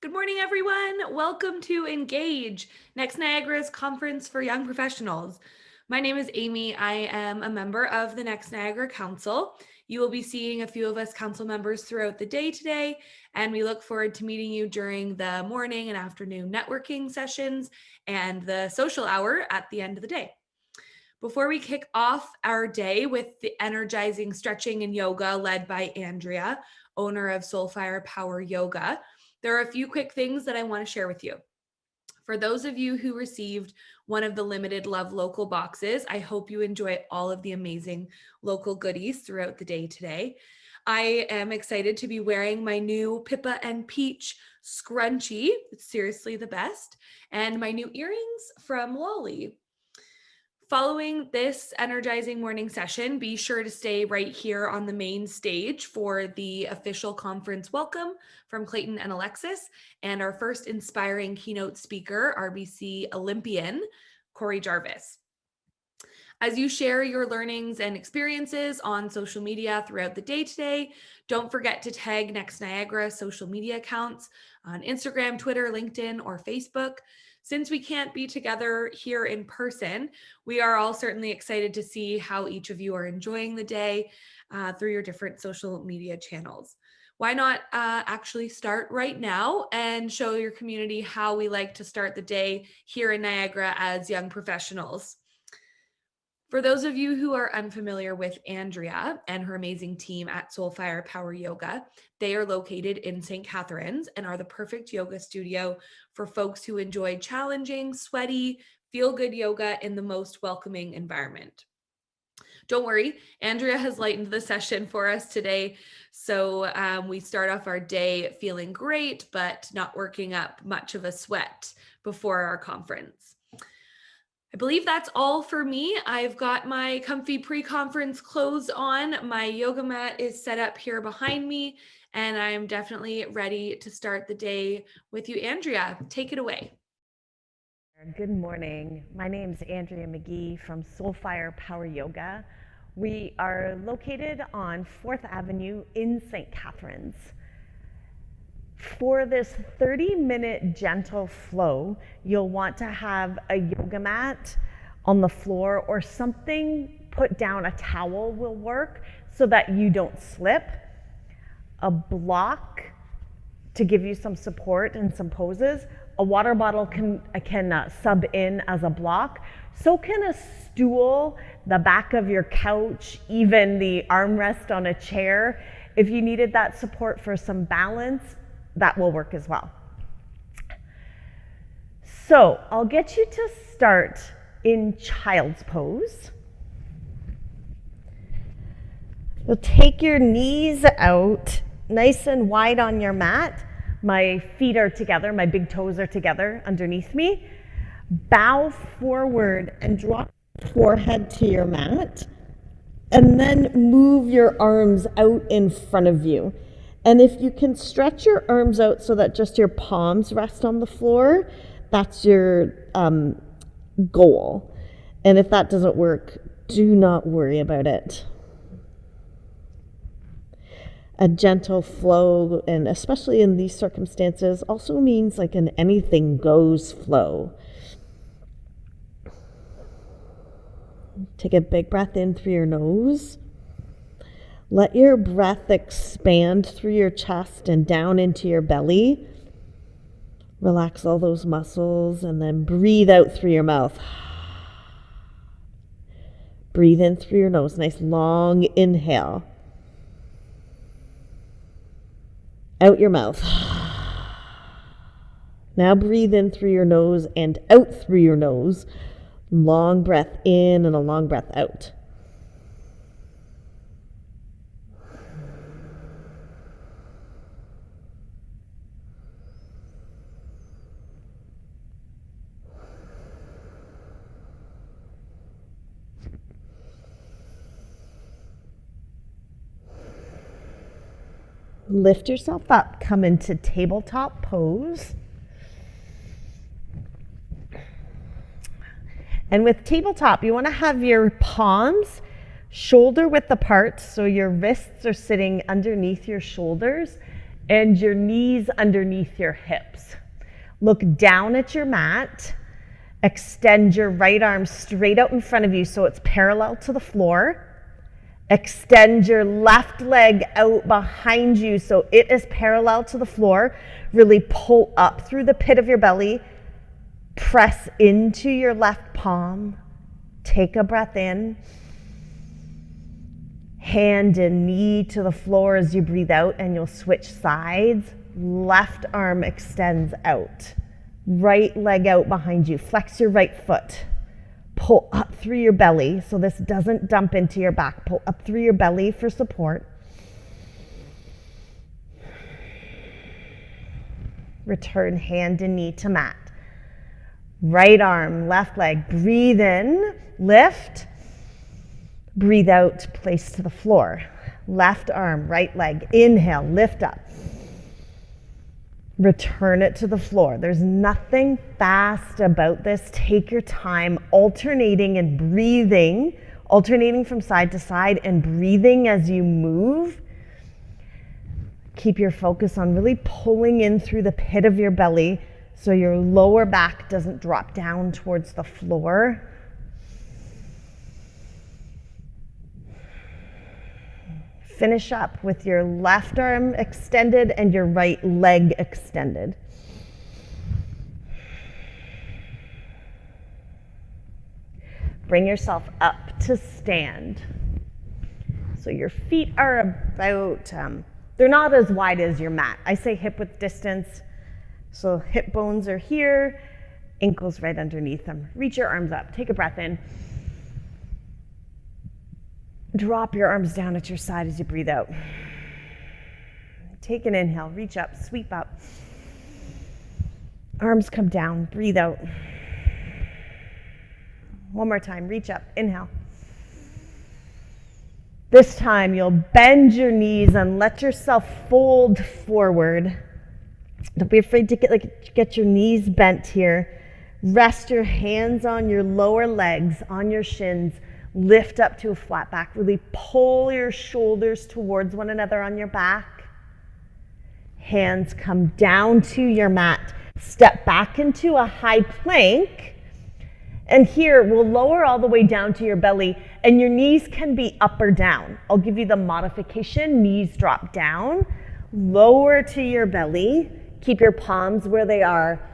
Good morning, everyone. Welcome to Engage, Next Niagara's conference for young professionals. My name is Amy. I am a member of the Next Niagara Council. You will be seeing a few of us council members throughout the day today, and we look forward to meeting you during the morning and afternoon networking sessions and the social hour at the end of the day. Before we kick off our day with the energizing stretching and yoga led by Andrea, owner of Soulfire Power Yoga, there are a few quick things that I want to share with you. For those of you who received one of the limited Love Local boxes, I hope you enjoy all of the amazing local goodies throughout the day today. I am excited to be wearing my new Pippa and Peach scrunchie. It's seriously the best. And my new earrings from Lolly. Following this energizing morning session, be sure to stay right here on the main stage for the official conference welcome from Clayton and Alexis and our first inspiring keynote speaker, RBC Olympian, Corey Jarvis. As you share your learnings and experiences on social media throughout the day today, don't forget to tag Next Niagara social media accounts on Instagram, Twitter, LinkedIn, or Facebook. Since we can't be together here in person, we are all certainly excited to see how each of you are enjoying the day through your different social media channels. Why not actually start right now and show your community how we like to start the day here in Niagara as young professionals? For those of you who are unfamiliar with Andrea and her amazing team at Soulfire Power Yoga, they are located in St. Catharines and are the perfect yoga studio for folks who enjoy challenging, sweaty, feel-good yoga in the most welcoming environment. Don't worry, Andrea has lightened the session for us today, so we start off our day feeling great, but not working up much of a sweat before our conference. I believe that's all for me. I've got my comfy pre-conference clothes on. My yoga mat is set up here behind me, and I'm definitely ready to start the day with you, Andrea. Take it away. Good morning. My name is Andrea McGee from Soulfire Power Yoga. We are located on 4th Avenue in St. Catharines. For this 30-minute gentle flow, you'll want to have a yoga mat on the floor or something put down. A towel will work so that you don't slip. A block to give you some support and some poses. A water bottle can sub in as a block. So can a stool, the back of your couch, even the armrest on a chair. If you needed that support for some balance, that will work as well. So I'll get you to start in child's pose. You'll take your knees out nice and wide on your mat. My feet are together, my big toes are together underneath me. Bow forward and drop your forehead to your mat. And then move your arms out in front of you. And if you can stretch your arms out so that just your palms rest on the floor, that's your goal. And if that doesn't work, do not worry about it. A gentle flow, and especially in these circumstances, also means like an anything goes flow. Take a big breath in through your nose. Let your breath expand through your chest and down into your belly. Relax all those muscles and then breathe out through your mouth. Breathe in through your nose. Nice long inhale. Out your mouth. Now breathe in through your nose and out through your nose. Long breath in and a long breath out. Lift yourself up, come into tabletop pose. And with tabletop, you want to have your palms shoulder width apart, so your wrists are sitting underneath your shoulders, and your knees underneath your hips. Look down at your mat. Extend your right arm straight out in front of you so it's parallel to the floor. Extend your left leg out behind you so it is parallel to the floor. Really pull up through the pit of your belly. Press into your left palm. Take a breath in. Hand and knee to the floor as you breathe out, and you'll switch sides. Left arm extends out. Right leg out behind you. Flex your right foot. Pull up through your belly so this doesn't dump into your back. Pull up through your belly for support. Return hand and knee to mat. Right arm, left leg. Breathe in, lift. Breathe out, place to the floor. Left arm, right leg. Inhale, lift up. Return it to the floor. There's nothing fast about this. Take your time, alternating and breathing, alternating from side to side and breathing as you move. Keep your focus on really pulling in through the pit of your belly so your lower back doesn't drop down towards the floor. Finish up with your left arm extended and your right leg extended. Bring yourself up to stand. So your feet are about, they're not as wide as your mat. I say hip width distance. So hip bones are here, ankles right underneath them. Reach your arms up. Take a breath in. Drop your arms down at your side as you breathe out. Take an inhale, reach up, sweep up. Arms come down, breathe out. One more time, reach up, inhale. This time you'll bend your knees and let yourself fold forward. Don't be afraid to get your knees bent here. Rest your hands on your lower legs, on your shins. Lift up to a flat back. Really pull your shoulders towards one another on your back. Hands come down to your mat. Step back into a high plank. And here we'll lower all the way down to your belly, and your knees can be up or down. I'll give you the modification. Knees drop down. Lower to your belly. Keep your palms where they are.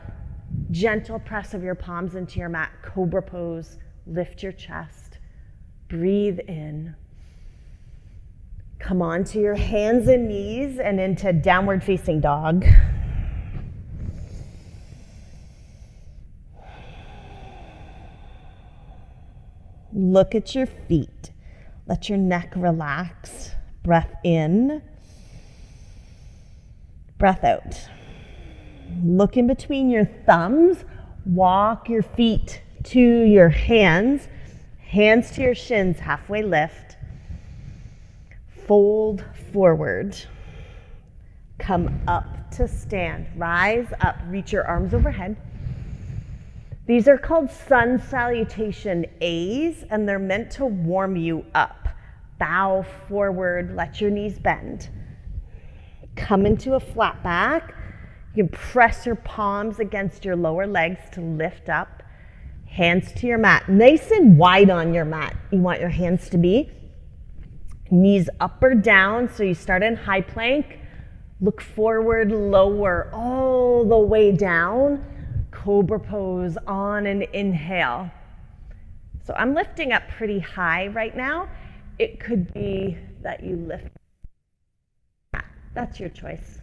Gentle press of your palms into your mat. Cobra pose. Lift your chest. Breathe in. Come onto your hands and knees and into downward facing dog. Look at your feet. Let your neck relax. Breath in. Breath out. Look in between your thumbs. Walk your feet to your hands. Hands to your shins, halfway lift. Fold forward. Come up to stand. Rise up, reach your arms overhead. These are called sun salutation A's, and they're meant to warm you up. Bow forward, let your knees bend. Come into a flat back. You can press your palms against your lower legs to lift up. Hands to your mat, nice and wide on your mat. You want your hands to be. Knees up or down, so you start in high plank. Look forward, lower all the way down. Cobra pose on an inhale. So I'm lifting up pretty high right now. It could be that you lift. That's your choice.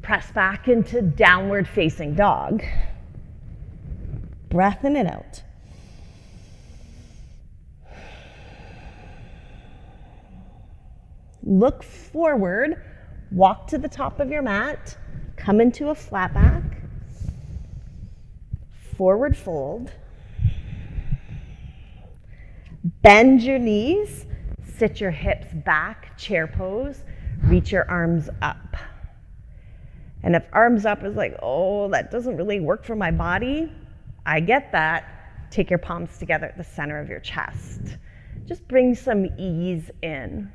Press back into downward facing dog. Breath in and out. Look forward, walk to the top of your mat, come into a flat back, forward fold, bend your knees, sit your hips back, chair pose, reach your arms up. And if arms up is like, oh, that doesn't really work for my body, I get that. Take your palms together at the center of your chest. Just bring some ease in.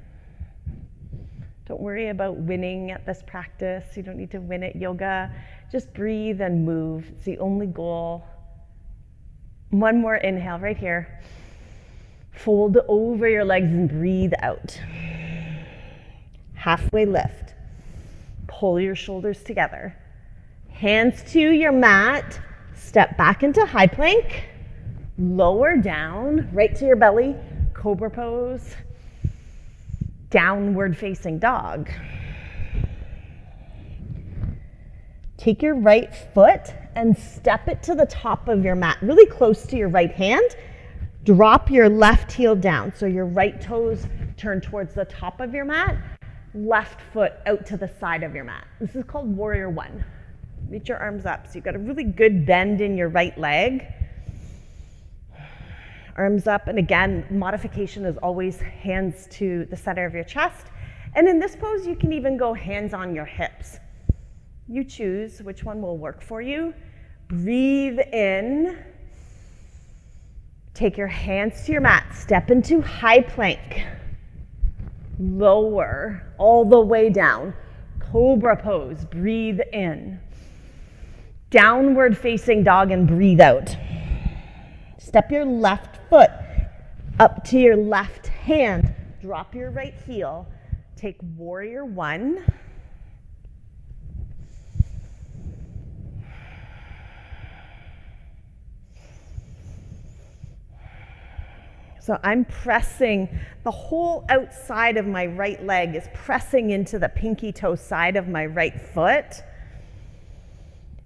Don't worry about winning at this practice. You don't need to win at yoga. Just breathe and move. It's the only goal. One more inhale right here. Fold over your legs and breathe out. Halfway lift. Pull your shoulders together. Hands to your mat. Step back into high plank. Lower down, right to your belly. Cobra pose. Downward facing dog. Take your right foot and step it to the top of your mat, really close to your right hand. Drop your left heel down, so your right toes turn towards the top of your mat, left foot out to the side of your mat. This is called Warrior One. Reach your arms up, so you've got a really good bend in your right leg. Arms up, and again, modification is always hands to the center of your chest. And in this pose, you can even go hands on your hips. You choose which one will work for you. Breathe in. Take your hands to your mat. Step into high plank. Lower all the way down. Cobra pose. Breathe in. Downward facing dog and breathe out. Step your left foot up to your left hand. Drop your right heel. Take Warrior One. So I'm pressing, the whole outside of my right leg is pressing into the pinky toe side of my right foot.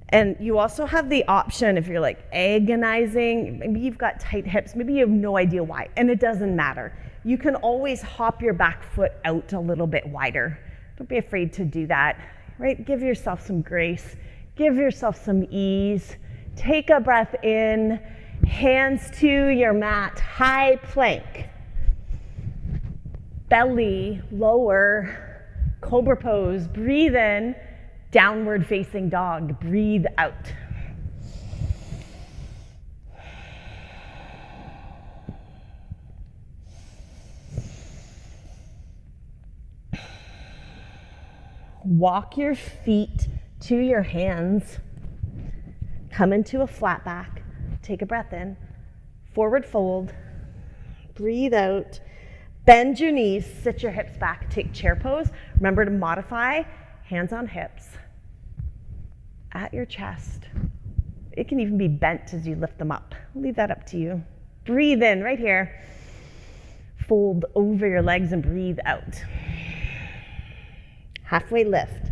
And you also have the option, if you're like agonizing, maybe you've got tight hips, maybe you have no idea why, and it doesn't matter. You can always hop your back foot out a little bit wider. Don't be afraid to do that, right? Give yourself some grace, give yourself some ease. Take a breath in, hands to your mat, high plank. Belly lower, cobra pose, breathe in. Downward facing dog, breathe out. Walk your feet to your hands. Come into a flat back. Take a breath in. Forward fold. Breathe out. Bend your knees, sit your hips back, take chair pose. Remember to modify. Hands on hips, at your chest. It can even be bent as you lift them up. I'll leave that up to you. Breathe in right here. Fold over your legs and breathe out. Halfway lift.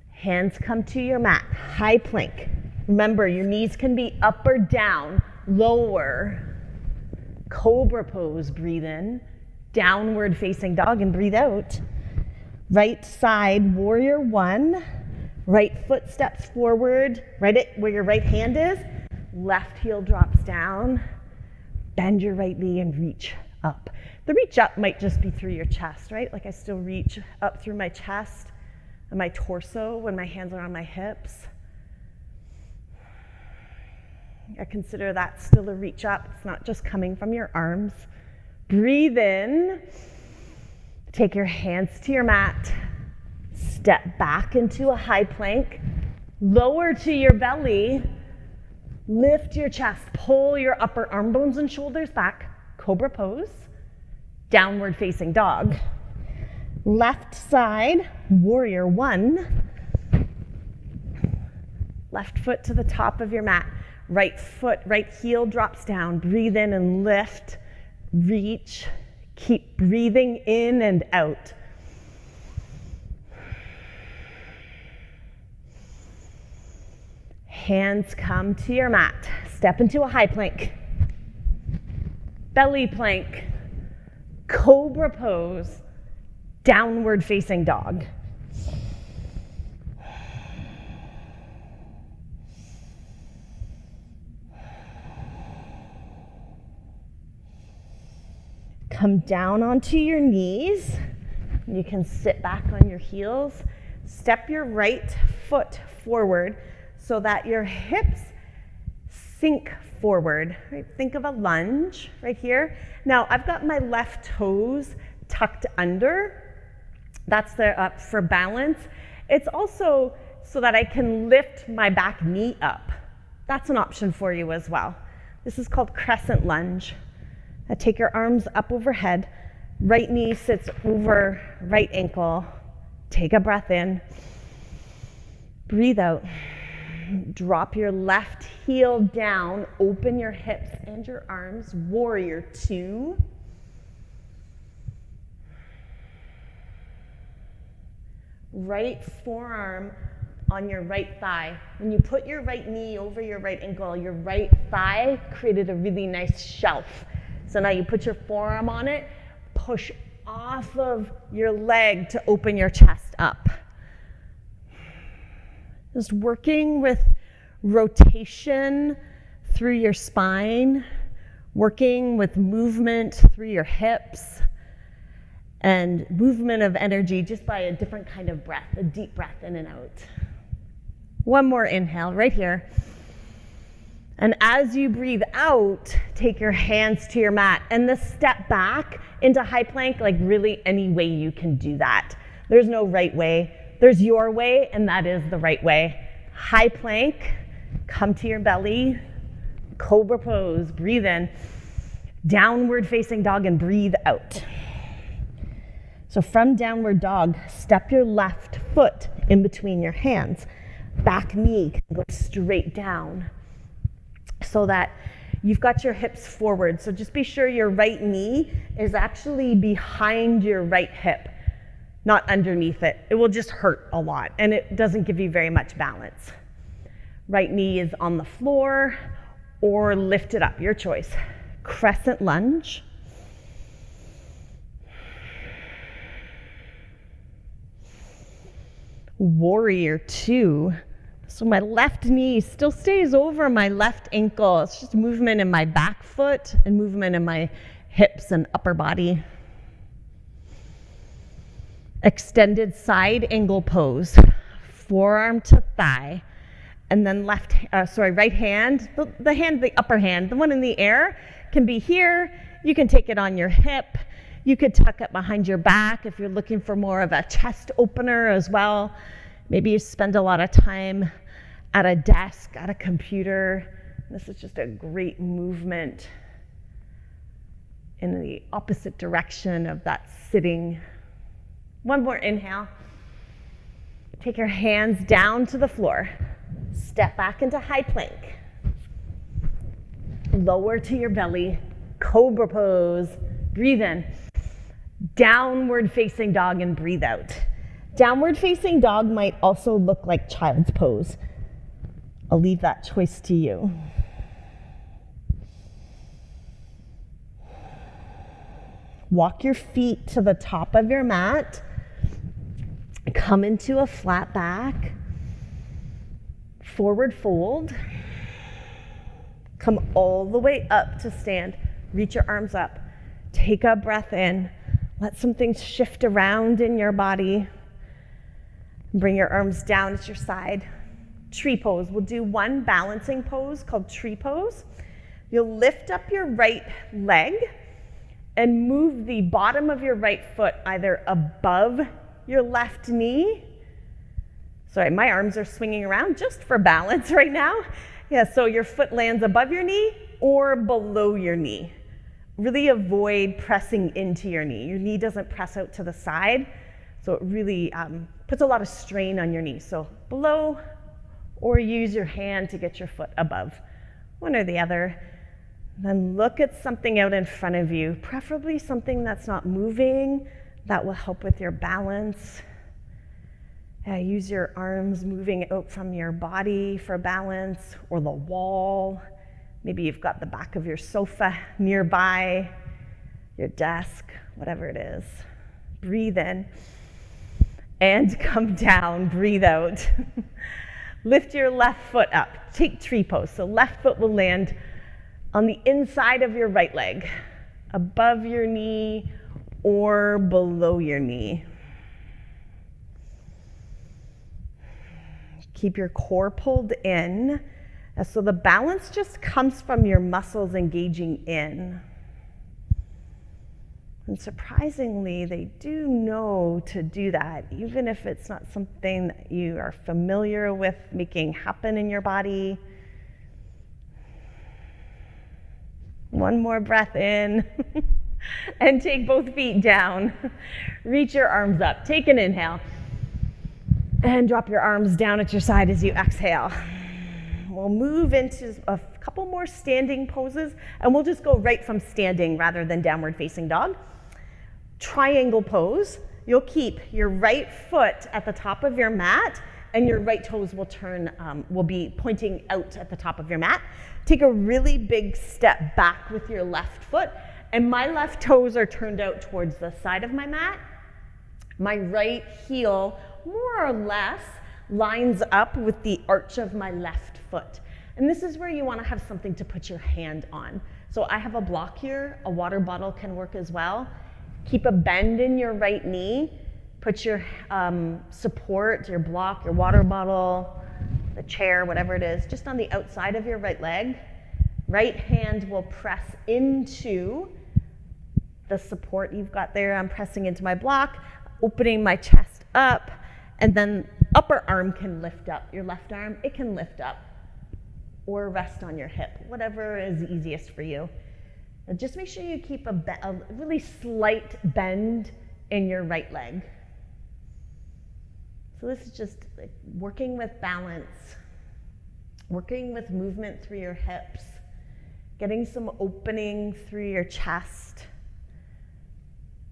Hands come to your mat, high plank. Remember, your knees can be up or down, lower. Cobra pose, breathe in. Downward facing dog and breathe out. Right side, Warrior One. Right foot steps forward, right at where your right hand is. Left heel drops down. Bend your right knee and reach up. The reach up might just be through your chest, right? Like I still reach up through my chest and my torso when my hands are on my hips. I consider that still a reach up. It's not just coming from your arms. Breathe in. Take your hands to your mat. Step back into a high plank. Lower to your belly. Lift your chest. Pull your upper arm bones and shoulders back. Cobra pose. Downward facing dog. Left side, Warrior One. Left foot to the top of your mat. Right foot, right heel drops down. Breathe in and lift. Reach. Keep breathing in and out. Hands come to your mat. Step into a high plank. Belly plank. Cobra pose. Downward facing dog. Come down onto your knees. You can sit back on your heels. Step your right foot forward so that your hips sink forward. Right? Think of a lunge right here. Now I've got my left toes tucked under. That's for balance. It's also so that I can lift my back knee up. That's an option for you as well. This is called crescent lunge. Take your arms up overhead. Right knee sits over right ankle. Take a breath in. Breathe out. Drop your left heel down. Open your hips and your arms. Warrior two. Right forearm on your right thigh. When you put your right knee over your right ankle, your right thigh created a really nice shelf. So now you put your forearm on it, push off of your leg to open your chest up. Just working with rotation through your spine, working with movement through your hips, and movement of energy just by a different kind of breath, a deep breath in and out. One more inhale right here. And as you breathe out, take your hands to your mat and then step back into high plank, like really any way you can do that. There's no right way. There's your way, and that is the right way. High plank, come to your belly, cobra pose, breathe in, downward facing dog, and breathe out. So from downward dog, step your left foot in between your hands. Back knee can go straight down so that you've got your hips forward. So just be sure your right knee is actually behind your right hip, not underneath it. It will just hurt a lot, and it doesn't give you very much balance. Right knee is on the floor or lift it up, your choice. Crescent lunge. Warrior two. So my left knee still stays over my left ankle. It's just movement in my back foot and movement in my hips and upper body. Extended side angle pose. Forearm to thigh. And then right hand, the upper hand, the one in the air can be here. You can take it on your hip. You could tuck it behind your back if you're looking for more of a chest opener as well. Maybe you spend a lot of time at a desk, at a computer. This is just a great movement in the opposite direction of that sitting. One more inhale. Take your hands down to the floor. Step back into high plank. Lower to your belly, cobra pose. Breathe in. Downward facing dog and breathe out. Downward facing dog might also look like child's pose. I'll leave that choice to you. Walk your feet to the top of your mat. Come into a flat back. Forward fold. Come all the way up to stand. Reach your arms up. Take a breath in. Let some things shift around in your body. Bring your arms down at your side. Tree pose. We'll do one balancing pose called tree pose. You'll lift up your right leg and move the bottom of your right foot either above your left knee. Sorry, my arms are swinging around just for balance right now. Yeah, so your foot lands above your knee or below your knee. Really avoid pressing into your knee. Your knee doesn't press out to the side, so it really puts a lot of strain on your knee. So below, or use your hand to get your foot above, one or the other. Then look at something out in front of you, preferably something that's not moving. That will help with your balance. Use your arms moving out from your body for balance, or the wall. Maybe you've got the back of your sofa nearby, your desk, whatever it is. Breathe in and come down, breathe out. Lift your left foot up, take tree pose. So left foot will land on the inside of your right leg, above your knee or below your knee. Keep your core pulled in. So the balance just comes from your muscles engaging in. And surprisingly, they do know to do that, even if it's not something that you are familiar with making happen in your body. One more breath in. And take both feet down. Reach your arms up. Take an inhale. And drop your arms down at your side as you exhale. We'll move into a couple more standing poses, and we'll just go right from standing rather than downward facing dog. Triangle pose. You'll keep your right foot at the top of your mat, and your right toes will be pointing out at the top of your mat. Take a really big step back with your left foot, and my left toes are turned out towards the side of my mat. My right heel, more or less, lines up with the arch of my left foot. And this is where you want to have something to put your hand on. So I have a block here. A water bottle can work as well. Keep a bend in your right knee. Put your support, your block, your water bottle, the chair, whatever it is, just on the outside of your right leg. Right hand will press into the support you've got there. I'm pressing into my block, opening my chest up, and then upper arm can lift up. Your left arm, it can lift up or rest on your hip, whatever is easiest for you. And just make sure you keep a really slight bend in your right leg. So this is just like working with balance, working with movement through your hips, getting some opening through your chest,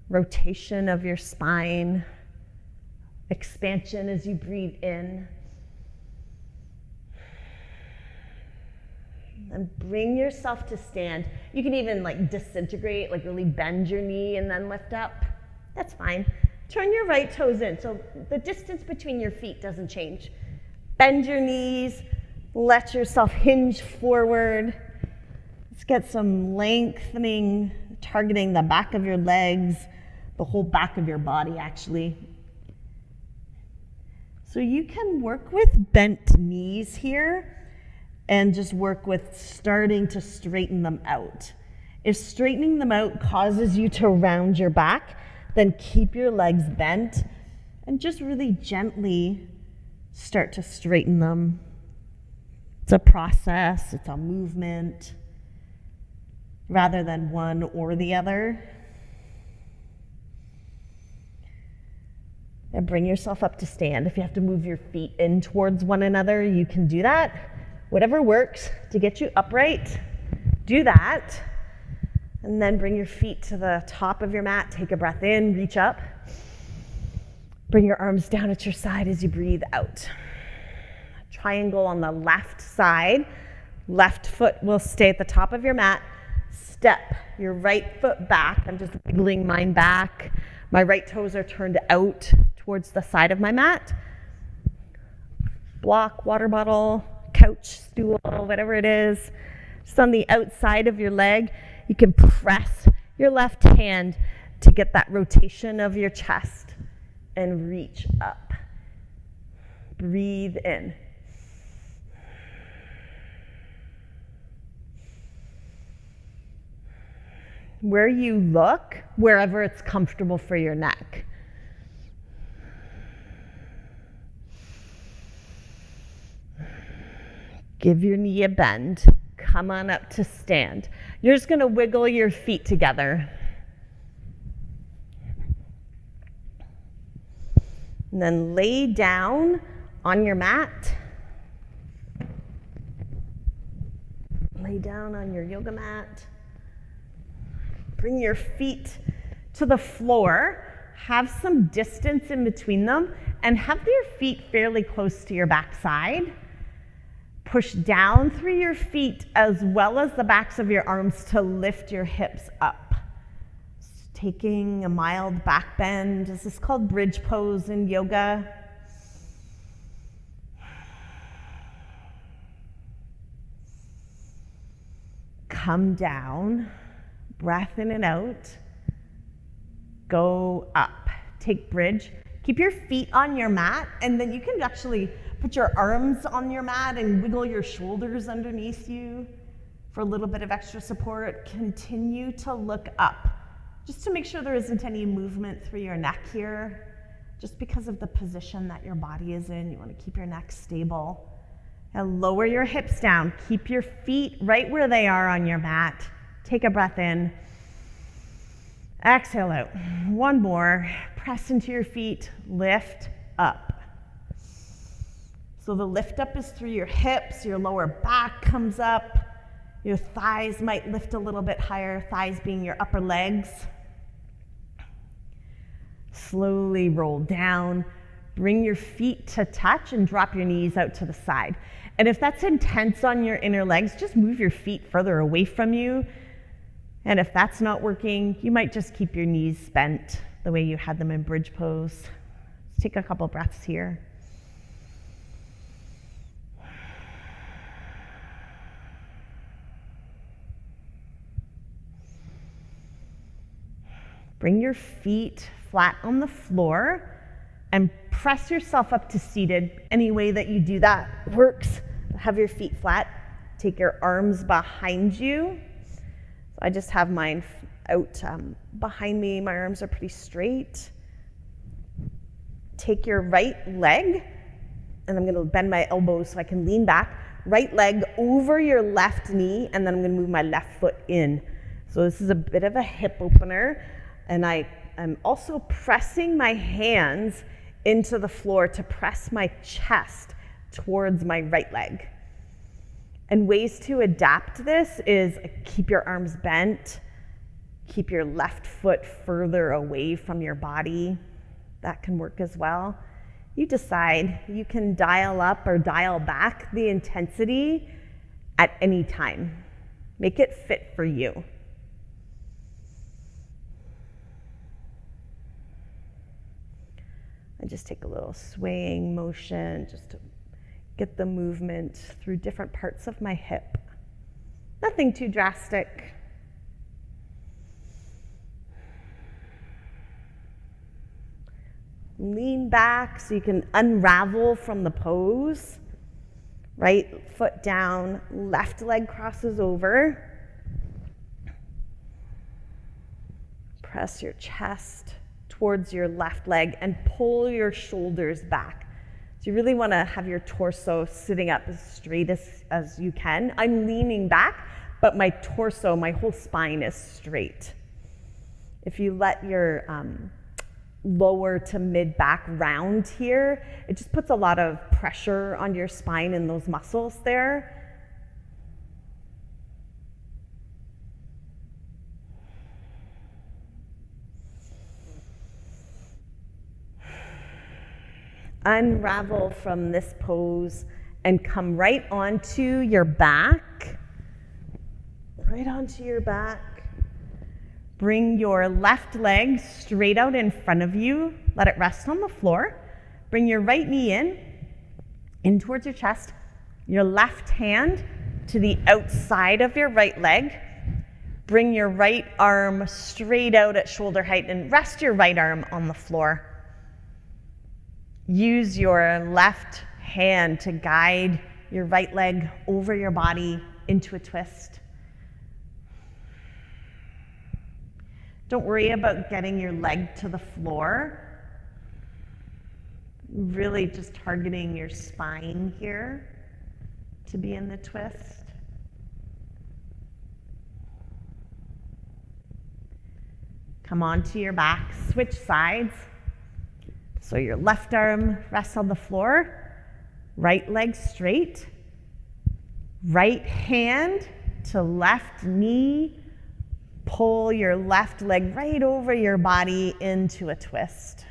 rotation of your spine, expansion as you breathe in. And bring yourself to stand. You can even like disintegrate, like really bend your knee and then lift up. That's fine. Turn your right toes in so the distance between your feet doesn't change. Bend your knees, let yourself hinge forward. Let's get some lengthening, targeting the back of your legs, the whole back of your body actually. So you can work with bent knees here and just work with starting to straighten them out. If straightening them out causes you to round your back, then keep your legs bent and just really gently start to straighten them. It's a process, it's a movement, rather than one or the other. And bring yourself up to stand. If you have to move your feet in towards one another, you can do that. Whatever works to get you upright, do that. And then bring your feet to the top of your mat. Take a breath in, reach up. Bring your arms down at your side as you breathe out. Triangle on the left side. Left foot will stay at the top of your mat. Step your right foot back. I'm just wiggling mine back. My right toes are turned out towards the side of my mat. Block, water bottle, couch, stool, whatever it is. Just on the outside of your leg, you can press your left hand to get that rotation of your chest and reach up. Breathe in. Where you look, wherever it's comfortable for your neck. Give your knee a bend. Come on up to stand. You're just going to wiggle your feet together. And then lay down on your mat. Lay down on your yoga mat. Bring your feet to the floor. Have some distance in between them and have your feet fairly close to your backside. Push down through your feet as well as the backs of your arms to lift your hips up. Just taking a mild back bend. This is called bridge pose in yoga. Come down. Breath in and out. Go up. Take bridge. Keep your feet on your mat, and then you can actually put your arms on your mat and wiggle your shoulders underneath you for a little bit of extra support. Continue to look up. just to make sure there isn't any movement through your neck here. Just because of the position that your body is in, you want to keep your neck stable. And lower your hips down. Keep your feet right where they are on your mat. Take a breath in. Exhale out. One more. Press into your feet. Lift up. So the lift up is through your hips. Your lower back comes up. Your thighs might lift a little bit higher, thighs being your upper legs. Slowly roll down. Bring your feet to touch and drop your knees out to the side. And if that's intense on your inner legs, just move your feet further away from you. And if that's not working, you might just keep your knees bent the way you had them in bridge pose. Let's take a couple breaths here. Bring your feet flat on the floor and press yourself up to seated. Any way that you do that works. Have your feet flat. Take your arms behind you. So I just have mine out behind me. My arms are pretty straight. Take your right leg, and I'm gonna bend my elbows so I can lean back. Right leg over your left knee, and then I'm gonna move my left foot in. So this is a bit of a hip opener, and I'm also pressing my hands into the floor to press my chest towards my right leg. And ways to adapt this is keep your arms bent, keep your left foot further away from your body. That can work as well. You decide. You can dial up or dial back the intensity at any time. Make it fit for you. And just take a little swaying motion just to get the movement through different parts of my hip. Nothing too drastic. Lean back so you can unravel from the pose. Right foot down, left leg crosses over. Press your chest towards your left leg and pull your shoulders back. So you really want to have your torso sitting up as straight as you can. I'm leaning back, but my torso, my whole spine is straight. If you let your lower to mid back round here, it just puts a lot of pressure on your spine and those muscles there. Unravel from this pose and come right onto your back. Right onto your back. Bring your left leg straight out in front of you. Let it rest on the floor. Bring your right knee in towards your chest. Your left hand to the outside of your right leg. Bring your right arm straight out at shoulder height and rest your right arm on the floor. Use your left hand to guide your right leg over your body into a twist. Don't worry about getting your leg to the floor. Really just targeting your spine here to be in the twist. Come onto your back, switch sides. So your left arm rests on the floor, right leg straight, right hand to left knee, pull your left leg right over your body into a twist.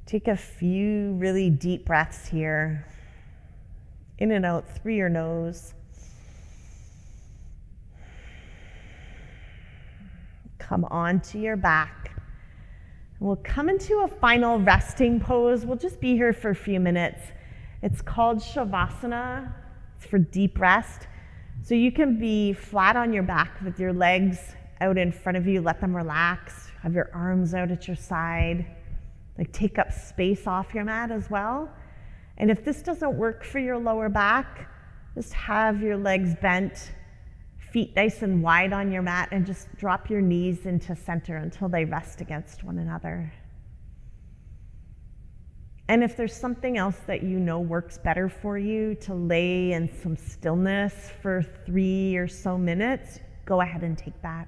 Take a few really deep breaths here, in and out through your nose. Come onto your back. We'll come into a final resting pose. We'll just be here for a few minutes. It's called Shavasana. It's for deep rest. So you can be flat on your back with your legs out in front of you. Let them relax. Have your arms out at your side. Like take up space off your mat as well. And if this doesn't work for your lower back, Just have your legs bent, feet nice and wide on your mat, and just drop your knees into center until they rest against one another. And if there's something else that you know works better for you, to lay in some stillness for 3 or so minutes, go ahead and take that.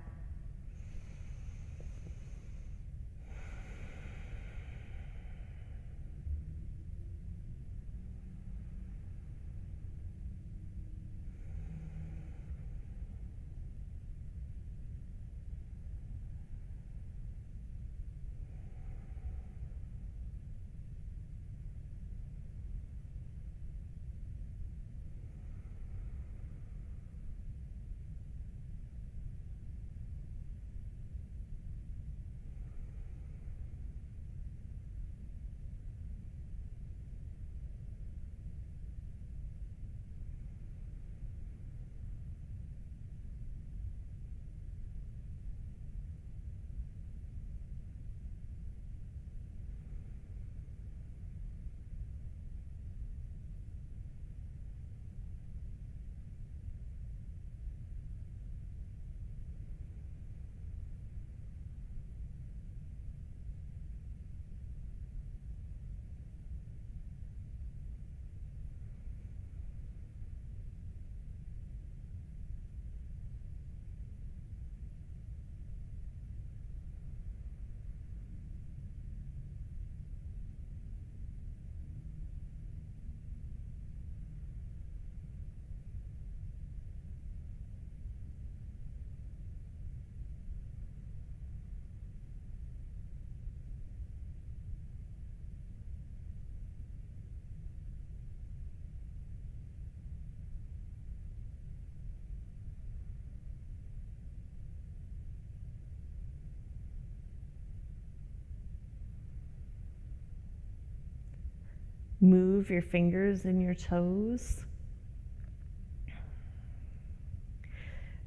Move your fingers and your toes.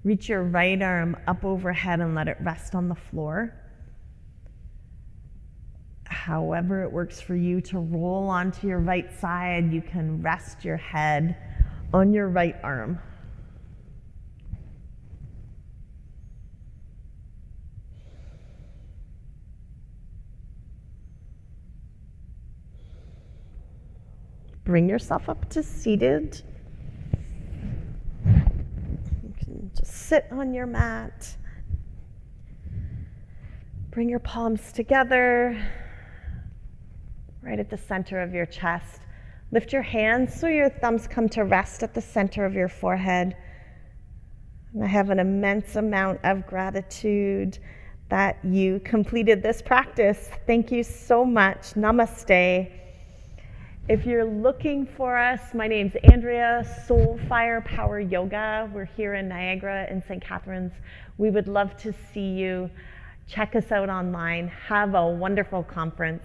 Reach your right arm up overhead and let it rest on the floor. However it works for you to roll onto your right side, you can rest your head on your right arm. Bring yourself up to seated. You can just sit on your mat. Bring your palms together, right at the center of your chest. Lift your hands so your thumbs come to rest at the center of your forehead. And I have an immense amount of gratitude that you completed this practice. Thank you so much. Namaste. If you're looking for us, my name's Andrea, Soul Fire Power Yoga. We're here in Niagara in St. Catharines. We would love to see you. Check us out online. Have a wonderful conference.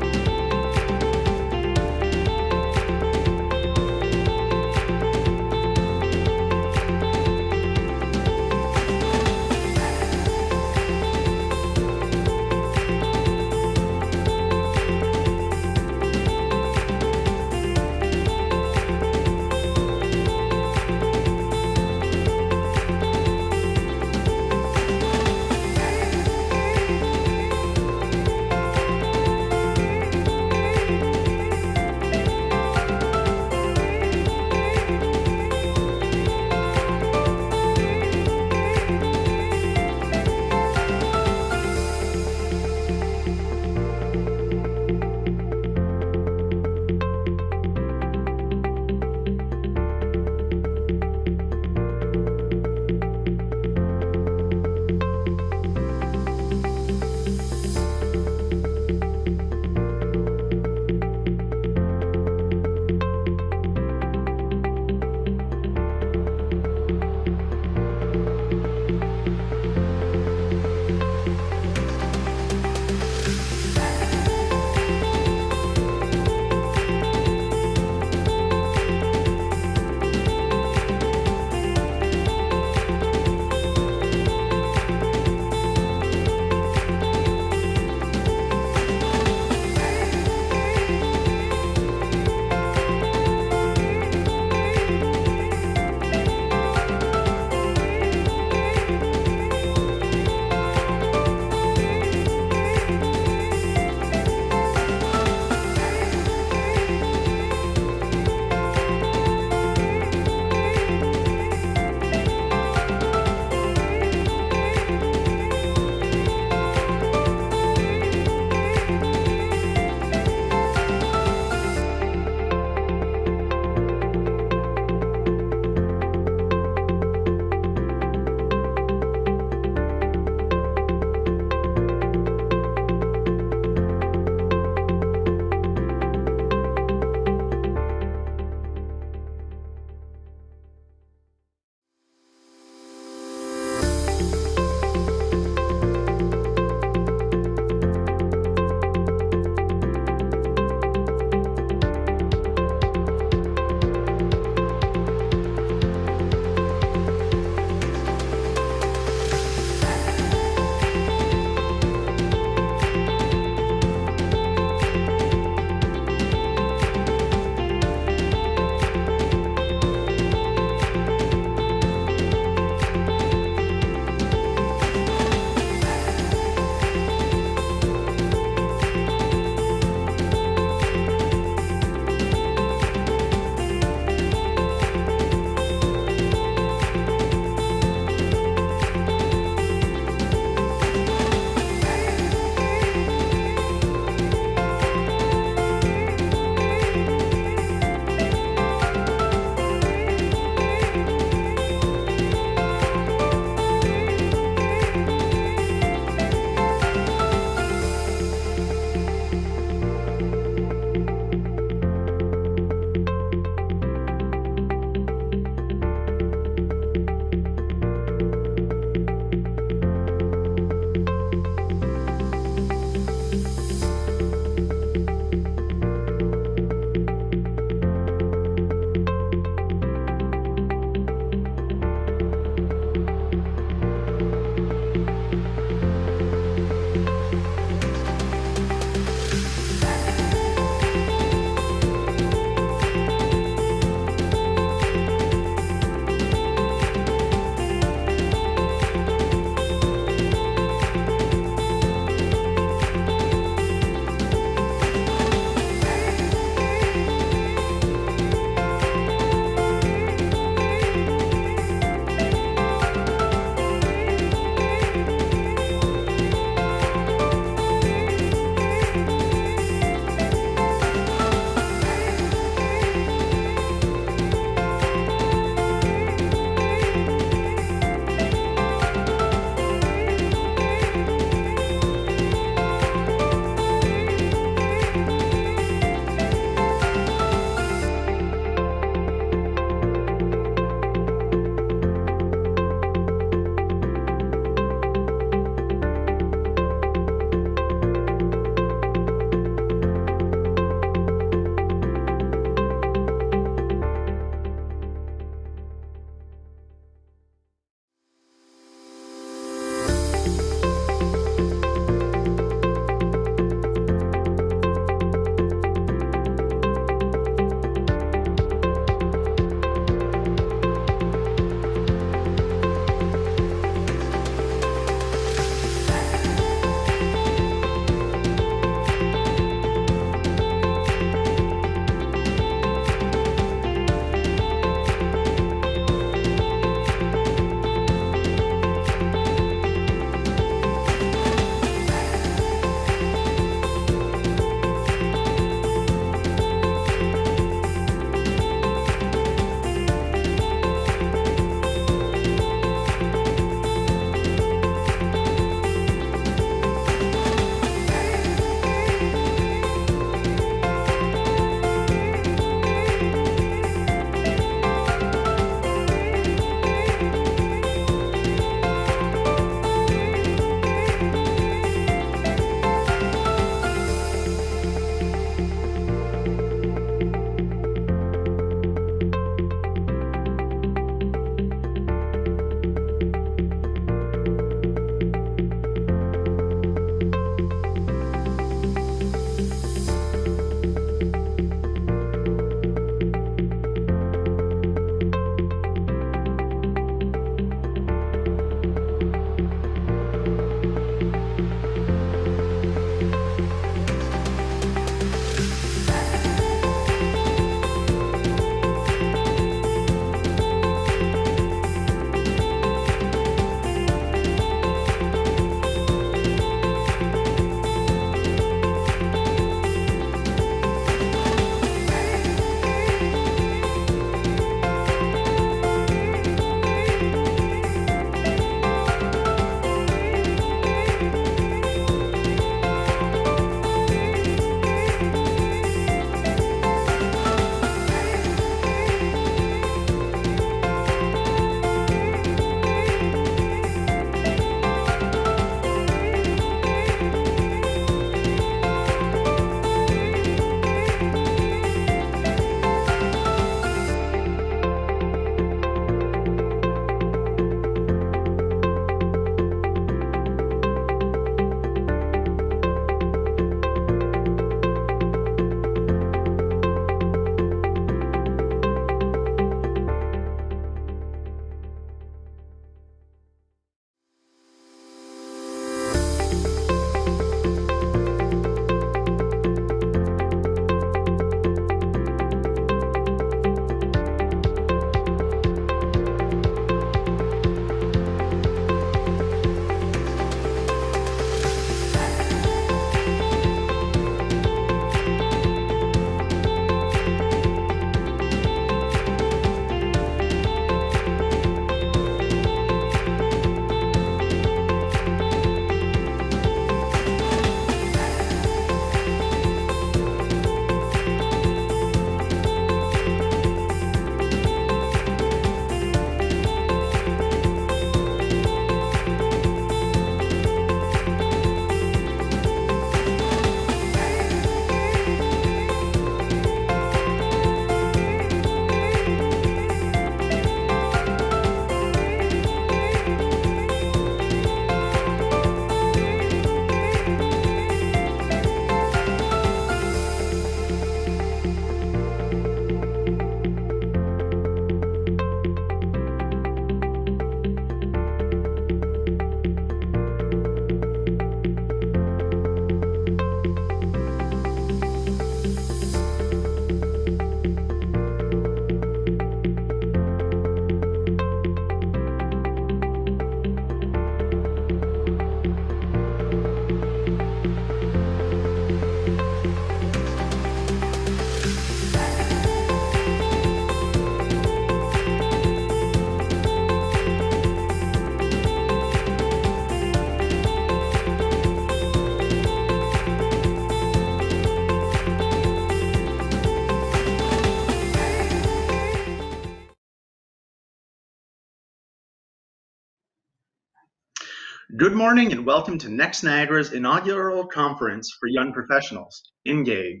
Good morning and welcome to NEXTNiagara's inaugural conference for young professionals, Engage.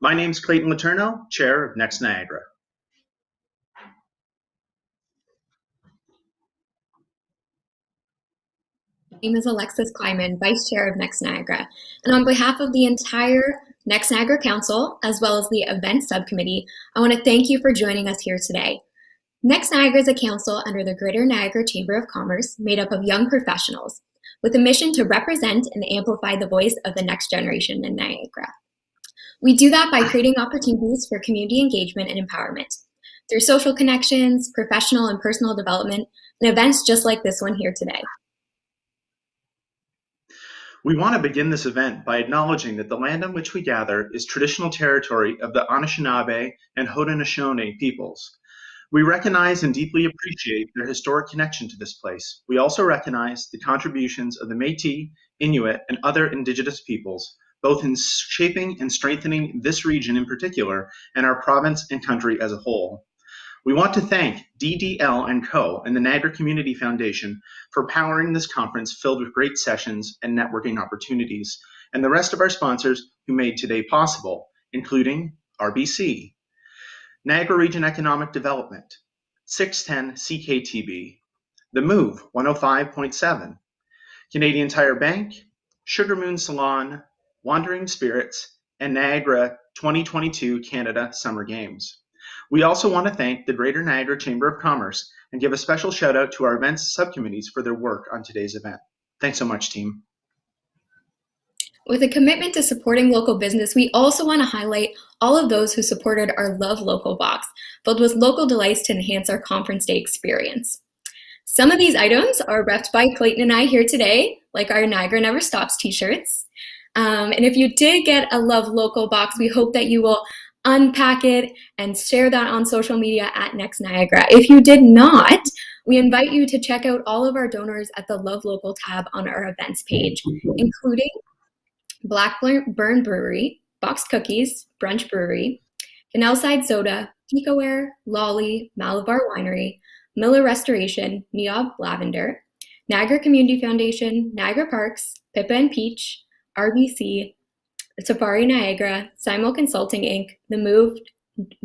My name is Clayton Letourneau, Chair of NEXTNiagara. My name is Alexis Kleiman, Vice Chair of NEXTNiagara. And on behalf of the entire NEXTNiagara Council, as well as the Event Subcommittee, I want to thank you for joining us here today. NEXTNiagara is a council under the Greater Niagara Chamber of Commerce made up of young professionals with a mission to represent and amplify the voice of the next generation in Niagara. We do that by creating opportunities for community engagement and empowerment through social connections, professional and personal development, and events just like this one here today. We want to begin this event by acknowledging that the land on which we gather is traditional territory of the Anishinaabe and Haudenosaunee peoples. We recognize and deeply appreciate their historic connection to this place. We also recognize the contributions of the Métis, Inuit, and other Indigenous peoples, both in shaping and strengthening this region in particular, and our province and country as a whole. We want to thank DDL & Co. and the Niagara Community Foundation for powering this conference filled with great sessions and networking opportunities, and the rest of our sponsors who made today possible, including RBC, Niagara Region Economic Development, 610 CKTB, The Move 105.7, Canadian Tire Bank, Sugar Moon Salon, Wandering Spirits, and Niagara 2022 Canada Summer Games. We also want to thank the Greater Niagara Chamber of Commerce and give a special shout out to our events subcommittees for their work on today's event. Thanks so much, team. With a commitment to supporting local business, we also want to highlight all of those who supported our Love Local box, filled with local delights to enhance our conference day experience. Some of these items are repped by Clayton and I here today, like our Niagara Never Stops t-shirts. And if you did get a Love Local box, we hope that you will unpack it and share that on social media at NEXTNiagara. If you did not, we invite you to check out all of our donors at the Love Local tab on our events page, including Blackburn Brewery, Boxed Cookies, Brunch Brewery, Canalside Soda, Picaware, Lolly, Malabar Winery, Miller Restoration, Neob Lavender, Niagara Community Foundation, Niagara Parks, Pippa and Peach, RBC, Safari Niagara, Simul Consulting Inc., The Move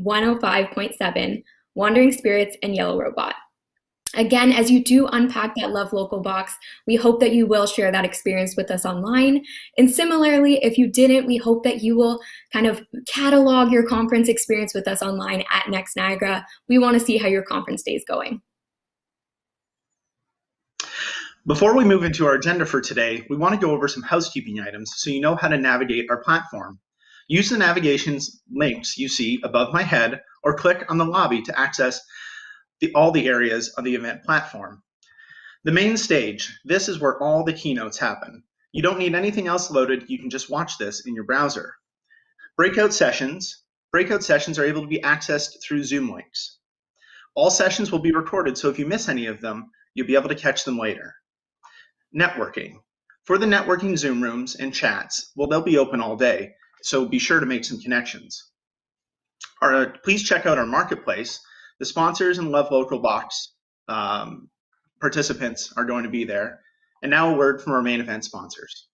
105.7, Wandering Spirits, and Yellow Robot. Again, as you do unpack that Love Local box, we hope that you will share that experience with us online. And similarly, if you didn't, we hope that you will kind of catalog your conference experience with us online at NEXTNiagara. We want to see how your conference day is going. Before we move into our agenda for today, we want to go over some housekeeping items so you know how to navigate our platform. Use the navigation links you see above my head or click on the lobby to access all the areas of the event platform. The main stage, this is where all the keynotes happen. You don't need anything else loaded, you can just watch this in your browser. Breakout sessions are able to be accessed through Zoom links. All sessions will be recorded, so if you miss any of them, you'll be able to catch them later. Networking. For the networking Zoom rooms and chats, well, they'll be open all day, so be sure to make some connections. Please check out our marketplace. The sponsors and Love Local box participants are going to be there. And now a word from our main event sponsors.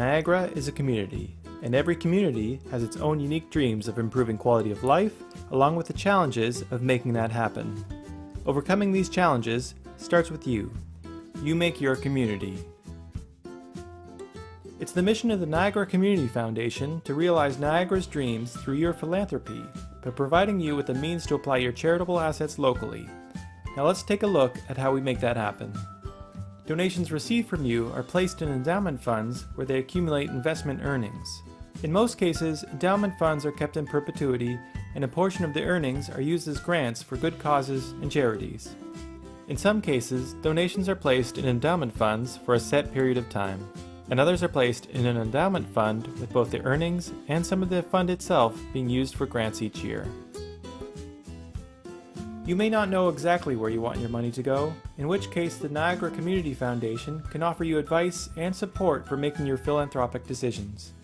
Niagara is a community, and every community has its own unique dreams of improving quality of life, along with the challenges of making that happen. Overcoming these challenges starts with you. You make your community. It's the mission of the Niagara Community Foundation to realize Niagara's dreams through your philanthropy, by providing you with the means to apply your charitable assets locally. Now let's take a look at how we make that happen. Donations received from you are placed in endowment funds where they accumulate investment earnings. In most cases, endowment funds are kept in perpetuity, and a portion of the earnings are used as grants for good causes and charities. In some cases, donations are placed in endowment funds for a set period of time, and others are placed in an endowment fund with both the earnings and some of the fund itself being used for grants each year. You may not know exactly where you want your money to go, in which case the Niagara Community Foundation can offer you advice and support for making your philanthropic decisions.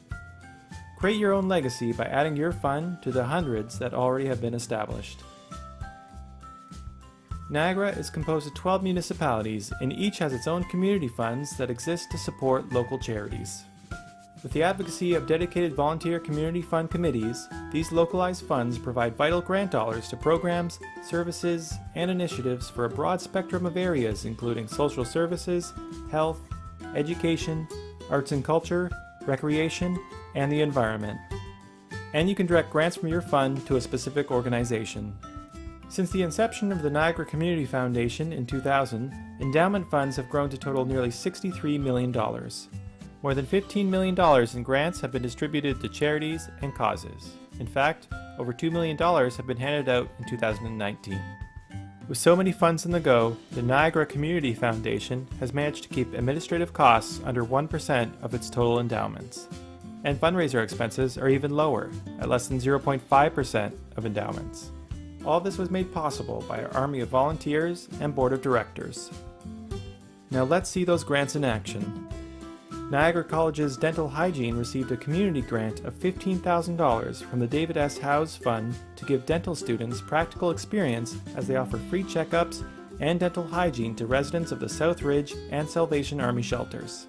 Create your own legacy by adding your fund to the hundreds that already have been established. Niagara is composed of 12 municipalities, and each has its own community funds that exist to support local charities. With the advocacy of dedicated volunteer community fund committees, these localized funds provide vital grant dollars to programs, services, and initiatives for a broad spectrum of areas including social services, health, education, arts and culture, recreation, and the environment. And you can direct grants from your fund to a specific organization. Since the inception of the Niagara Community Foundation in 2000, endowment funds have grown to total nearly $63 million. More than $15 million in grants have been distributed to charities and causes. In fact, over $2 million have been handed out in 2019. With so many funds on the go, the Niagara Community Foundation has managed to keep administrative costs under 1% of its total endowments. And fundraiser expenses are even lower, at less than 0.5% of endowments. All this was made possible by our army of volunteers and board of directors. Now let's see those grants in action. Niagara College's dental hygiene received a community grant of $15,000 from the David S. Howes Fund to give dental students practical experience as they offer free checkups and dental hygiene to residents of the South Ridge and Salvation Army shelters.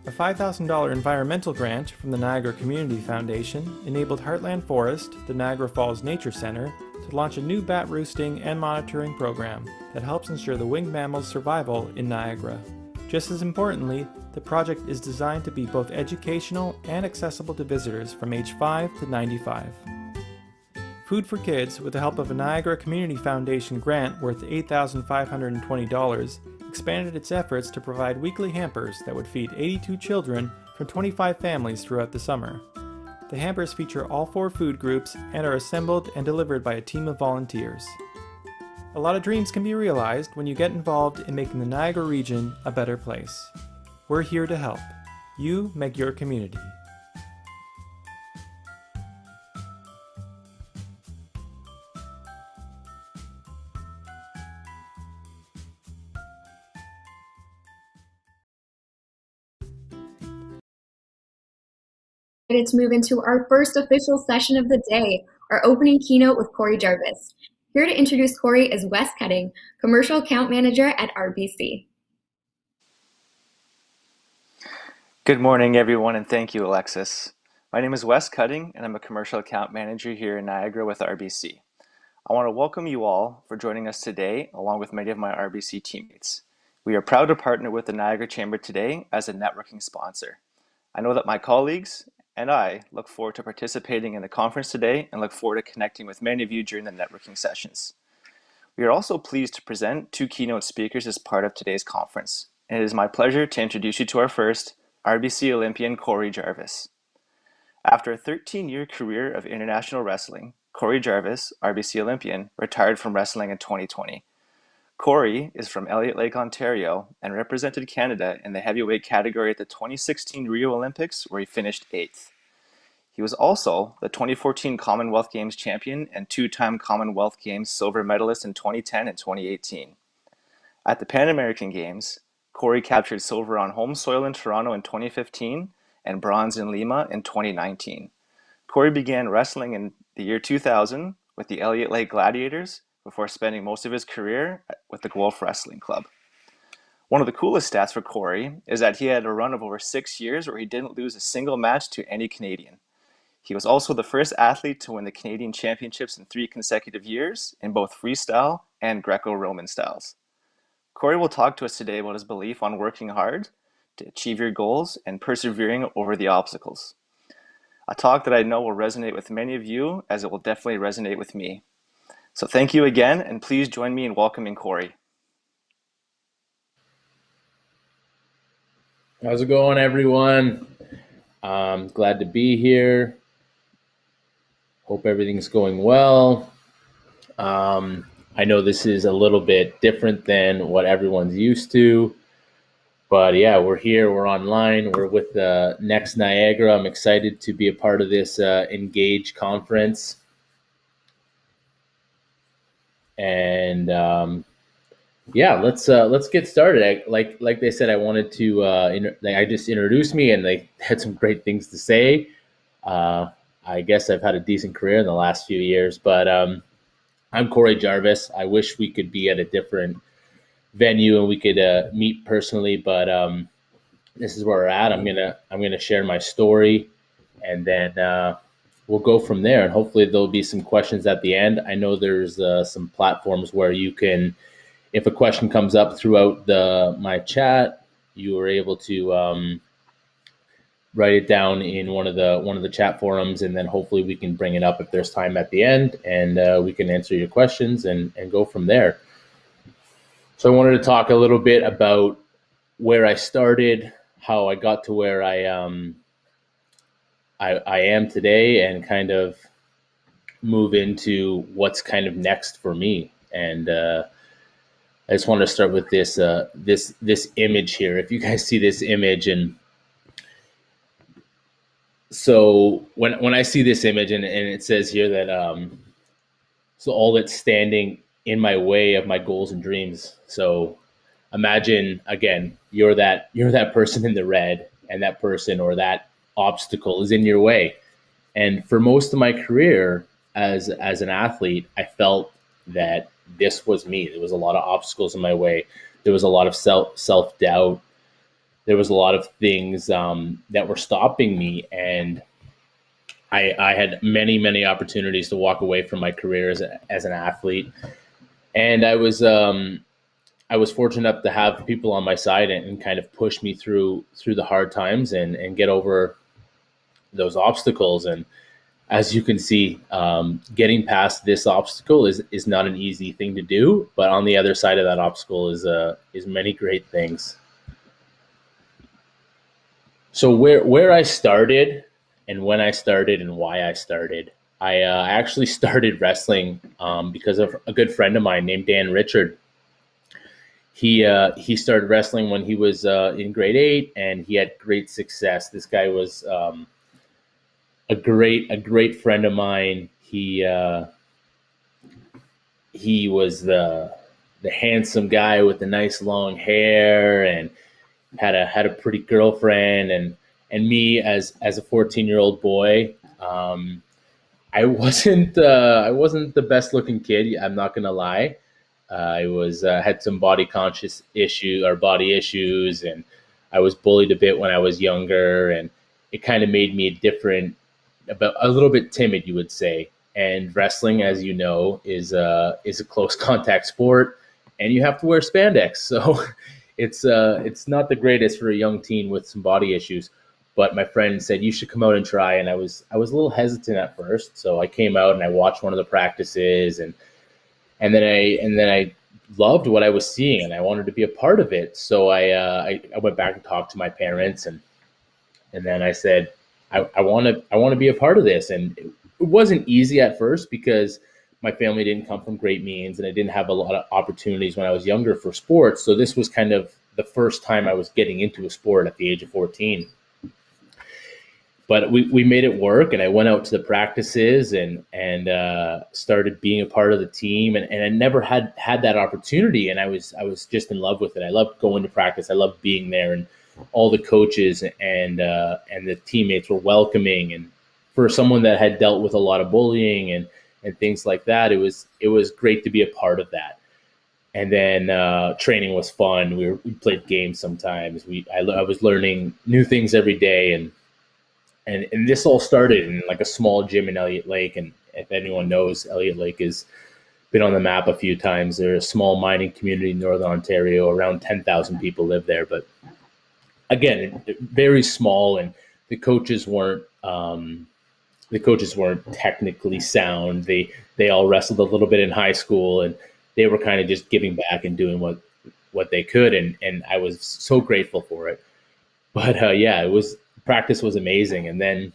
A $5,000 environmental grant from the Niagara Community Foundation enabled Heartland Forest, the Niagara Falls Nature Center, to launch a new bat roosting and monitoring program that helps ensure the winged mammal's survival in Niagara. Just as importantly, the project is designed to be both educational and accessible to visitors from age 5 to 95. Food for Kids, with the help of a Niagara Community Foundation grant worth $8,520, expanded its efforts to provide weekly hampers that would feed 82 children from 25 families throughout the summer. The hampers feature all 4 food groups and are assembled and delivered by a team of volunteers. A lot of dreams can be realized when you get involved in making the Niagara region a better place. We're here to help. You make your community. To move into our first official session of the day, our opening keynote with Corey Jarvis. Here to introduce Corey is Wes Cutting, Commercial Account Manager at RBC. Good morning, everyone, and thank you, Alexis. My name is Wes Cutting, and I'm a Commercial Account Manager here in Niagara with RBC. I want to welcome you all for joining us today, along with many of my RBC teammates. We are proud to partner with the Niagara Chamber today as a networking sponsor. I know that my colleagues and I look forward to participating in the conference today and look forward to connecting with many of you during the networking sessions. We are also pleased to present 2 keynote speakers as part of today's conference. And it is my pleasure to introduce you to our first RBC Olympian Corey Jarvis. After a 13-year career of international wrestling, Corey Jarvis, RBC Olympian, retired from wrestling in 2020. Corey is from Elliott Lake, Ontario, and represented Canada in the heavyweight category at the 2016 Rio Olympics, where he finished 8th. He was also the 2014 Commonwealth Games champion and 2-time Commonwealth Games silver medalist in 2010 and 2018. At the Pan American Games, Corey captured silver on home soil in Toronto in 2015 and bronze in Lima in 2019. Corey began wrestling in the year 2000 with the Elliott Lake Gladiators before spending most of his career with the Guelph Wrestling Club. One of the coolest stats for Corey is that he had a run of over 6 years where he didn't lose a single match to any Canadian. He was also the first athlete to win the Canadian Championships in 3 consecutive years in both freestyle and Greco-Roman styles. Corey will talk to us today about his belief on working hard to achieve your goals and persevering over the obstacles. A talk that I know will resonate with many of you, as it will definitely resonate with me. So thank you again, and please join me in welcoming Corey. How's it going, everyone? Glad to be here. Hope everything's going well. I know this is a little bit different than what everyone's used to, but yeah, we're here, we're online, we're with NEXTNiagara. I'm excited to be a part of this Engage conference. And yeah, let's get started. Like they said, I wanted to I just introduced me, and they had some great things to say. I guess I've had a decent career in the last few years, but I'm Corey Jarvis. I wish we could be at a different venue and we could meet personally, but this is where we're at. I'm gonna share my story, and then we'll go from there. And hopefully there'll be some questions at the end. I know there's some platforms where you can, if a question comes up throughout my chat, you are able to write it down in one of the chat forums, and then hopefully we can bring it up if there's time at the end, and we can answer your questions and go from there. So I wanted to talk a little bit about where I started, how I got to where I am today, and kind of move into what's kind of next for me. And I just want to start with this image here. If you guys see this image, and so when I see this image, and it says here that so all that's standing in my way of my goals and dreams. So imagine, again, you're that person in the red, and that person or that obstacle is in your way. And for most of my career as an athlete, I felt that this was me. There was a lot of obstacles in my way. There was a lot of self-doubt. There was a lot of things that were stopping me. And I had many opportunities to walk away from my career as an athlete. And I was fortunate enough to have people on my side and kind of push me through the hard times and get over those obstacles. And as you can see, getting past this obstacle is not an easy thing to do, but on the other side of that obstacle is many great things. So where I started, and when I started, and why I started, I actually started wrestling because of a good friend of mine named Dan Richard. He started wrestling when he was in grade 8, and he had great success. This guy was a great friend of mine. He was the handsome guy with the nice long hair, and had a pretty girlfriend. And me as a 14-year-old boy, I wasn't the best looking kid. I'm not gonna lie. I was had some body issues, and I was bullied a bit when I was younger, and it kind of made me a little bit timid, you would say. And wrestling, as you know, is a close contact sport, and you have to wear spandex, so it's not the greatest for a young teen with some body issues. But my friend said you should come out and try, and I was a little hesitant at first. So I came out and I watched one of the practices, and then I loved what I was seeing, and I wanted to be a part of it. So I went back and talked to my parents, and then I said I want to be a part of this. And it wasn't easy at first because my family didn't come from great means, and I didn't have a lot of opportunities when I was younger for sports. So this was kind of the first time I was getting into a sport at the age of 14. But we made it work, and I went out to the practices and started being a part of the team, and I never had that opportunity, and I was just in love with it. I loved going to practice. I loved being there, and all the coaches and the teammates were welcoming. And for someone that had dealt with a lot of bullying and things like that, it was great to be a part of that. And then training was fun. We played games sometimes. I was learning new things every day, and this all started in like a small gym in Elliott Lake. And if anyone knows, Elliott Lake has been on the map a few times. They're a small mining community in Northern Ontario. Around 10,000 people live there, but again, very small. And the coaches weren't technically sound. They all wrestled a little bit in high school, and they were kind of just giving back and doing what they could, and I was so grateful for it. But yeah, practice was amazing, and then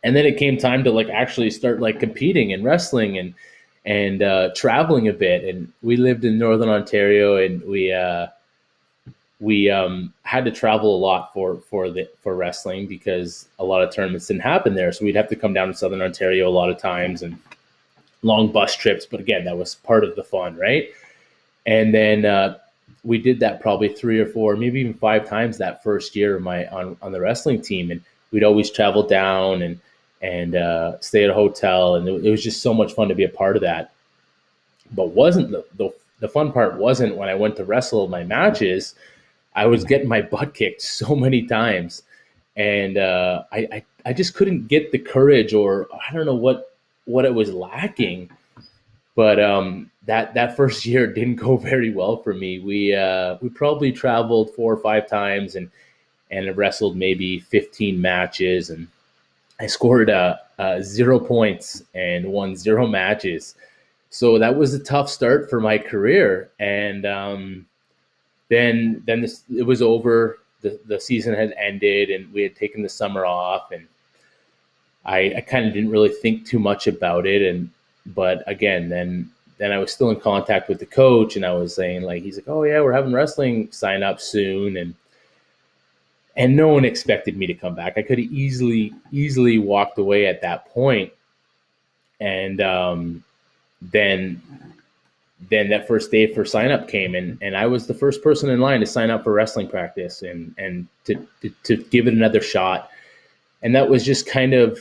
it came time to like actually start like competing and wrestling and traveling a bit. And we lived in Northern Ontario, and we had to travel a lot for wrestling because a lot of tournaments didn't happen there. So we'd have to come down to Southern Ontario a lot of times, and long bus trips. But again, that was part of the fun, right? And then we did that probably 3 or 4, maybe even 5 times that first year of on the wrestling team. And we'd always travel down and stay at a hotel, and it was just so much fun to be a part of that. But wasn't the fun part wasn't when I went to wrestle my matches. I was getting my butt kicked so many times, and I just couldn't get the courage, or I don't know what it was lacking. But that first year didn't go very well for me. We probably traveled 4 or 5 times and wrestled maybe 15 matches, and I scored 0 points and won 0 matches. So that was a tough start for my career. And then it was over. The season had ended, and we had taken the summer off, and I kind of didn't really think too much about it. But again, then I was still in contact with the coach, and I was saying, like, he's like, oh yeah, we're having wrestling sign up soon, and no one expected me to come back. I could have easily walked away at that point. And then that first day for sign up came, and I was the first person in line to sign up for wrestling practice and to give it another shot. And that was just kind of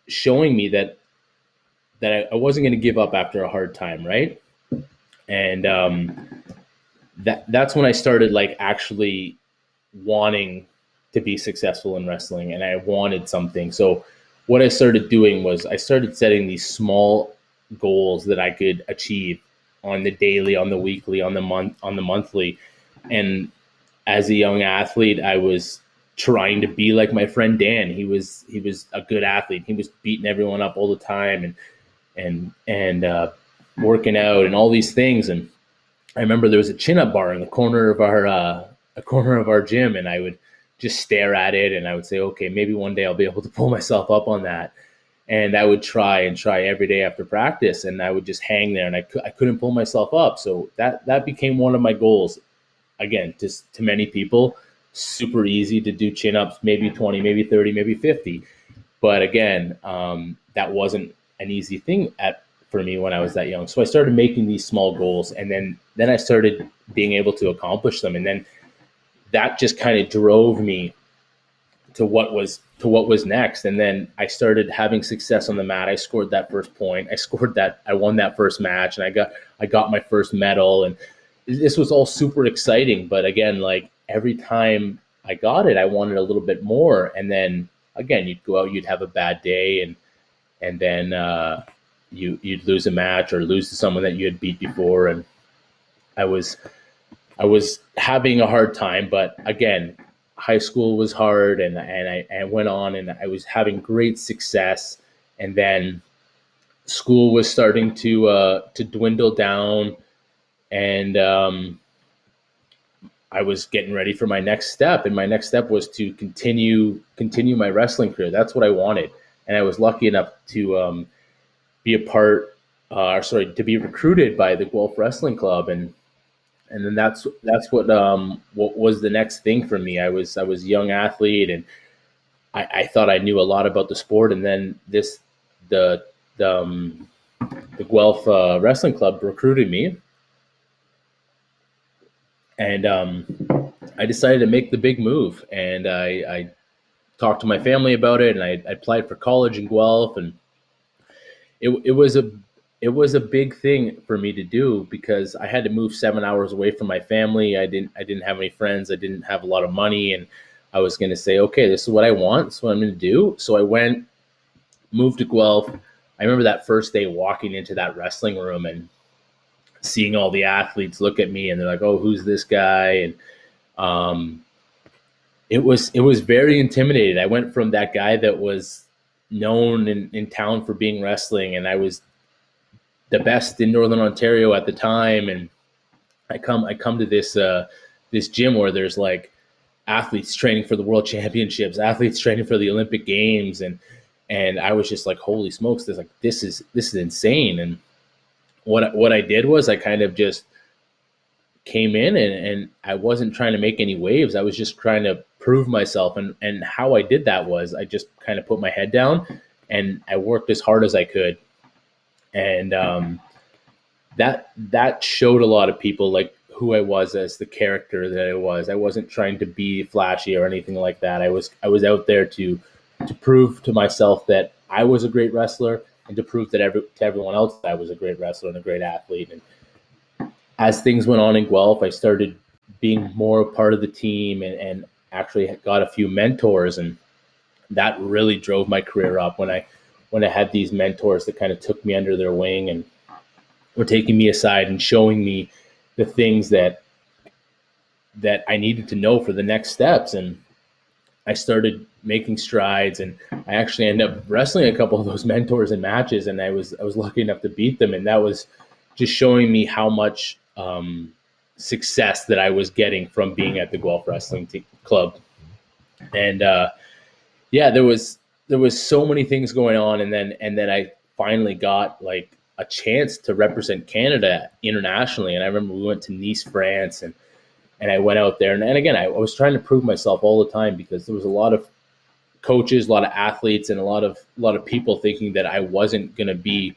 showing me that I wasn't going to give up after a hard time, right? And that's when I started like actually wanting to be successful in wrestling, and I wanted something. So what I started doing was I started setting these small goals that I could achieve on the daily, on the weekly, on the monthly. And as a young athlete, I was trying to be like my friend Dan. He was a good athlete. He was beating everyone up all the time and working out and all these things. And I remember there was a chin-up bar in the corner of our gym, and I would just stare at it, and I would say, okay, maybe one day I'll be able to pull myself up on that. And I would try every day after practice, and I would just hang there, and I couldn't pull myself up. So that became one of my goals. Again, just to many people, super easy to do chin-ups, maybe 20, maybe 30, maybe 50. But again, that wasn't an easy thing for me when I was that young. So I started making these small goals, and then I started being able to accomplish them. And then that just kind of drove me to what was next. And then I started having success on the mat. I scored that first point. I won that first match, and I got my first medal. And this was all super exciting. But again, like every time I got it, I wanted a little bit more. And then again, you'd go out, you'd have a bad day, and then you'd lose a match or lose to someone that you had beat before. And I was having a hard time. But again, high school was hard, and I went on, and I was having great success. And then school was starting to dwindle down, and I was getting ready for my next step. And my next step was to continue my wrestling career. That's what I wanted. And I was lucky enough to be to be recruited by the Guelph Wrestling Club. And then that's what was the next thing for me. I was a young athlete, and I thought I knew a lot about the sport. And then the Guelph Wrestling Club recruited me, and I decided to make the big move. And I talked to my family about it, and I applied for college in Guelph, and it was it was a big thing for me to do because I had to move 7 hours away from my family. I didn't have any friends. I didn't have a lot of money, and I was going to say, okay, this is what I want. This is what I'm going to do. So I went, moved to Guelph. I remember that first day walking into that wrestling room and seeing all the athletes look at me, and they're like, "Oh, who's this guy?" And um, it was very intimidating. I went from that guy that was known in town for being wrestling, and I was the best in Northern Ontario at the time. And I come to this gym where there's like athletes training for the world championships, athletes training for the Olympic games, and I was just like, holy smokes, this is insane. And what I did was I kind of just came in, and I wasn't trying to make any waves. I was just trying to prove myself. And how I did that was I just kind of put my head down and I worked as hard as I could. And that showed a lot of people like who I was as the character that I was. I wasn't trying to be flashy or anything like that. I was out there to prove to myself that I was a great wrestler, and to prove that to everyone else that I was a great wrestler and a great athlete. And as things went on in Guelph, I started being more a part of the team, and actually got a few mentors, and that really drove my career up when I had these mentors that kind of took me under their wing and were taking me aside and showing me the things that I needed to know for the next steps. And I started making strides, and I actually ended up wrestling a couple of those mentors in matches, and I was lucky enough to beat them. And that was just showing me how much success that I was getting from being at the Guelph Wrestling Club. And yeah, there was so many things going on, and then I finally got like a chance to represent Canada internationally. And I remember we went to Nice, France, and I went out there, and again, I was trying to prove myself all the time, because there was a lot of coaches, a lot of athletes, and a lot of people thinking that I wasn't going to be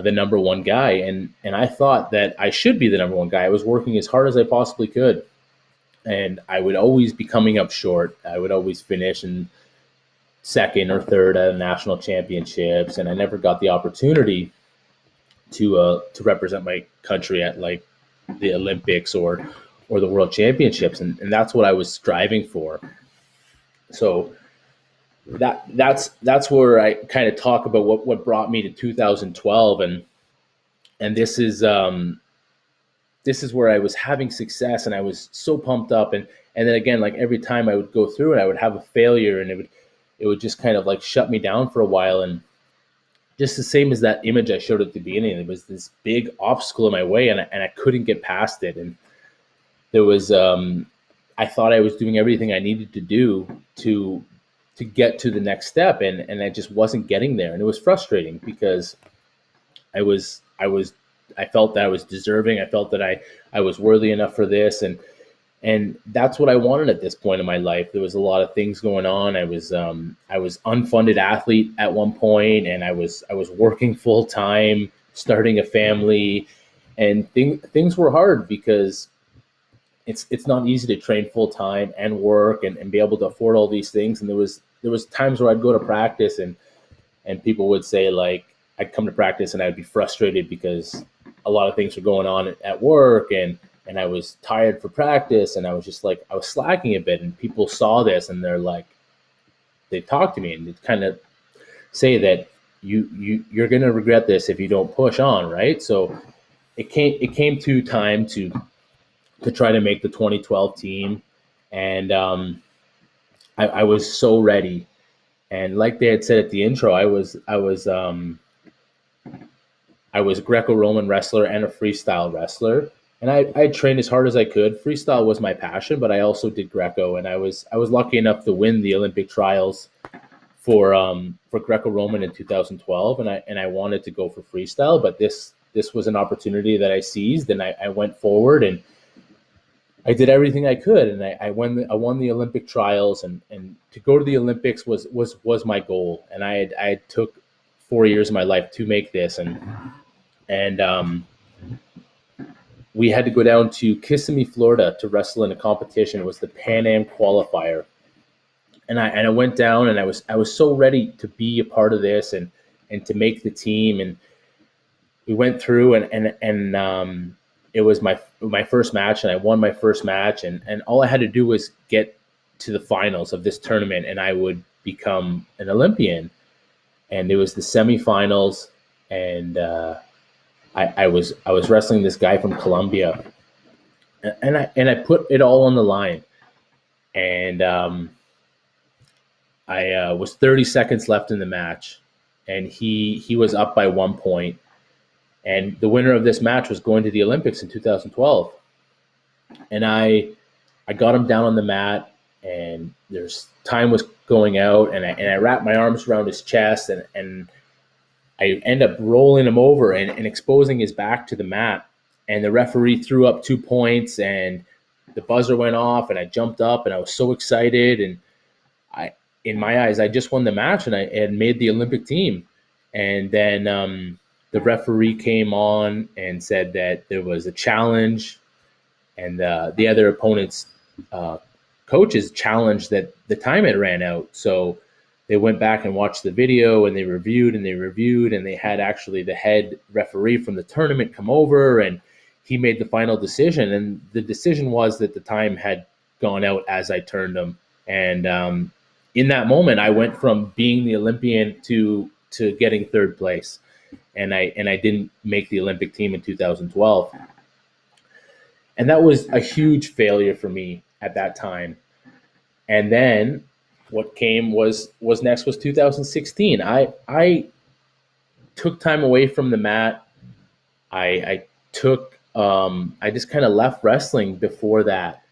the number one guy. And I thought that I should be the number one guy. I was working as hard as I possibly could, and I would always be coming up short. I would always finish in second or third at national championships, and I never got the opportunity to represent my country at like the Olympics or the World Championships, and that's what I was striving for. So that's where I kind of talk about what brought me to 2012, and this is where I was having success, and I was so pumped up, and then again, like every time I would go through it, I would have a failure, and it would just kind of like shut me down for a while. And just the same as that image I showed at the beginning, there was this big obstacle in my way, and I couldn't get past it. And there was I thought I was doing everything I needed to do to get to the next step, and I just wasn't getting there. And it was frustrating, because I felt that I was deserving. I felt that I was worthy enough for this, and that's what I wanted at this point in my life. There was a lot of things going on. I was unfunded athlete at one point, and I was working full time, starting a family, and things were hard, because it's not easy to train full time and work and be able to afford all these things. And there was times where I'd go to practice, and people would say, like, I'd come to practice and I'd be frustrated because a lot of things were going on at work, and I was tired for practice, and I was just like, I was slacking a bit, and people saw this, and they talk to me, and they kind of say that you're going to regret this if you don't push on. Right. So it came to time to try to make the 2012 team. And I was so ready. And like they had said at the intro, I was a Greco-Roman wrestler and a freestyle wrestler. And I trained as hard as I could. Freestyle was my passion, but I also did Greco, and I was lucky enough to win the Olympic trials for Greco-Roman in 2012, and I wanted to go for freestyle, but this was an opportunity that I seized, and I went forward, and I did everything I could, and I won the Olympic trials, and to go to the Olympics was my goal, and I took 4 years of my life to make this, and we had to go down to Kissimmee, Florida, to wrestle in a competition. It was the Pan Am qualifier, and I went down, and I was so ready to be a part of this and to make the team, we went through and it was my first match, and I won my first match, and all I had to do was get to the finals of this tournament, and I would become an Olympian. And it was the semifinals, and I was wrestling this guy from Colombia, and I put it all on the line, and I was 30 seconds left in the match, and he was up by 1 point, and the winner of this match was going to the Olympics in 2012. And I got him down on the mat, and there's time was going out, and I wrapped my arms around his chest, and I end up rolling him over and exposing his back to the mat. And the referee threw up 2 points, and the buzzer went off, and I jumped up, and I was so excited. And in my eyes, I just won the match, and I had made the Olympic team. And then the referee came on and said that there was a challenge, and the other opponent's coaches challenged that the time had ran out. So they went back and watched the video, and they reviewed, and they had actually the head referee from the tournament come over, and he made the final decision. And the decision was that the time had gone out as I turned him. And in that moment, I went from being the Olympian to getting third place, and I didn't make the Olympic team in 2012, and that was a huge failure for me at that time. And then what came was next was 2016. I took time away from the mat. I just kind of left wrestling before that,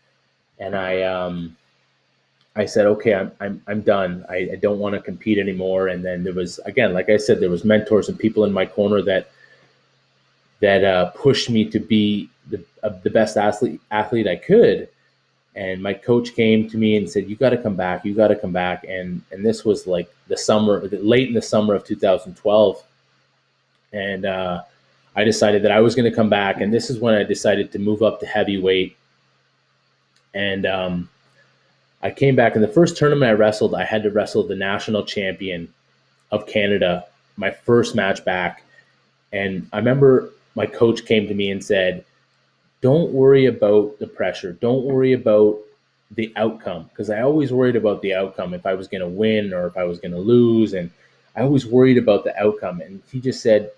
and I said, okay, I'm done. I don't want to compete anymore. And then there was, again, like I said, there was mentors and people in my corner that pushed me to be the best athlete I could. And my coach came to me and said, you got to come back. You got to come back. And this was like late in the summer of 2012. And I decided that I was going to come back. And this is when I decided to move up to heavyweight. And I came back, and the first tournament I wrestled, I had to wrestle the national champion of Canada, my first match back. And I remember my coach came to me and said, don't worry about the pressure. Don't worry about the outcome, because I always worried about the outcome, if I was going to win or if I was going to lose. And I always worried about the outcome. And he just said,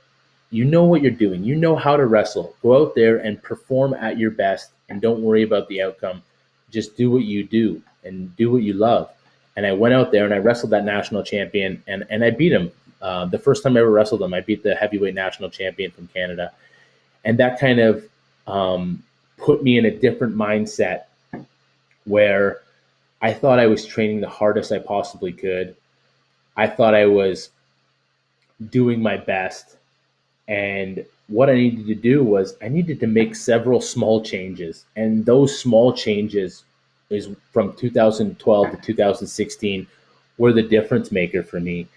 you know what you're doing. You know how to wrestle. Go out there and perform at your best, and don't worry about the outcome. Just do what you do and do what you love. And I went out there and I wrestled that national champion, and I beat him. The first time I ever wrestled him, I beat the heavyweight national champion from Canada. And that kind of put me in a different mindset, where I thought I was training the hardest I possibly could. I thought I was doing my best. And what I needed to do was I needed to make several small changes. And those small changes is from 2012 to 2016 were the difference maker for me.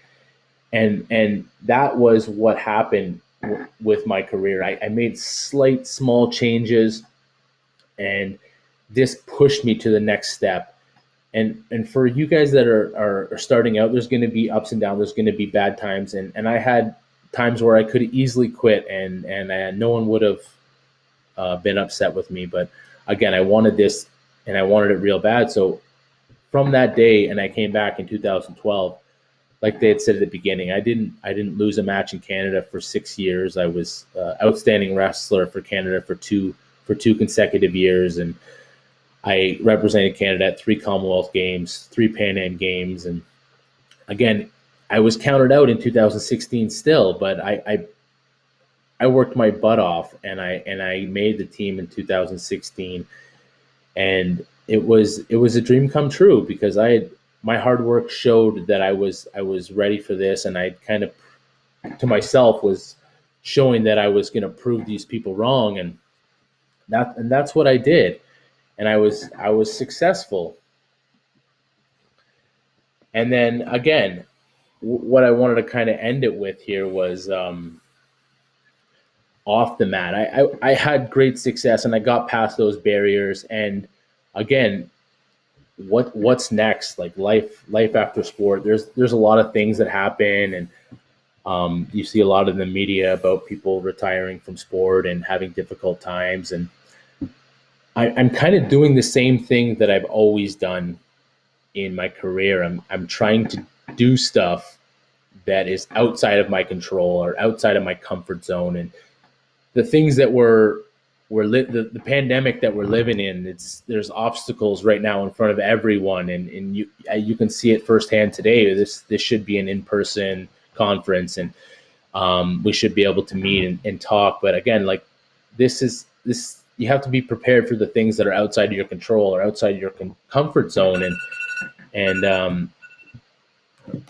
And that was what happened with my career. I made slight small changes, and this pushed me to the next step. And for you guys that are starting out, there's going to be ups and downs. There's going to be bad times. And I had times where I could easily quit, and no one would have been upset with me. But again, I wanted this, and I wanted it real bad. So from that day, and I came back in 2012, like they had said at the beginning, I didn't lose a match in Canada for 6 years. I was outstanding wrestler for Canada for two consecutive years, and I represented Canada at 3 Commonwealth Games, 3 Pan Am Games, and again, I was counted out in 2016 still, but I worked my butt off, and I made the team in 2016, and it was a dream come true, because my hard work showed that I was ready for this, and I kind of to myself was showing that I was going to prove these people wrong, and that's what I did, and I was successful. And then again, what I wanted to kind of end it with here was off the mat. I had great success, and I got past those barriers. And again, what's next? Like life after sport. There's a lot of things that happen, and You see a lot in the media about people retiring from sport and having difficult times. And I'm kind of doing the same thing that I've always done in my career. I'm trying to do stuff that is outside of my control or outside of my comfort zone. And the things that the pandemic that we're living in, there's obstacles right now in front of everyone. And you can see it firsthand today. This should be an in-person conference, and we should be able to meet and talk. But again, like this, you have to be prepared for the things that are outside of your control or outside your comfort zone. And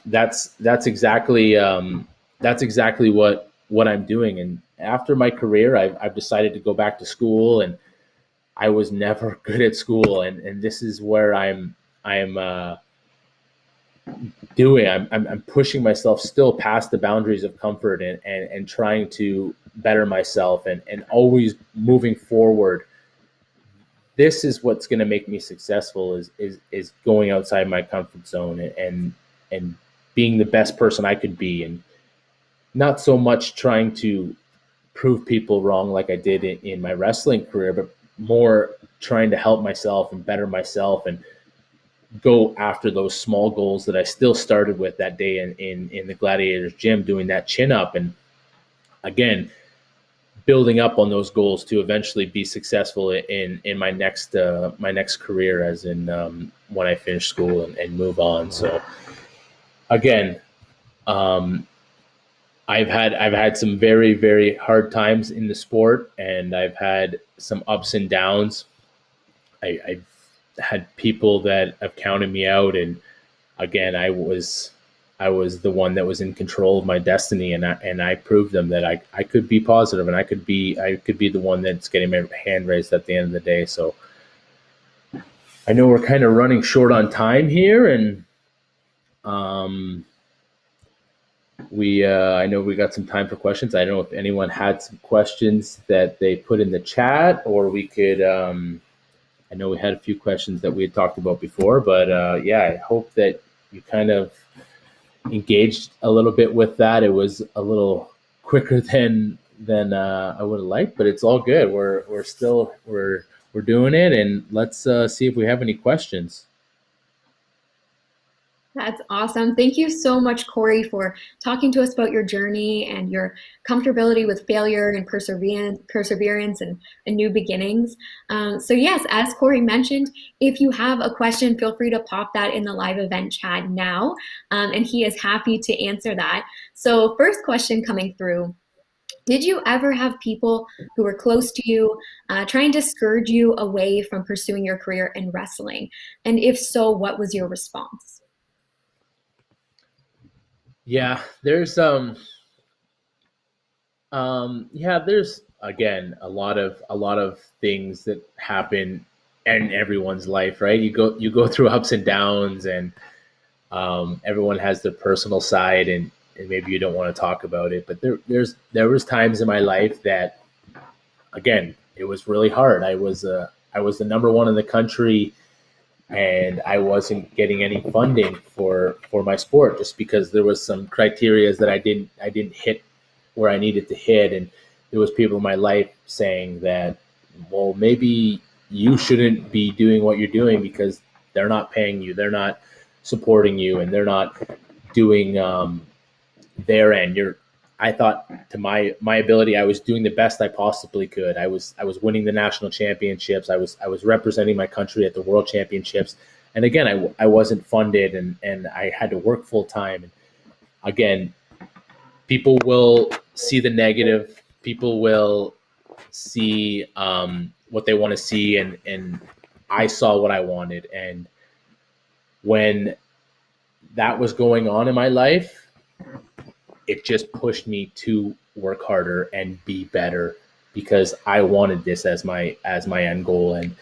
that's exactly what I'm doing. And after my career, I've decided to go back to school, and I was never good at school. And this is where I'm doing. I'm pushing myself still past the boundaries of comfort and trying to better myself and always moving forward. This is what's going to make me successful is going outside my comfort zone and being the best person I could be, and not so much trying to prove people wrong like I did in my wrestling career, but more trying to help myself and better myself and go after those small goals that I still started with that day in the Gladiators gym, doing that chin up, and again building up on those goals to eventually be successful in my next career, as in when I finish school and move on. So again, I've had some very, very hard times in the sport, and I've had some ups and downs. I've had people that have counted me out, and again, I was the one that was in control of my destiny, and I proved them that I could be positive, and I could be the one that's getting my hand raised at the end of the day. So I know we're kind of running short on time here, and I know we got some time for questions. I don't know if anyone had some questions that they put in the chat, or we could. I know we had a few questions that we had talked about before, but yeah, I hope that you kind of engaged a little bit with that. It was a little quicker than I would have liked, but it's all good. We're doing it, and let's see if we have any questions. That's awesome. Thank you so much, Corey, for talking to us about your journey and your comfortability with failure and perseverance and new beginnings. So yes, as Corey mentioned, if you have a question, feel free to pop that in the live event chat now, and he is happy to answer that. So first question coming through. Did you ever have people who were close to you try and discourage you away from pursuing your career in wrestling? And if so, what was your response? Yeah, there's again a lot of things that happen in everyone's life, right? You go through ups and downs, and everyone has their personal side, and maybe you don't want to talk about it. But there was times in my life that, again, it was really hard. I was the number one in the country, and I wasn't getting any funding for my sport just because there was some criteria that I didn't hit where I needed to hit. And there was people in my life saying that, well, maybe you shouldn't be doing what you're doing because they're not paying you, they're not supporting you, and they're not doing their end. I thought to my ability, I was doing the best I possibly could. I was winning the national championships. I was representing my country at the world championships. And again, I wasn't funded, and I had to work full time. And again, people will see the negative. People will see what they want to see, and I saw what I wanted. And when that was going on in my life, it just pushed me to work harder and be better, because I wanted this as my end goal. And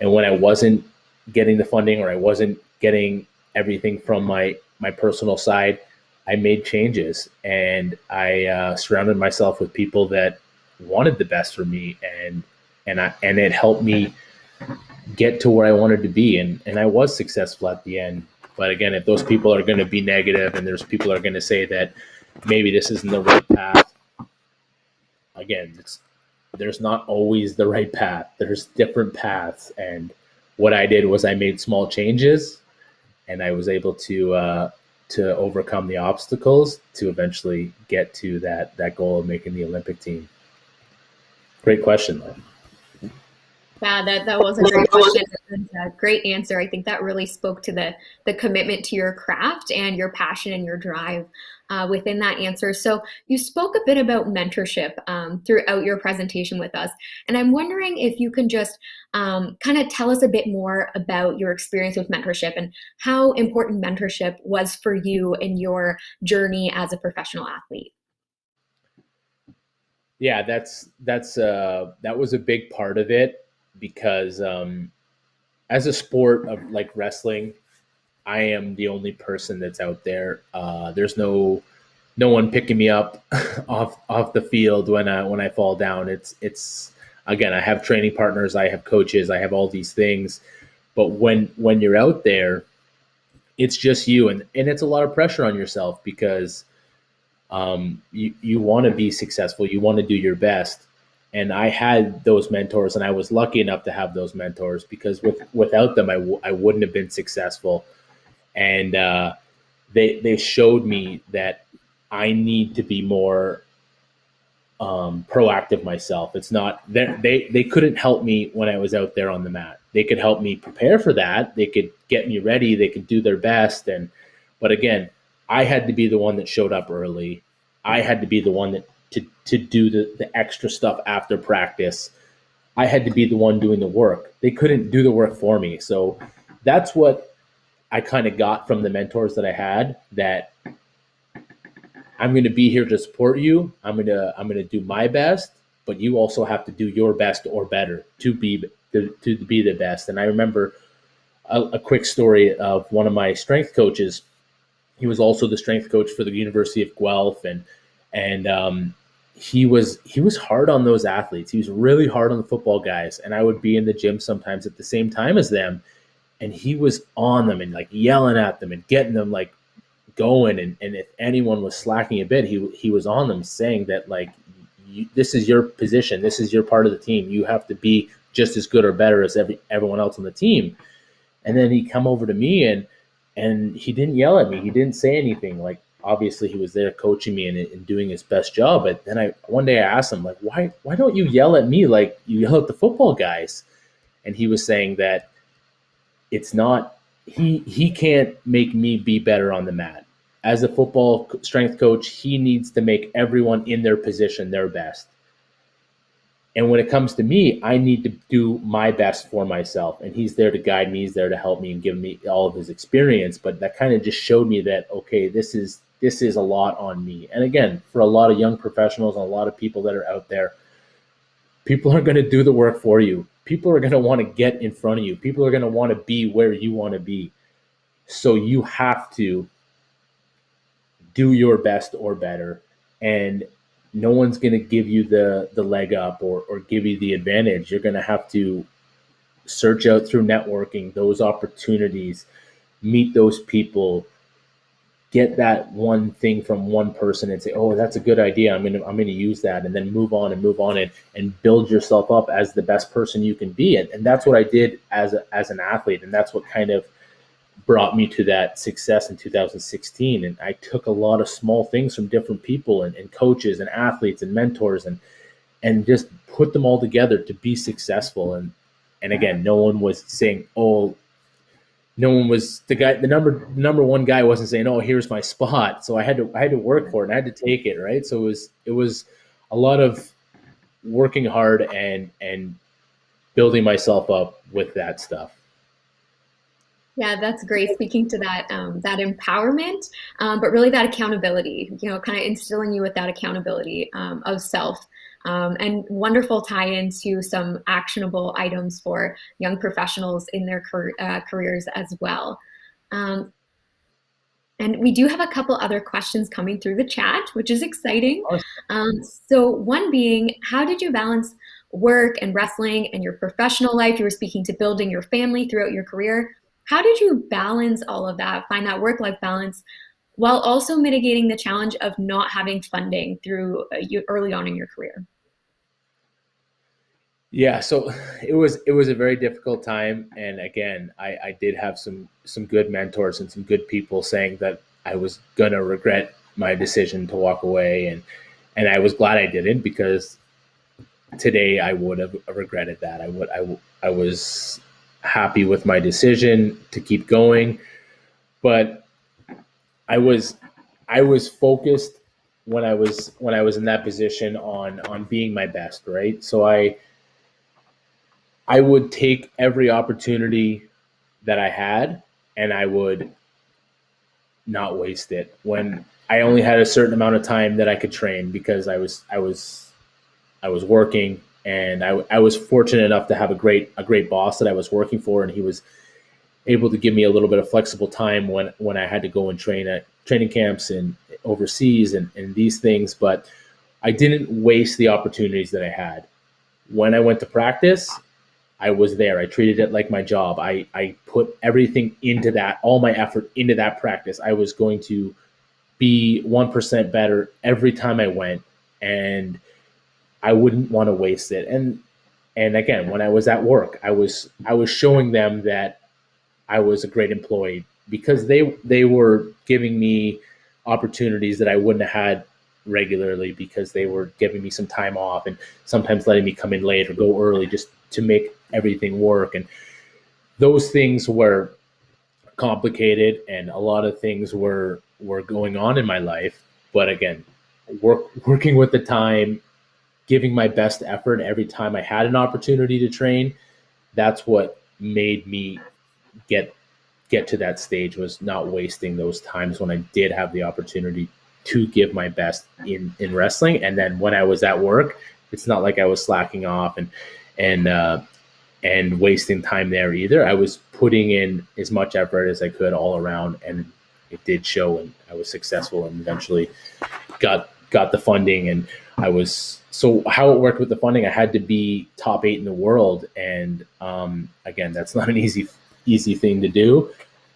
when I wasn't getting the funding, or I wasn't getting everything from my personal side, I made changes, and I surrounded myself with people that wanted the best for me, and it helped me get to where I wanted to be, and I was successful at the end. But again, if those people are going to be negative, and there's people are going to say that maybe this isn't the right path. Again, there's not always the right path. There's different paths. And what I did was I made small changes, and I was able to overcome the obstacles to eventually get to that goal of making the Olympic team. Great question, though. Yeah, that was a great question and a great answer. I think that really spoke to the commitment to your craft and your passion and your drive within that answer. So you spoke a bit about mentorship throughout your presentation with us, and I'm wondering if you can just kind of tell us a bit more about your experience with mentorship and how important mentorship was for you in your journey as a professional athlete. Yeah, that was a big part of it because as a sport of like wrestling, I am the only person that's out there. There's no one picking me up off the field when I fall down. It's again, I have training partners, I have coaches, I have all these things, but when you're out there, it's just you, and it's a lot of pressure on yourself because you want to be successful, you want to do your best. And I had those mentors, and I was lucky enough to have those mentors because without them, I wouldn't have been successful. And they showed me that I need to be more proactive myself. It's not they couldn't help me when I was out there on the mat. They could help me prepare for that. They could get me ready. They could do their best. But again, I had to be the one that showed up early. I had to be the one that to do the extra stuff after practice. I had to be the one doing the work. They couldn't do the work for me. So that's what I kind of got from the mentors that I had, that I'm going to be here to support you. I'm going to do my best, but you also have to do your best or better to be the best. And I remember a quick story of one of my strength coaches. He was also the strength coach for the University of Guelph, and he was hard on those athletes. He was really hard on the football guys, and I would be in the gym sometimes at the same time as them, and he was on them and like yelling at them and getting them like going. And if anyone was slacking a bit, he was on them, saying that like, this is your position, this is your part of the team. You have to be just as good or better as everyone else on the team. And then he'd come over to me and he didn't yell at me. He didn't say anything. Like, obviously he was there coaching me and doing his best job. But then one day I asked him, like, why don't you yell at me like you yell at the football guys? And he was saying that it's not, he can't make me be better on the mat. As a football strength coach, he needs to make everyone in their position their best. And when it comes to me, I need to do my best for myself. And he's there to guide me. He's there to help me and give me all of his experience. But that kind of just showed me that, okay, this is a lot on me. And again, for a lot of young professionals and a lot of people that are out there, people are going to do the work for you. People are going to want to get in front of you. People are going to want to be where you want to be. So you have to do your best or better. And no one's going to give you the leg up or give you the advantage. You're going to have to search out through networking those opportunities, meet those people, get that one thing from one person and say, oh, that's a good idea. I'm going to use that, and then move on and build yourself up as the best person you can be. And that's what I did as an athlete. And that's what kind of brought me to that success in 2016. And I took a lot of small things from different people and coaches and athletes and mentors and just put them all together to be successful. And again, no one was saying, oh, no one was the number one guy wasn't saying, oh, here's my spot. So I had to work for it and I had to take it. Right. So it was a lot of working hard and building myself up with that stuff. Yeah, that's great. Speaking to that empowerment, but really that accountability, kind of instilling you with that accountability of self, and wonderful tie-in to some actionable items for young professionals in their careers as well. And we do have a couple other questions coming through the chat, which is exciting. So one being, how did you balance work and wrestling and your professional life? You were speaking to building your family throughout your career. How did you balance all of that, find that work-life balance while also mitigating the challenge of not having funding through early on in your career? Yeah, so it was a very difficult time, and again, I did have some good mentors and some good people saying that I was gonna regret my decision to walk away, and I was glad I didn't, because today I would have regretted that. I was happy with my decision to keep going, but I was focused when I was in that position on being my best, right? So I would take every opportunity that I had, and I would not waste it. When I only had a certain amount of time that I could train, because I was working, and I was fortunate enough to have a great boss that I was working for, and he was able to give me a little bit of flexible time when I had to go and train at training camps and overseas and these things. But I didn't waste the opportunities that I had. When I went to practice, I was there. I treated it like my job. I put everything into that, all my effort into that practice. I was going to be 1% better every time I went, and I wouldn't want to waste it. And again, when I was at work, I was showing them that I was a great employee, because they were giving me opportunities that I wouldn't have had regularly, because they were giving me some time off and sometimes letting me come in late or go early just to make everything work. And those things were complicated, and a lot of things were going on in my life. But again, working with the time, giving my best effort every time I had an opportunity to train, that's what made me get to that stage, was not wasting those times when I did have the opportunity to give my best in wrestling. And then when I was at work, it's not like I was slacking off and wasting time there either. I was putting in as much effort as I could all around, and it did show, and I was successful, and eventually got the funding. And I was, so how it worked with the funding, I had to be top 8 in the world. And again, that's not an easy thing to do,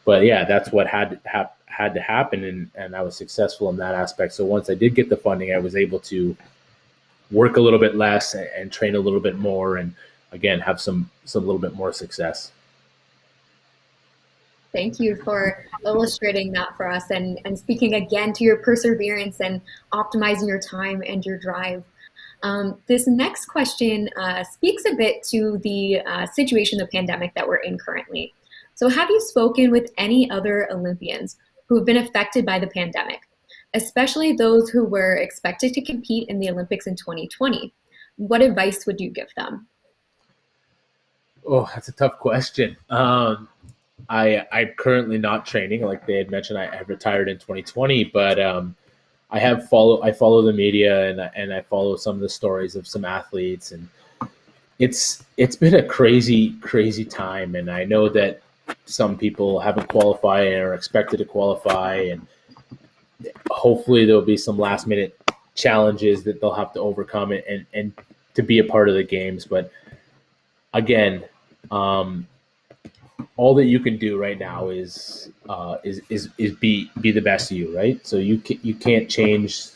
but yeah, that's what had to happen. And I was successful in that aspect. So once I did get the funding, I was able to work a little bit less and train a little bit more, and again, have some little bit more success. Thank you for illustrating that for us, and speaking again to your perseverance and optimizing your time and your drive. This next question speaks a bit to the situation, the pandemic that we're in currently. So have you spoken with any other Olympians who have been affected by the pandemic, especially those who were expected to compete in the Olympics in 2020? What advice would you give them? Oh, that's a tough question. I'm currently not training. Like they had mentioned, I retired in 2020, but I follow the media, and I follow some of the stories of some athletes, and it's been a crazy time. And I know that some people haven't qualified and are expected to qualify, and hopefully there'll be some last minute challenges that they'll have to overcome and to be a part of the games. But again, all that you can do right now is be the best of you, right? So you can't change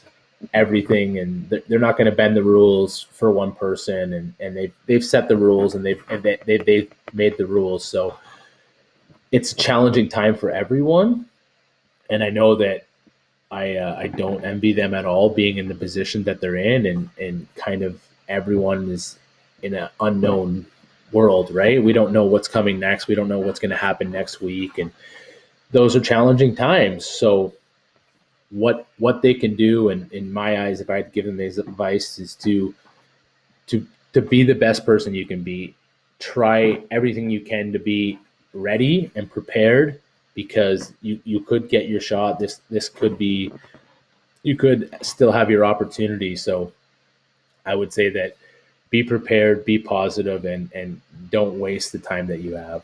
everything, and they're not going to bend the rules for one person, and they've set the rules, and they've made the rules. So it's a challenging time for everyone, and I know that I don't envy them at all, being in the position that they're in, and kind of everyone is in an unknown world, right? We don't know what's coming next. We don't know what's going to happen next week, and those are challenging times. So what they can do, and in my eyes, if I had to give them this advice, is to be the best person you can be. Try everything you can to be ready and prepared, because you could get your shot. This could be, you could still have your opportunity. So I would say that be prepared, be positive, and don't waste the time that you have.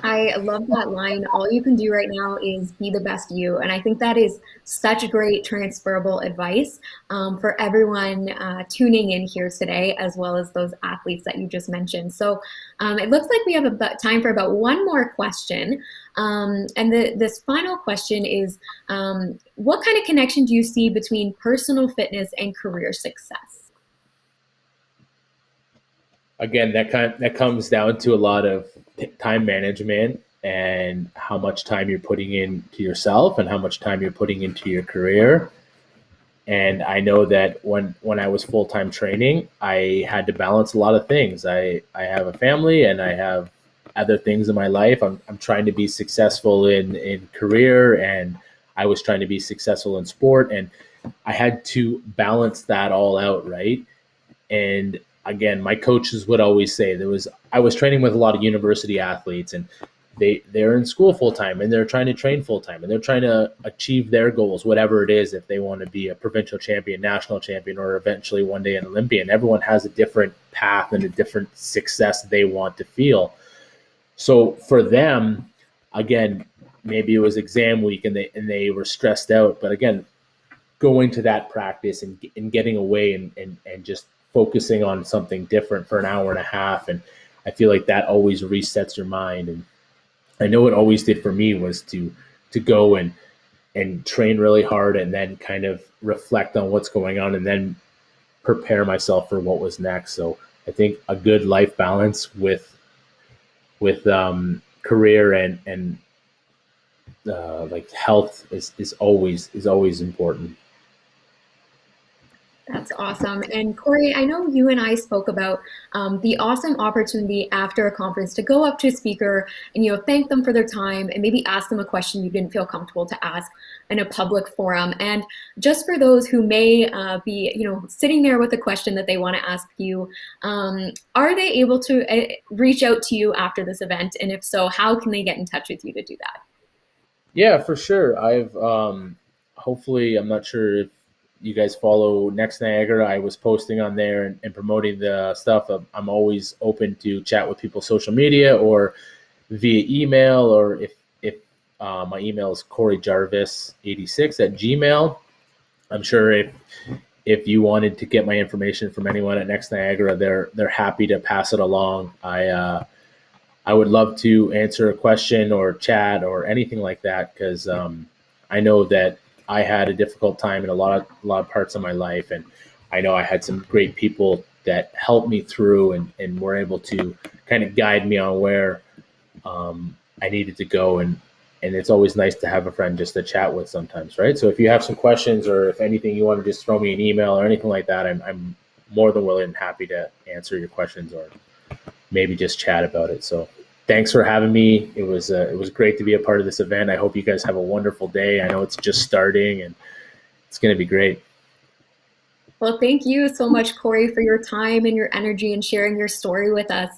I love that line. All you can do right now is be the best you. And I think that is such great transferable advice for everyone tuning in here today, as well as those athletes that you just mentioned. So it looks like we have time for about one more question. And this final question is, what kind of connection do you see between personal fitness and career success? Again, that comes down to a lot of time management and how much time you're putting into yourself and how much time you're putting into your career. And I know that when I was full-time training, I had to balance a lot of things. I have a family and I have other things in my life. I'm trying to be successful in career, and I was trying to be successful in sport, and I had to balance that all out, right? And again, my coaches would always say I was training with a lot of university athletes, and they're in school full time and they're trying to train full time and they're trying to achieve their goals, whatever it is, if they want to be a provincial champion, national champion, or eventually one day an Olympian. Everyone has a different path and a different success they want to feel. So for them, again, maybe it was exam week and they were stressed out, but again, going to that practice and getting away and just focusing on something different for an hour and a half. And I feel like that always resets your mind. And I know it always did for me was to go and train really hard and then kind of reflect on what's going on and then prepare myself for what was next. So I think a good life balance with career and like health is always important. That's awesome. And Corey, I know you and I spoke about the awesome opportunity after a conference to go up to a speaker and, thank them for their time and maybe ask them a question you didn't feel comfortable to ask in a public forum. And just for those who may be, sitting there with a question that they want to ask you, are they able to reach out to you after this event? And if so, how can they get in touch with you to do that? Yeah, for sure. I've hopefully, I'm not sure if you guys follow Next Niagara. I was posting on there and promoting the stuff. I'm always open to chat with people social media or via email, or if my email is CoreyJarvis86@gmail. I'm sure if you wanted to get my information from anyone at Next Niagara, they're happy to pass it along. I would love to answer a question or chat or anything like that, because I know that I had a difficult time in a lot of parts of my life, and I know I had some great people that helped me through and were able to kind of guide me on where I needed to go, and it's always nice to have a friend just to chat with sometimes, right? So if you have some questions or if anything you want to just throw me an email or anything like that, I'm more than willing and happy to answer your questions or maybe just chat about it. So thanks for having me. It was great to be a part of this event. I hope you guys have a wonderful day. I know it's just starting and it's going to be great. Well, thank you so much, Corey, for your time and your energy and sharing your story with us.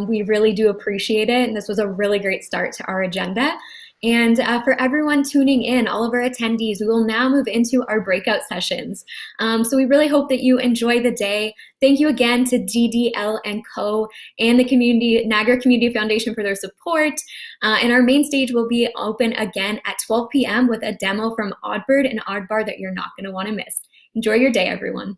We really do appreciate it. And this was a really great start to our agenda. And for everyone tuning in, all of our attendees, we will now move into our breakout sessions. So we really hope that you enjoy the day. Thank you again to DDL & Co. and the Niagara Community Foundation for their support. And our main stage will be open again at 12 p.m. with a demo from Oddbird and Oddbar that you're not going to want to miss. Enjoy your day, everyone.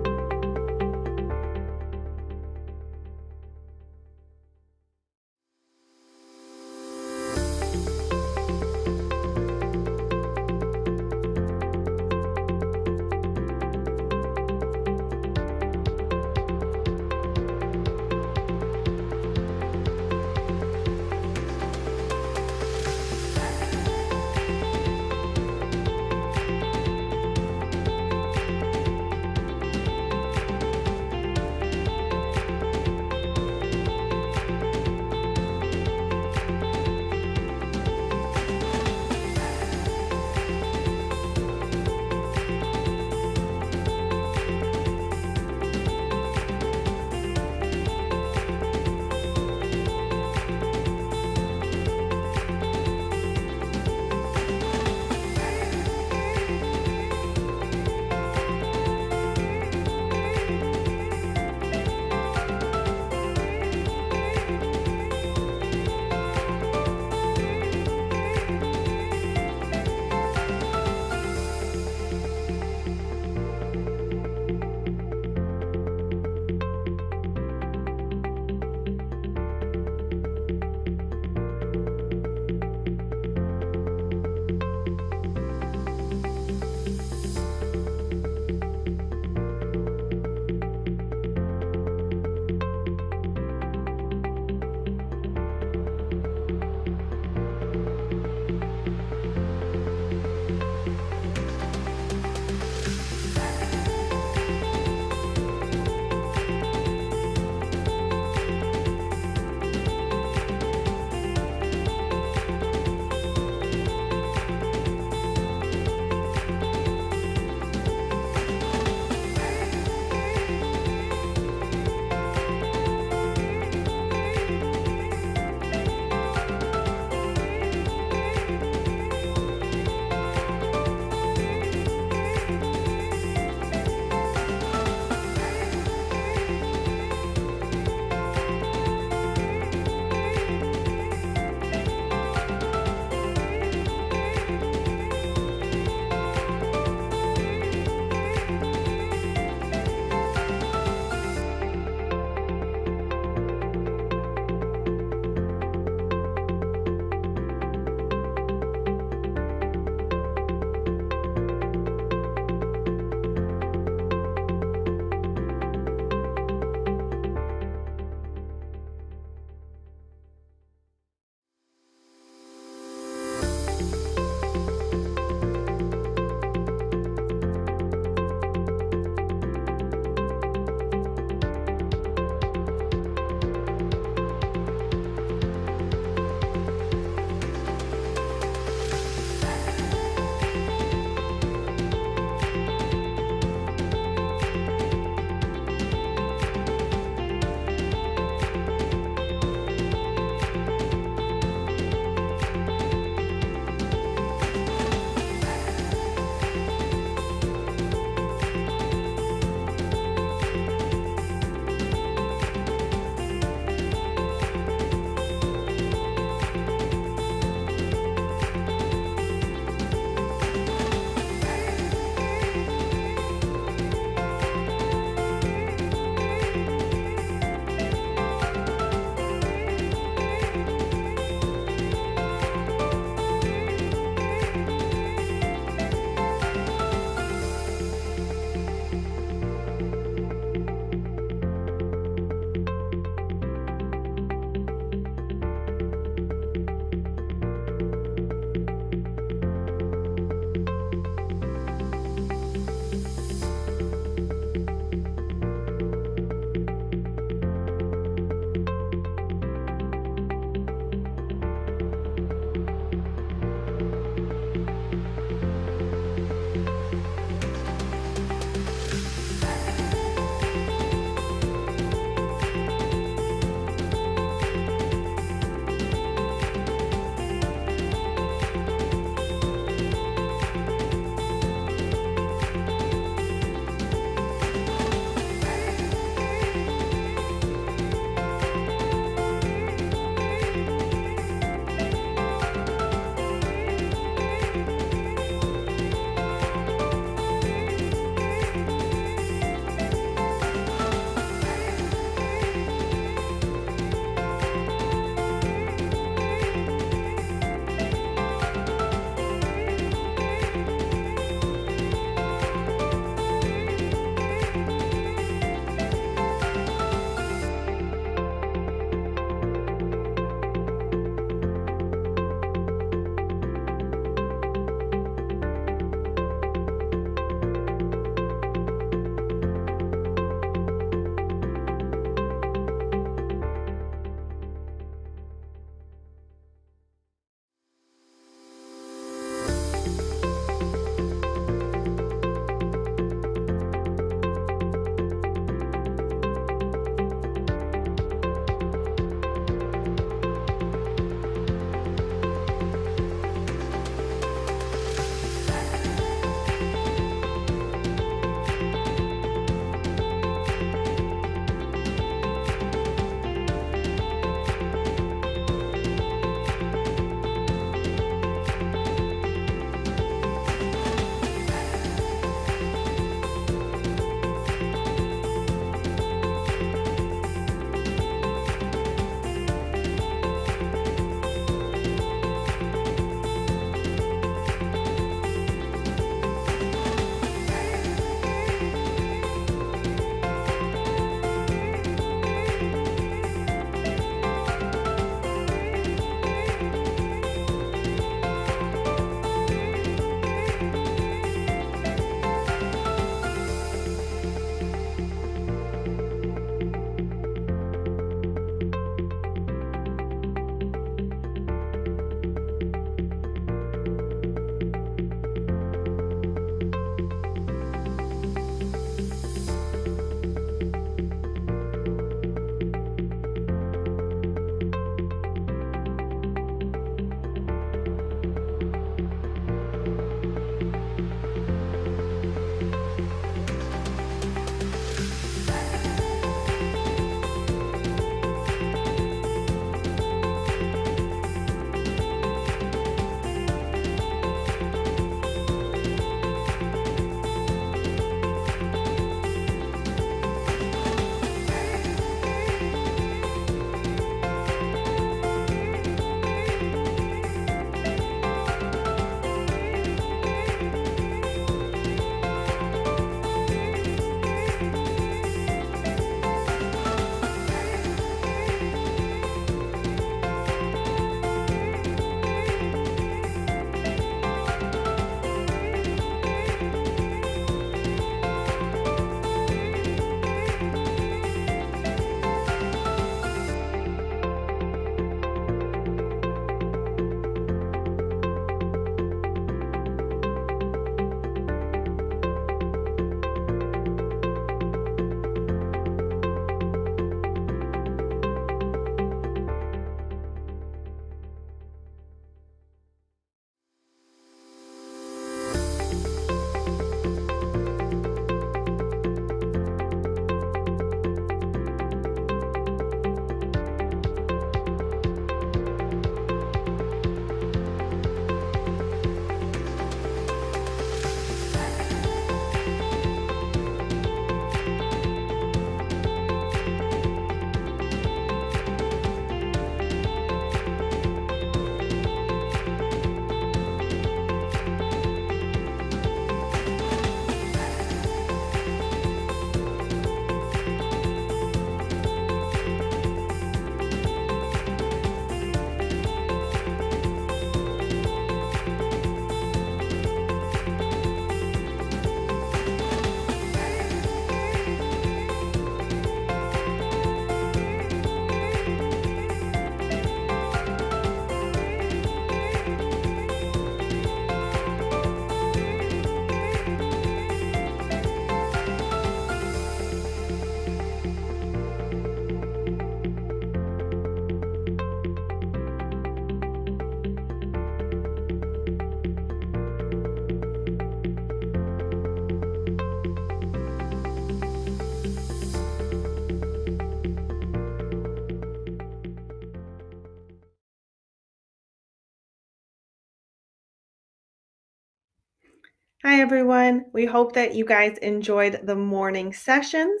Hi everyone. We hope that you guys enjoyed the morning sessions.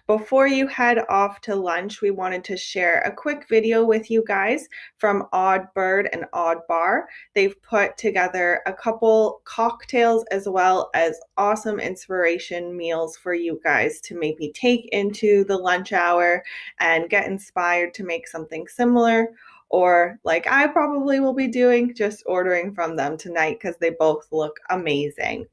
Before you head off to lunch, we wanted to share a quick video with you guys from Odd Bird and Odd Bar. They've put together a couple cocktails as well as awesome inspiration meals for you guys to maybe take into the lunch hour and get inspired to make something similar, or like I probably will be doing, just ordering from them tonight because they both look amazing.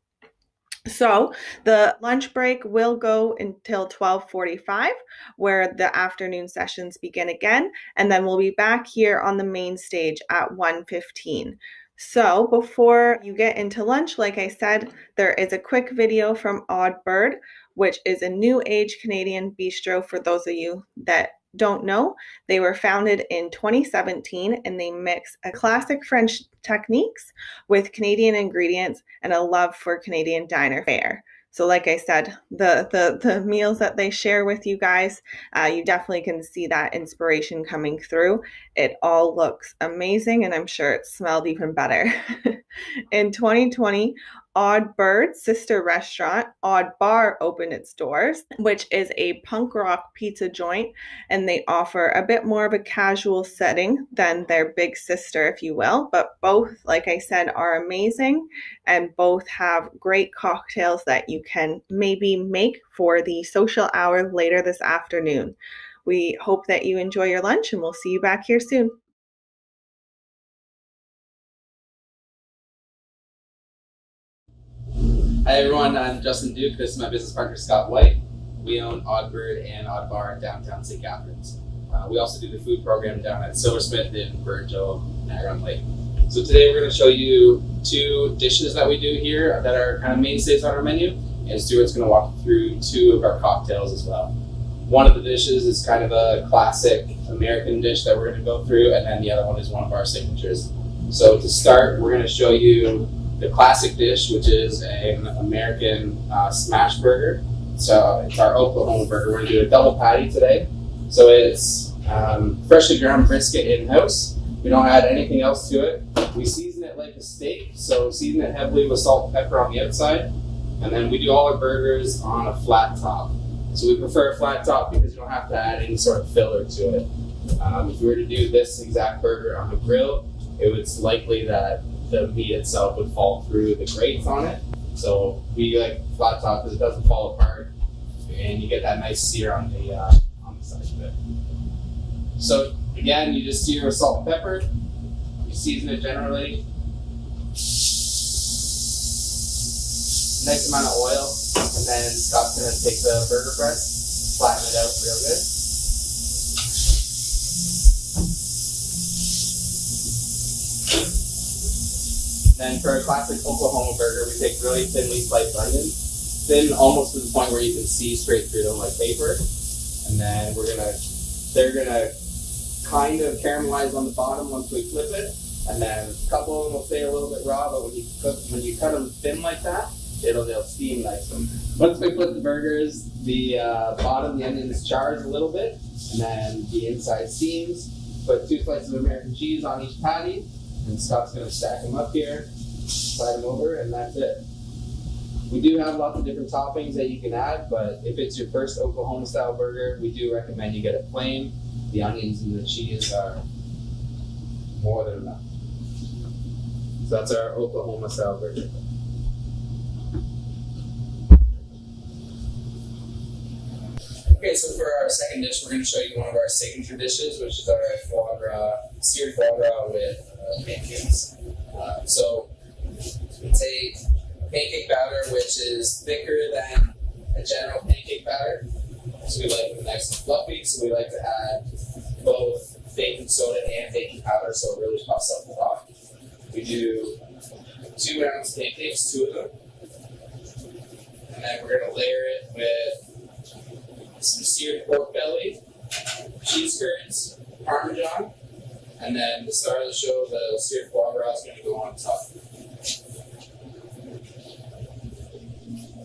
So the lunch break will go until 12:45, where the afternoon sessions begin again, and then we'll be back here on the main stage at 1:15. So before you get into lunch, like I said, there is a quick video from Odd Bird, which is a new age Canadian bistro for those of you that don't know. They were founded in 2017 and they mix a classic French techniques with Canadian ingredients and a love for Canadian diner fare. So like I said, the meals that they share with you guys, you definitely can see that inspiration coming through. It all looks amazing, and I'm sure it smelled even better. In 2020, Odd Bird's sister restaurant, Odd Bar, opened its doors, which is a punk rock pizza joint, and they offer a bit more of a casual setting than their big sister, if you will. But both, like I said, are amazing, and both have great cocktails that you can maybe make for the social hour later this afternoon. We hope that you enjoy your lunch, and we'll see you back here soon. Hi everyone, I'm Justin Duke. This is my business partner Scott White. We own Odd Bird and Odd Bar in downtown St. Catharines. We also do the food program down at Silversmith in Burjo, Niagara-on-Lake. So today we're going to show you two dishes that we do here that are kind of mainstays on our menu, and Stuart's going to walk you through two of our cocktails as well. One of the dishes is kind of a classic American dish that we're going to go through, and then the other one is one of our signatures. So to start, we're going to show you the classic dish, which is an American smash burger. So it's our Oklahoma burger. We're going to do a double patty today. So it's freshly ground brisket in-house. We don't add anything else to it. We season it like a steak. So season it heavily with salt and pepper on the outside. And then we do all our burgers on a flat top. So we prefer a flat top because you don't have to add any sort of filler to it. If we were to do this exact burger on the grill, it's likely that the meat itself would fall through the grates on it. So we like flat top because it doesn't fall apart and you get that nice sear on the side of it. So again, you just sear with salt and pepper. You season it generally. Nice amount of oil, and then Scott's gonna take the burger press, flatten it out real good. Then for a classic Oklahoma burger, we take really thinly sliced onions, thin almost to the point where you can see straight through them like paper. And then they're gonna kind of caramelize on the bottom once we flip it. And then a couple of them will stay a little bit raw, but when you cut them thin like that, they'll steam nice. Once we flip the burgers, the bottom, the onions chars a little bit, and then the inside steams. Put 2 slices of American cheese on each patty. And Scott's going to stack them up here, slide them over, and that's it. We do have lots of different toppings that you can add, but if it's your first Oklahoma style burger, we do recommend you get it plain. The onions and the cheese are more than enough. So that's our Oklahoma style burger. Okay, so for our second dish, we're going to show you one of our signature dishes, which is our foie gras, seared foie gras with pancakes. So it's a pancake batter which is thicker than a general pancake batter. So we like them nice and fluffy, so we like to add both baking soda and baking powder so it really puffs up the top. We do 2 ounce pancakes, 2 of them. And then we're going to layer it with some seared pork belly, cheese curds, Parmesan, and then the star of the show, the seared foie gras, is going to go on top.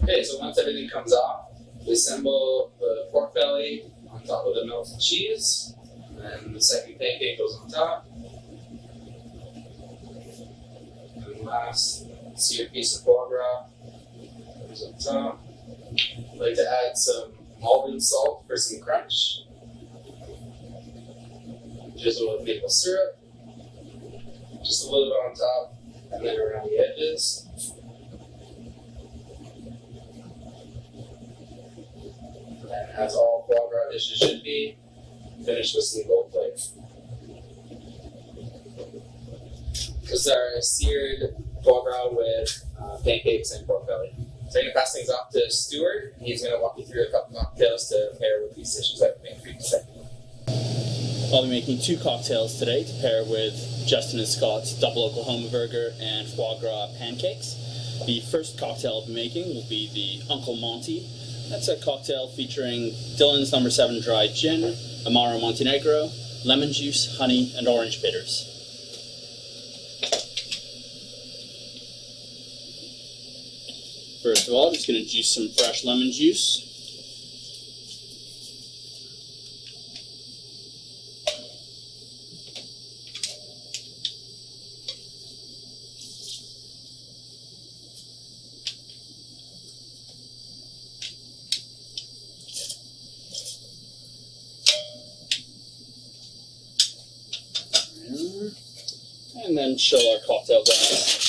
Okay, so once everything comes off, we assemble the pork belly on top of the melted cheese, and then the second pancake goes on top. And last, seared piece of foie gras Here's on top. I'd like to add some almond salt for some crunch. Drizzle with maple syrup. Just a little bit on top and then around the edges. And as all foie gras dishes should be, finish with some gold plate. This is our seared foie gras with pancakes and pork belly. So I'm going to pass things off to Stuart. He's going to walk you through a couple cocktails to pair with these dishes that we made for you today. I'll be making 2 cocktails today to pair with Justin and Scott's Double Oklahoma Burger and Foie Gras Pancakes. The first cocktail I'll be making will be the Uncle Monty. That's a cocktail featuring Dillon's No. 7 Dry Gin, Amaro Montenegro, lemon juice, honey, and orange bitters. First of all, I'm just going to juice some fresh lemon juice. And then chill our cocktail glass.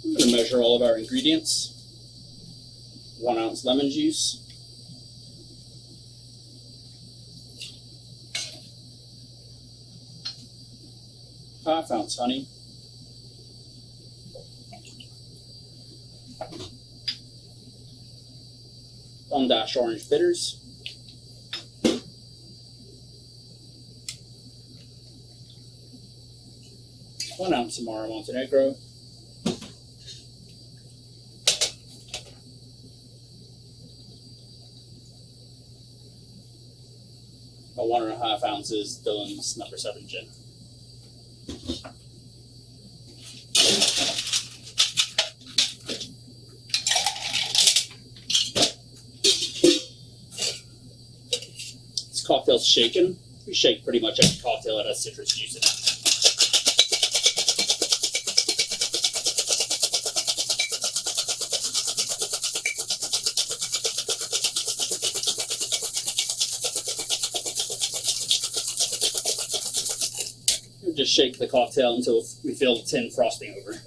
I'm going to measure all of our ingredients. 1 ounce lemon juice. Half ounce honey. 1 dash orange bitters. 1 ounce Amaro Montenegro. About 1.5 ounces Dillon's No. 7 gin. This cocktail's shaken. We shake pretty much every cocktail that has citrus juice in it. Just shake the cocktail until we feel the tin frosting over.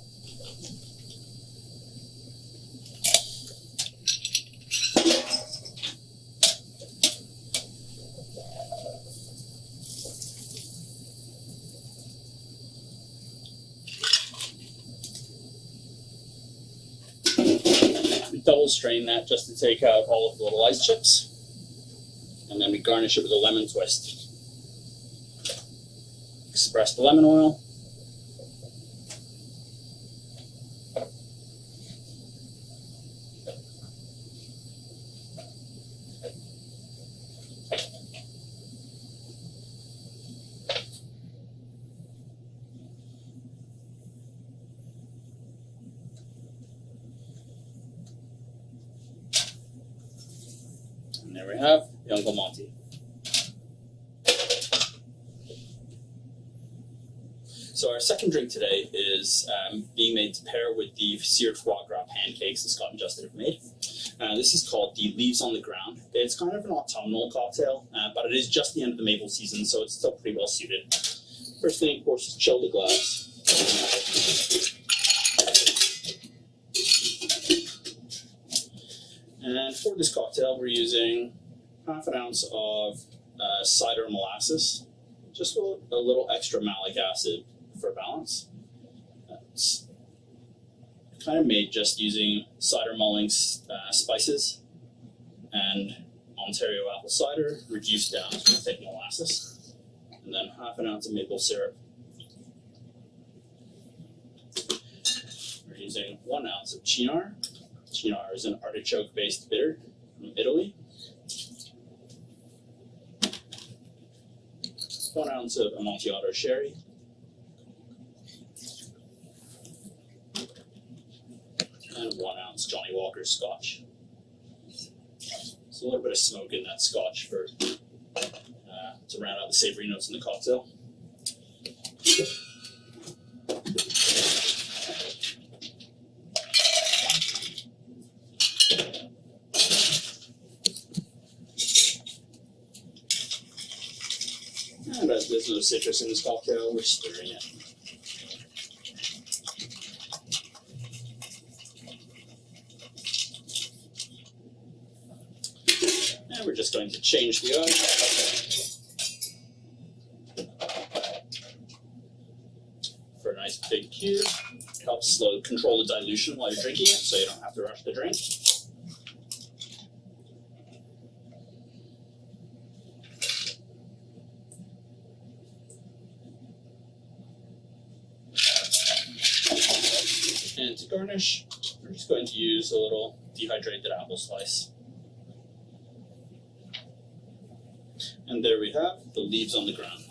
We double strain that just to take out all of the little ice chips, and then we garnish it with a lemon twist. Express the lemon oil. And there we have the Uncle Monty. So our second drink today is being made to pair with the seared foie gras pancakes that Scott and Justin have made. This is called the Leaves on the Ground. It's kind of an autumnal cocktail, but it is just the end of the maple season, so it's still pretty well suited. First thing, of course, is chill the glass. And for this cocktail, we're using 1/2 ounce of cider molasses, just with a little extra malic acid for balance. It's kind of made just using cider mulling spices and Ontario apple cider reduced down to thick molasses, and then 1/2 ounce of maple syrup. We're using 1 ounce of Cynar. Cynar is an artichoke-based bitter from Italy. 1 ounce of Amontillado sherry. And 1 ounce Johnny Walker scotch. So a little bit of smoke in that scotch for to round out the savory notes in the cocktail. And as there's no citrus in this cocktail, we're stirring it. And we're just going to change the eye. For a nice big cube. Helps control the dilution while you're drinking it, so you don't have to rush the drink. And to garnish, we're just going to use a little dehydrated apple slice. And there we have the leaves on the ground.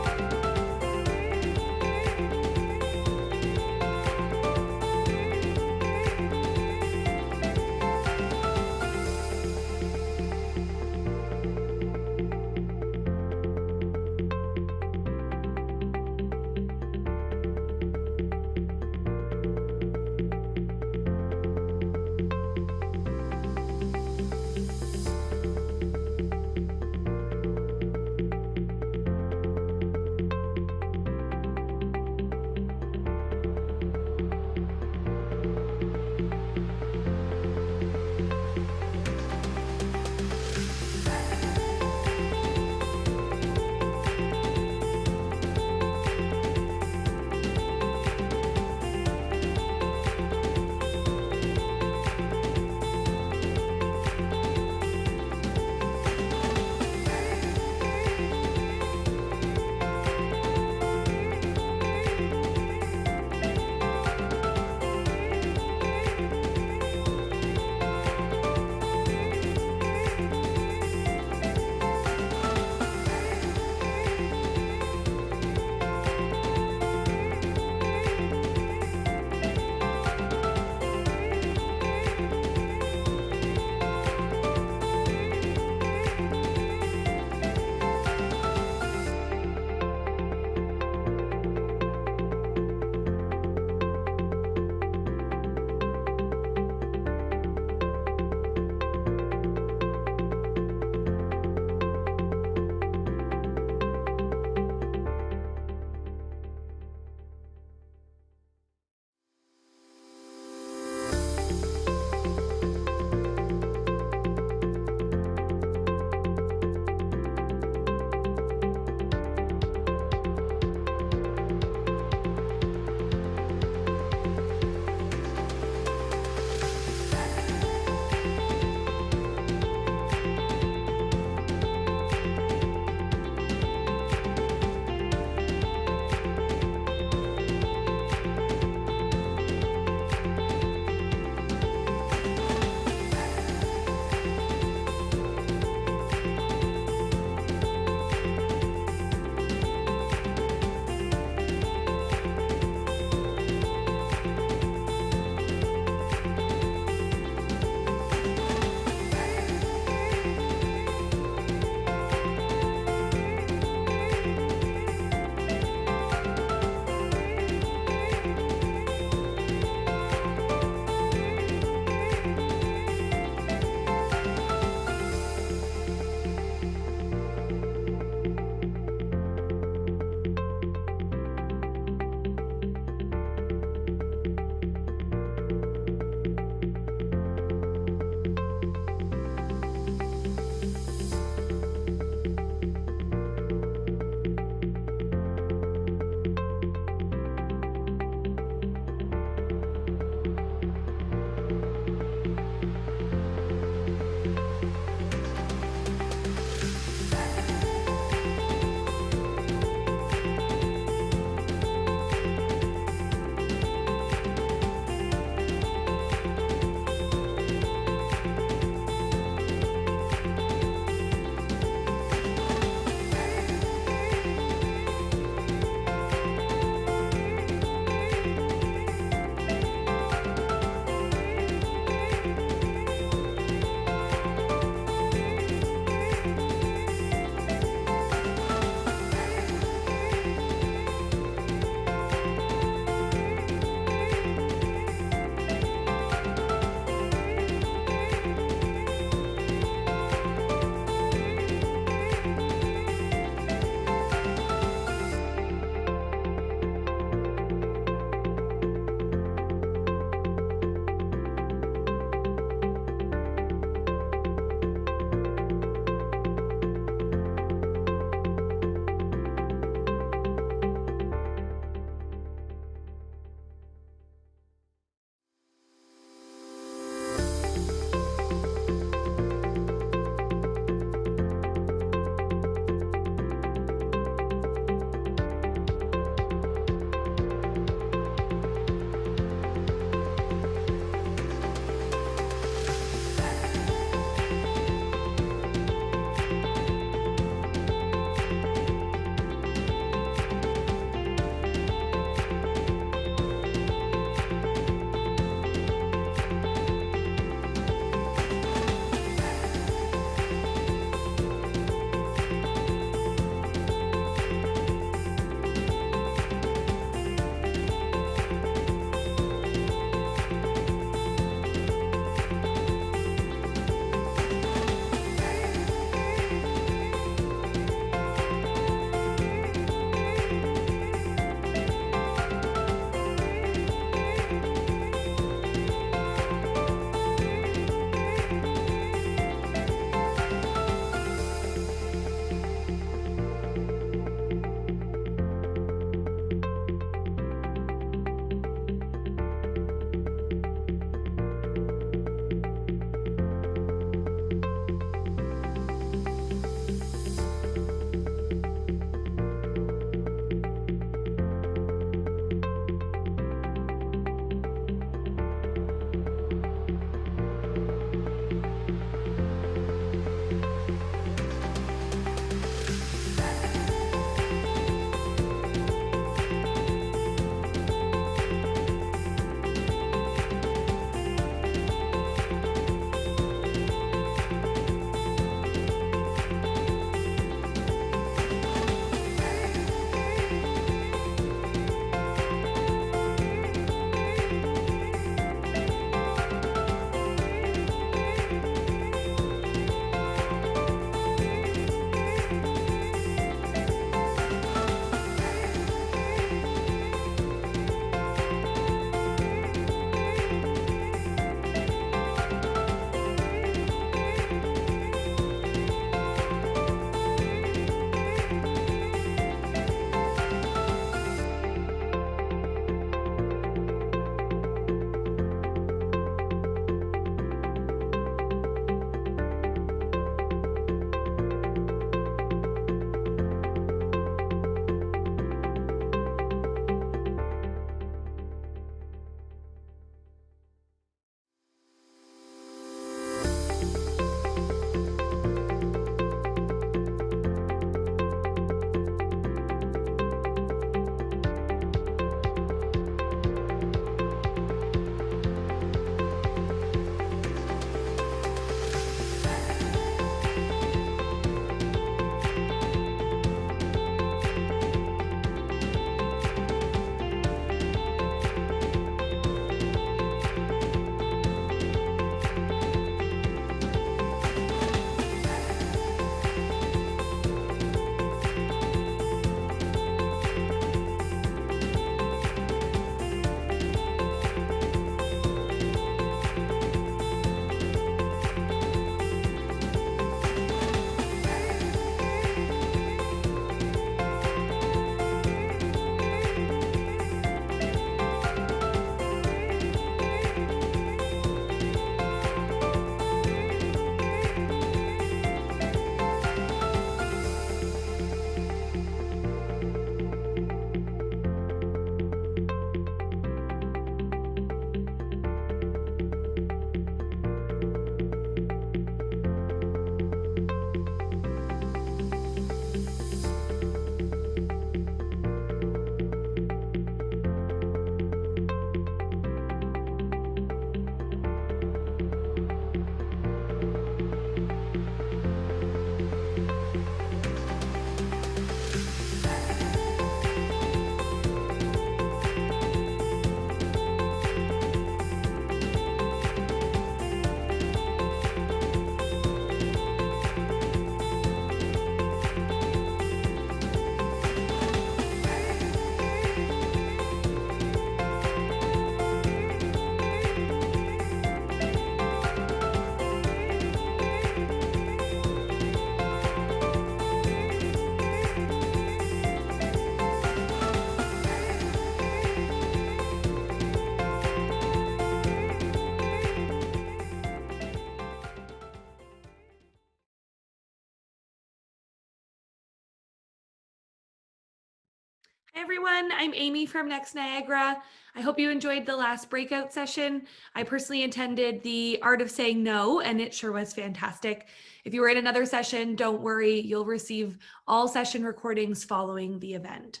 Hi everyone, I'm Amy from Next Niagara. I hope you enjoyed the last breakout session. I personally attended the Art of Saying No, and it sure was fantastic. If you were in another session, don't worry, you'll receive all session recordings following the event.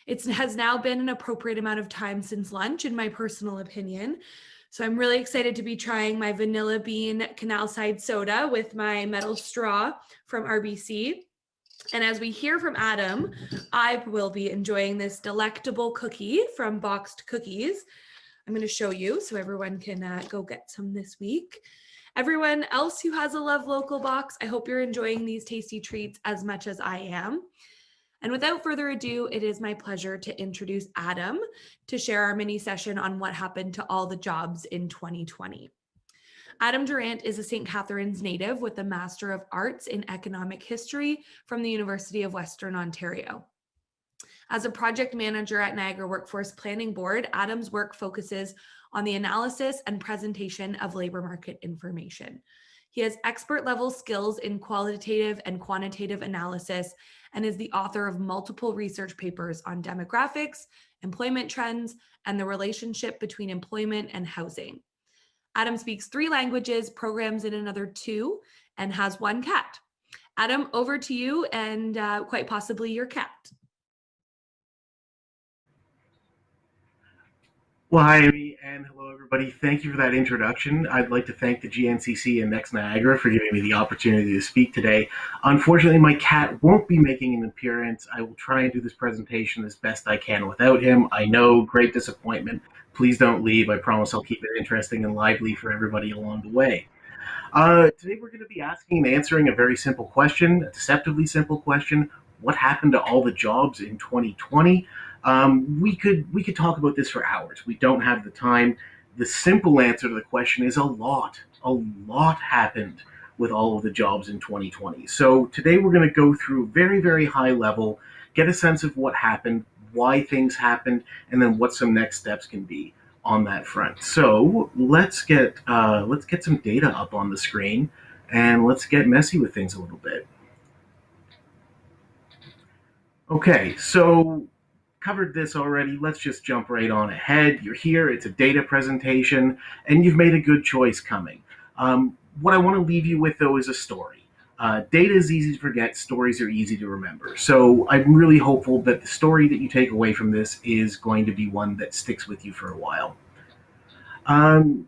It has now been an appropriate amount of time since lunch, in my personal opinion. So I'm really excited to be trying my vanilla bean canal side soda with my metal straw from RBC. And as we hear from Adam, I will be enjoying this delectable cookie from Boxed Cookies. I'm going to show you so everyone can go get some this week. Everyone else who has a Love Local box, I hope you're enjoying these tasty treats as much as I am. And without further ado, it is my pleasure to introduce Adam to share our mini session on what happened to all the jobs in 2020. Adam Durant is a St. Catharines native with a Master of Arts in Economic History from the University of Western Ontario. As a project manager at Niagara Workforce Planning Board, Adam's work focuses on the analysis and presentation of labor market information. He has expert level skills in qualitative and quantitative analysis and is the author of multiple research papers on demographics, employment trends, and the relationship between employment and housing. Adam speaks 3 languages, programs in another 2, and has 1 cat. Adam, over to you and quite possibly your cat. Well, hi, Amy, and hello, everybody. Thank you for that introduction. I'd like to thank the GNCC and Next Niagara for giving me the opportunity to speak today. Unfortunately, my cat won't be making an appearance. I will try and do this presentation as best I can without him. I know, great disappointment. Please don't leave. I promise I'll keep it interesting and lively for everybody along the way. Today we're going to be asking and answering a very simple question, a deceptively simple question. What happened to all the jobs in 2020? We could talk about this for hours. We don't have the time. The simple answer to the question is a lot. A lot happened with all of the jobs in 2020. So today we're going to go through very, very high level, get a sense of what happened, why things happened, and then what some next steps can be on that front. So let's get some data up on the screen, and let's get messy with things a little bit. Okay, so covered this already. Let's just jump right on ahead. You're here. It's a data presentation, and you've made a good choice coming. What I want to leave you with, though, is a story. Data is easy to forget. Stories are easy to remember. So I'm really hopeful that the story that you take away from this is going to be one that sticks with you for a while. So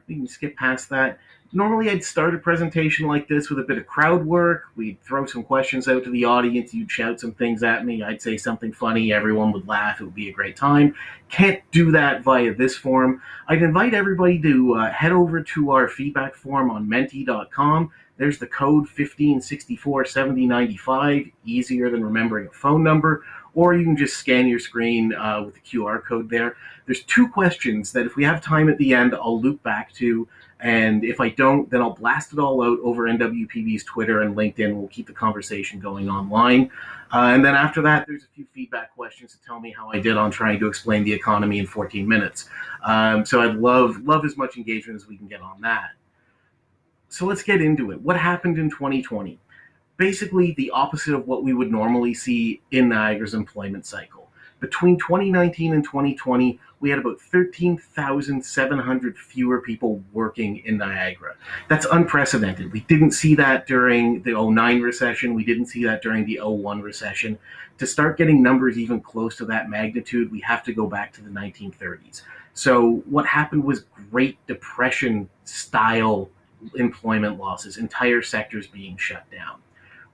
we can skip past that. Normally I'd start a presentation like this with a bit of crowd work. We'd throw some questions out to the audience. You'd shout some things at me. I'd say something funny. Everyone would laugh. It would be a great time. Can't do that via this form. I'd invite everybody to head over to our feedback form on menti.com. There's the code 15647095, easier than remembering a phone number, or you can just scan your screen with the QR code there. There's 2 questions that if we have time at the end, I'll loop back to, and if I don't, then I'll blast it all out over NWPB's Twitter and LinkedIn. We'll keep the conversation going online. And then after that, there's a few feedback questions to tell me how I did on trying to explain the economy in 14 minutes. So I'd love as much engagement as we can get on that. So let's get into it. What happened in 2020? Basically the opposite of what we would normally see in Niagara's employment cycle. Between 2019 and 2020, we had about 13,700 fewer people working in Niagara. That's unprecedented. We didn't see that during the 09 recession. We didn't see that during the 01 recession. To start getting numbers even close to that magnitude, we have to go back to the 1930s. So what happened was Great Depression style employment losses, entire sectors being shut down.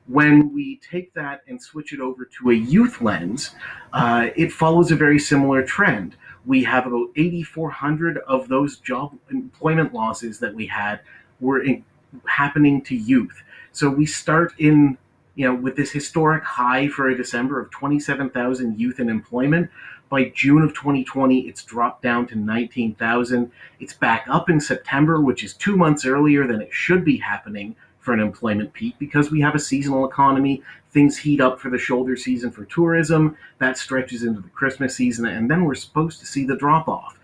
When we take that and switch it over to a youth lens, it follows a very similar trend. We have about 8,400 of those job employment losses that we had were happening to youth. So we start with this historic high for a December of 27,000 youth in employment. By June of 2020, it's dropped down to 19,000. It's back up in September, which is 2 months earlier than it should be happening for an employment peak, because we have a seasonal economy. Things heat up for the shoulder season for tourism. That stretches into the Christmas season, and then we're supposed to see the drop-off.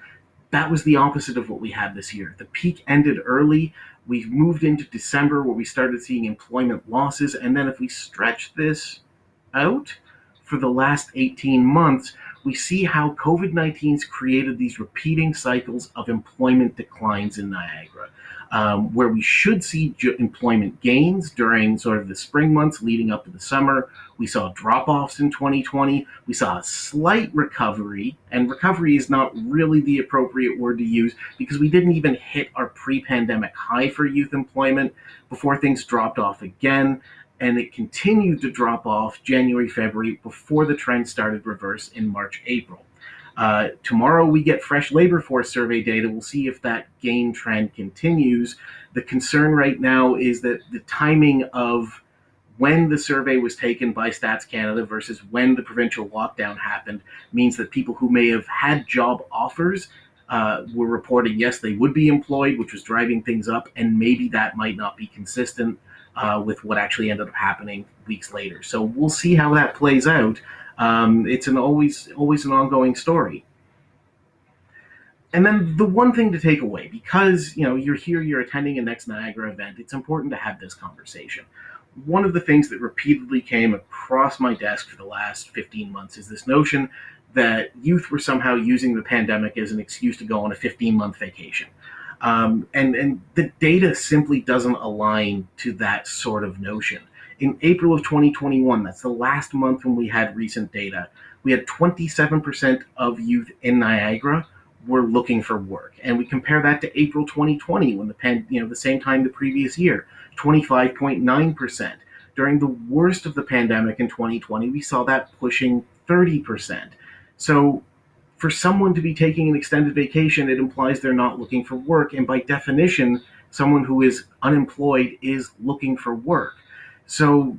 That was the opposite of what we had this year. The peak ended early. We've moved into December where we started seeing employment losses, and then if we stretch this out for the last 18 months, we see how COVID-19's created these repeating cycles of employment declines in Niagara, where we should see employment gains during sort of the spring months leading up to the summer. We saw drop-offs in 2020. We saw a slight recovery, and recovery is not really the appropriate word to use because we didn't even hit our pre-pandemic high for youth employment before things dropped off again. And it continued to drop off January, February before the trend started reverse in March, April. Tomorrow we get fresh labor force survey data. We'll see if that gain trend continues. The concern right now is that the timing of when the survey was taken by Stats Canada versus when the provincial lockdown happened means that people who may have had job offers were reporting, yes, they would be employed, which was driving things up, and maybe that might not be consistent with what actually ended up happening weeks later. So we'll see how that plays out. It's always an ongoing story. And then the one thing to take away, because you're here, you're attending a Next Niagara event, it's important to have this conversation. One of the things that repeatedly came across my desk for the last 15 months is this notion that youth were somehow using the pandemic as an excuse to go on a 15-month vacation. And the data simply doesn't align to that sort of notion. In April of 2021, that's the last month when we had recent data, we had 27% of youth in Niagara were looking for work. And we compare that to April 2020, when the same time the previous year, 25.9%. During the worst of the pandemic in 2020, we saw that pushing 30%. So for someone to be taking an extended vacation, it implies they're not looking for work. And by definition, someone who is unemployed is looking for work. So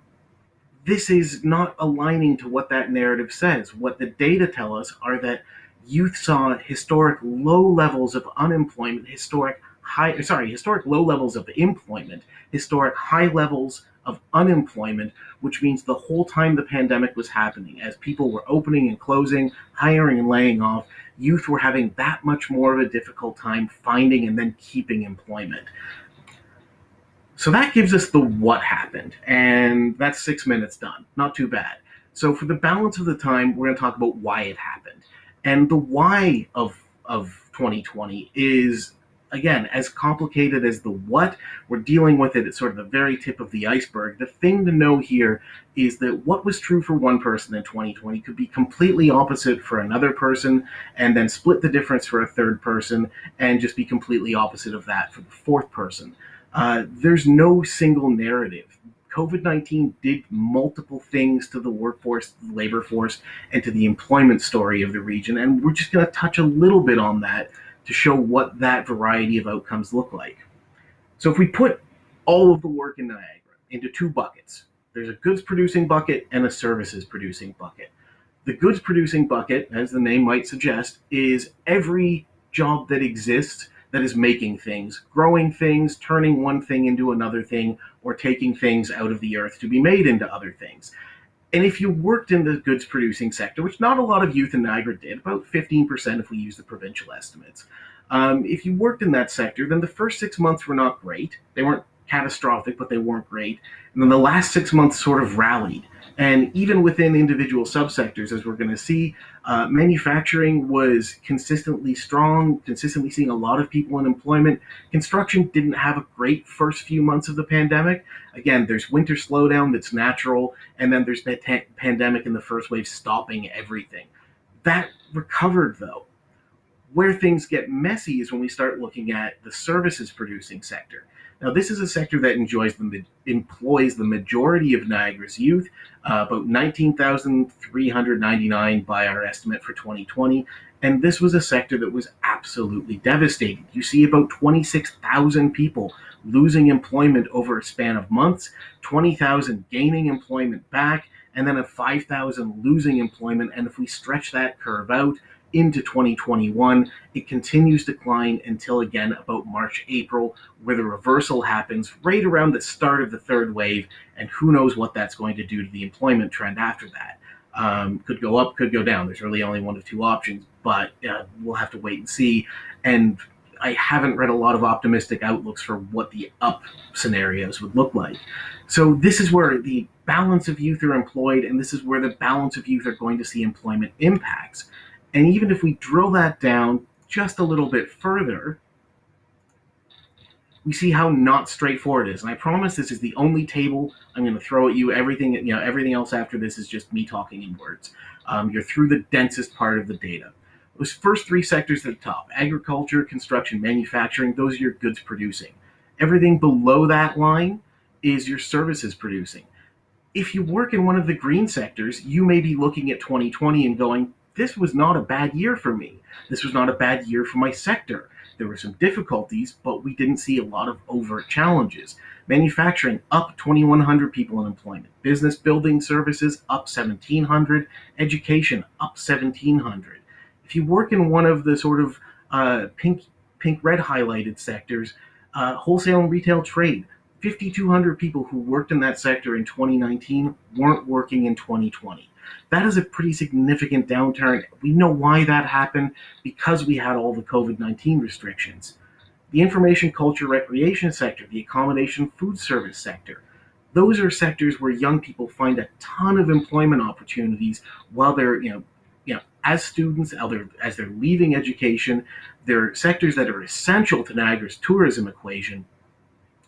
this is not aligning to what that narrative says. What the data tell us are that youth saw historic low levels of unemployment, historic low levels of employment, historic high levels of unemployment, which means the whole time the pandemic was happening, as people were opening and closing, hiring and laying off, youth were having that much more of a difficult time finding and then keeping employment. So that gives us the what happened, and that's 6 minutes done. Not too bad. So for the balance of the time, we're going to talk about why it happened. And the why of 2020 is, again, as complicated as the what. We're dealing with it at sort of the very tip of the iceberg. The thing to know here is that what was true for one person in 2020 could be completely opposite for another person, and then split the difference for a third person, and just be completely opposite of that for the fourth person. There's no single narrative. COVID-19 did multiple things to the workforce, the labor force, and to the employment story of the region, and we're just going to touch a little bit on that to show what that variety of outcomes look like. So if we put all of the work in Niagara into two buckets, there's a goods producing bucket and a services producing bucket. The goods producing bucket, as the name might suggest, is every job that exists that is making things, growing things, turning one thing into another thing, or taking things out of the earth to be made into other things. And if you worked in the goods producing sector, which not a lot of youth in Niagara did, about 15% if we use the provincial estimates, if you worked in that sector, then the first 6 months were not great. They weren't catastrophic, but they weren't great. And then the last 6 months sort of rallied. And even within individual subsectors, as we're going to see, manufacturing was consistently strong, consistently seeing a lot of people in employment. Construction didn't have a great first few months of the pandemic. Again, there's winter slowdown that's natural, and then there's the pandemic in the first wave stopping everything. That recovered, though. Where things get messy is when we start looking at the services producing sector. Now, this is a sector that employs the majority of Niagara's youth, about 19,399 by our estimate for 2020. And this was a sector that was absolutely devastated. You see about 26,000 people losing employment over a span of months, 20,000 gaining employment back, and then 5,000 losing employment. And if we stretch that curve out into 2021, it continues to decline until, again, about March, April, where the reversal happens right around the start of the third wave, and who knows what that's going to do to the employment trend after that. Could go up, could go down. There's really only one of two options, but we'll have to wait and see. And I haven't read a lot of optimistic outlooks for what the up scenarios would look like. So this is where the balance of youth are employed, and this is where the balance of youth are going to see employment impacts. And even if we drill that down just a little bit further, we see how not straightforward it is. And I promise this is the only table I'm going to throw at you. Everything else after this is just me talking in words. You're through the densest part of the data. Those first three sectors at the top, agriculture, construction, manufacturing, those are your goods producing. Everything below that line is your services producing. If you work in one of the green sectors, you may be looking at 2020 and going, this was not a bad year for me. This was not a bad year for my sector. There were some difficulties, but we didn't see a lot of overt challenges. Manufacturing up 2,100 people in employment. Business building services up 1,700. Education up 1,700. If you work in one of the sort of pink-red highlighted sectors, wholesale and retail trade, 5,200 people who worked in that sector in 2019 weren't working in 2020. That is a pretty significant downturn. We know why that happened, because we had all the COVID-19 restrictions. The information, culture, recreation sector, the accommodation, food service sector, those are sectors where young people find a ton of employment opportunities while they're, as students, as they're leaving education. They're sectors that are essential to Niagara's tourism equation.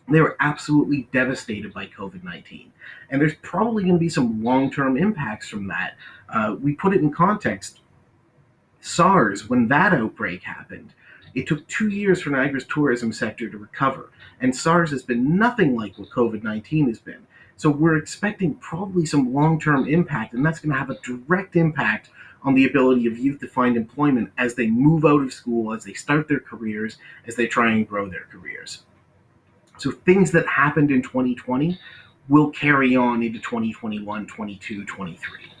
They were absolutely devastated by COVID-19. And there's probably going to be some long-term impacts from that. We put it in context. SARS, when that outbreak happened, it took 2 years for Niagara's tourism sector to recover. And SARS has been nothing like what COVID-19 has been. So we're expecting probably some long-term impact, and that's going to have a direct impact on the ability of youth to find employment as they move out of school, as they start their careers, as they try and grow their careers. So things that happened in 2020 will carry on into 2021, 22, 23.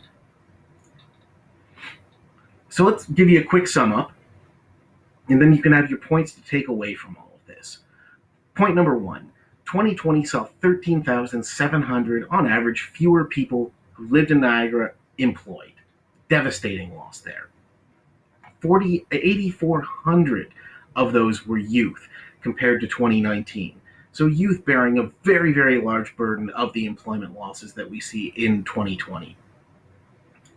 So let's give you a quick sum up, and then you can have your points to take away from all of this. Point number one, 2020 saw 13,700 on average fewer people who lived in Niagara employed. Devastating loss there. 8,400 of those were youth compared to 2019. So youth bearing a very, very large burden of the employment losses that we see in 2020.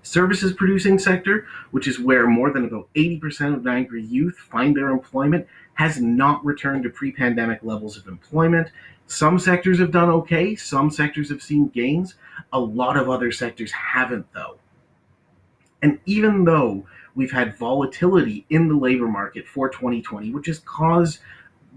Services producing sector, which is where more than about 80% of Niagara youth find their employment, has not returned to pre-pandemic levels of employment. Some sectors have done okay, some sectors have seen gains, a lot of other sectors haven't though. And even though we've had volatility in the labor market for 2020, which has caused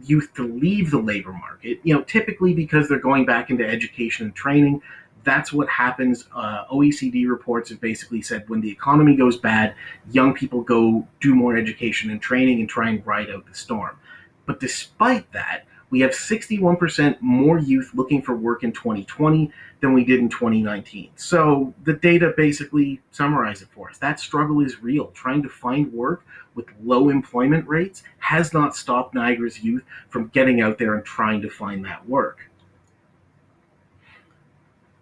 youth to leave the labor market, typically because they're going back into education and training. That's what happens. OECD reports have basically said when the economy goes bad, young people go do more education and training and try and ride out the storm. But despite that, we have 61% more youth looking for work in 2020 than we did in 2019. So the data basically summarize it for us. That struggle is real. Trying to find work with low employment rates has not stopped Niagara's youth from getting out there and trying to find that work.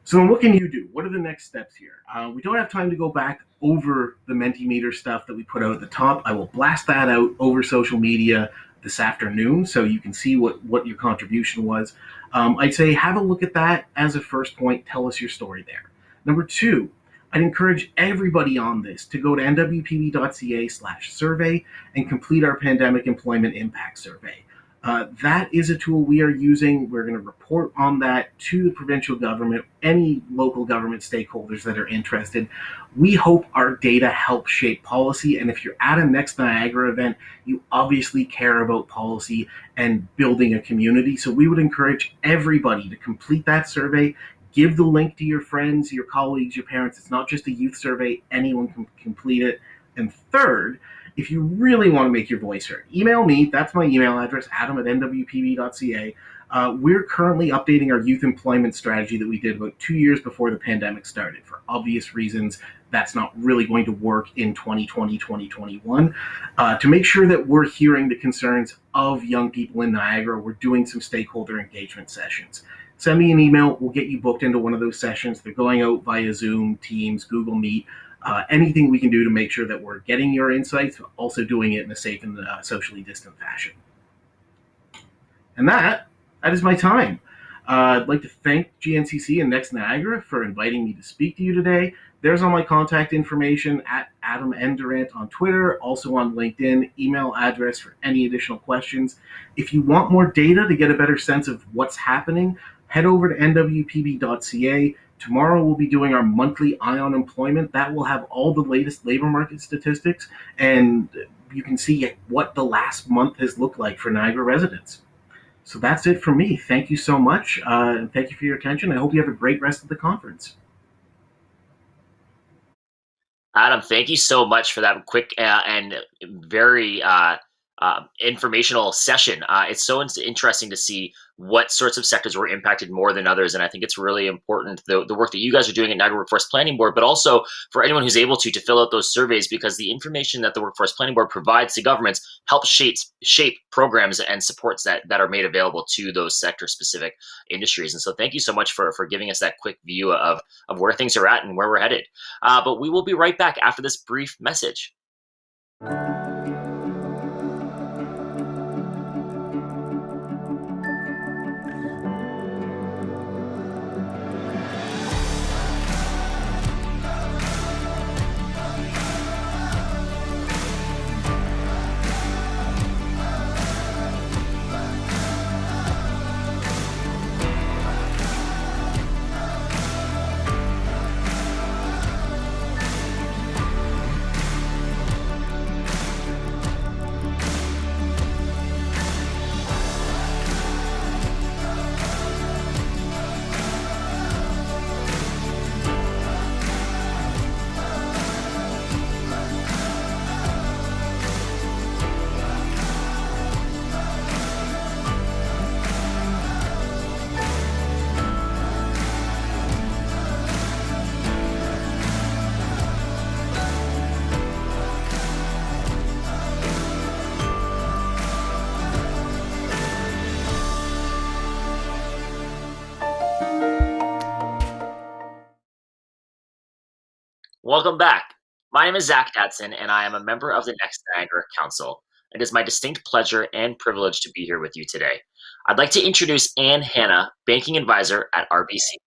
So then what can you do? What are the next steps here? We don't have time to go back over the Mentimeter stuff that we put out at the top. I will blast that out over social media this afternoon so you can see what your contribution was. I'd say have a look at that as a first point. Tell us your story there. Number two, I'd encourage everybody on this to go to nwpb.ca/survey and complete our pandemic employment impact survey. That is a tool we are using. We're going to report on that to the provincial government, any local government stakeholders that are interested. We hope our data help shape policy. And if you're at a Next Niagara event, you obviously care about policy and building a community. So we would encourage everybody to complete that survey. Give the link to your friends, your colleagues, your parents. It's not just a youth survey. Anyone can complete it. And third, if you really want to make your voice heard, email me. That's my email address, adam@nwpb.ca. We're currently updating our youth employment strategy that we did about 2 years before the pandemic started. For obvious reasons, that's not really going to work in 2020, 2021. To make sure that we're hearing the concerns of young people in Niagara, we're doing some stakeholder engagement sessions. Send me an email. We'll get you booked into one of those sessions. They're going out via Zoom, Teams, Google Meet. Anything we can do to make sure that we're getting your insights, but also doing it in a safe and socially distant fashion. And that is my time. I'd like to thank GNCC and Next Niagara for inviting me to speak to you today. There's all my contact information at Adam N. Durant on Twitter, also on LinkedIn, email address for any additional questions. If you want more data to get a better sense of what's happening, head over to nwpb.ca. Tomorrow we'll be doing our monthly Eye on Employment. That will have all the latest labor market statistics, and you can see what the last month has looked like for Niagara residents. So that's it for me. Thank you so much. And thank you for your attention. I hope you have a great rest of the conference. Adam, thank you so much for that quick and very informational session. It's so interesting to see what sorts of sectors were impacted more than others. And I think it's really important, the work that you guys are doing at Niagara Workforce Planning Board, but also for anyone who's able to fill out those surveys, because the information that the Workforce Planning Board provides to governments helps shape programs and supports that are made available to those sector-specific industries. And so thank you so much for giving us that quick view of where things are at and where we're headed. But we will be right back after this brief message. Welcome back. My name is Zach Datson, and I am a member of the Next Niagara Council. It is my distinct pleasure and privilege to be here with you today. I'd like to introduce Ann Hanna, Banking Advisor at RBC.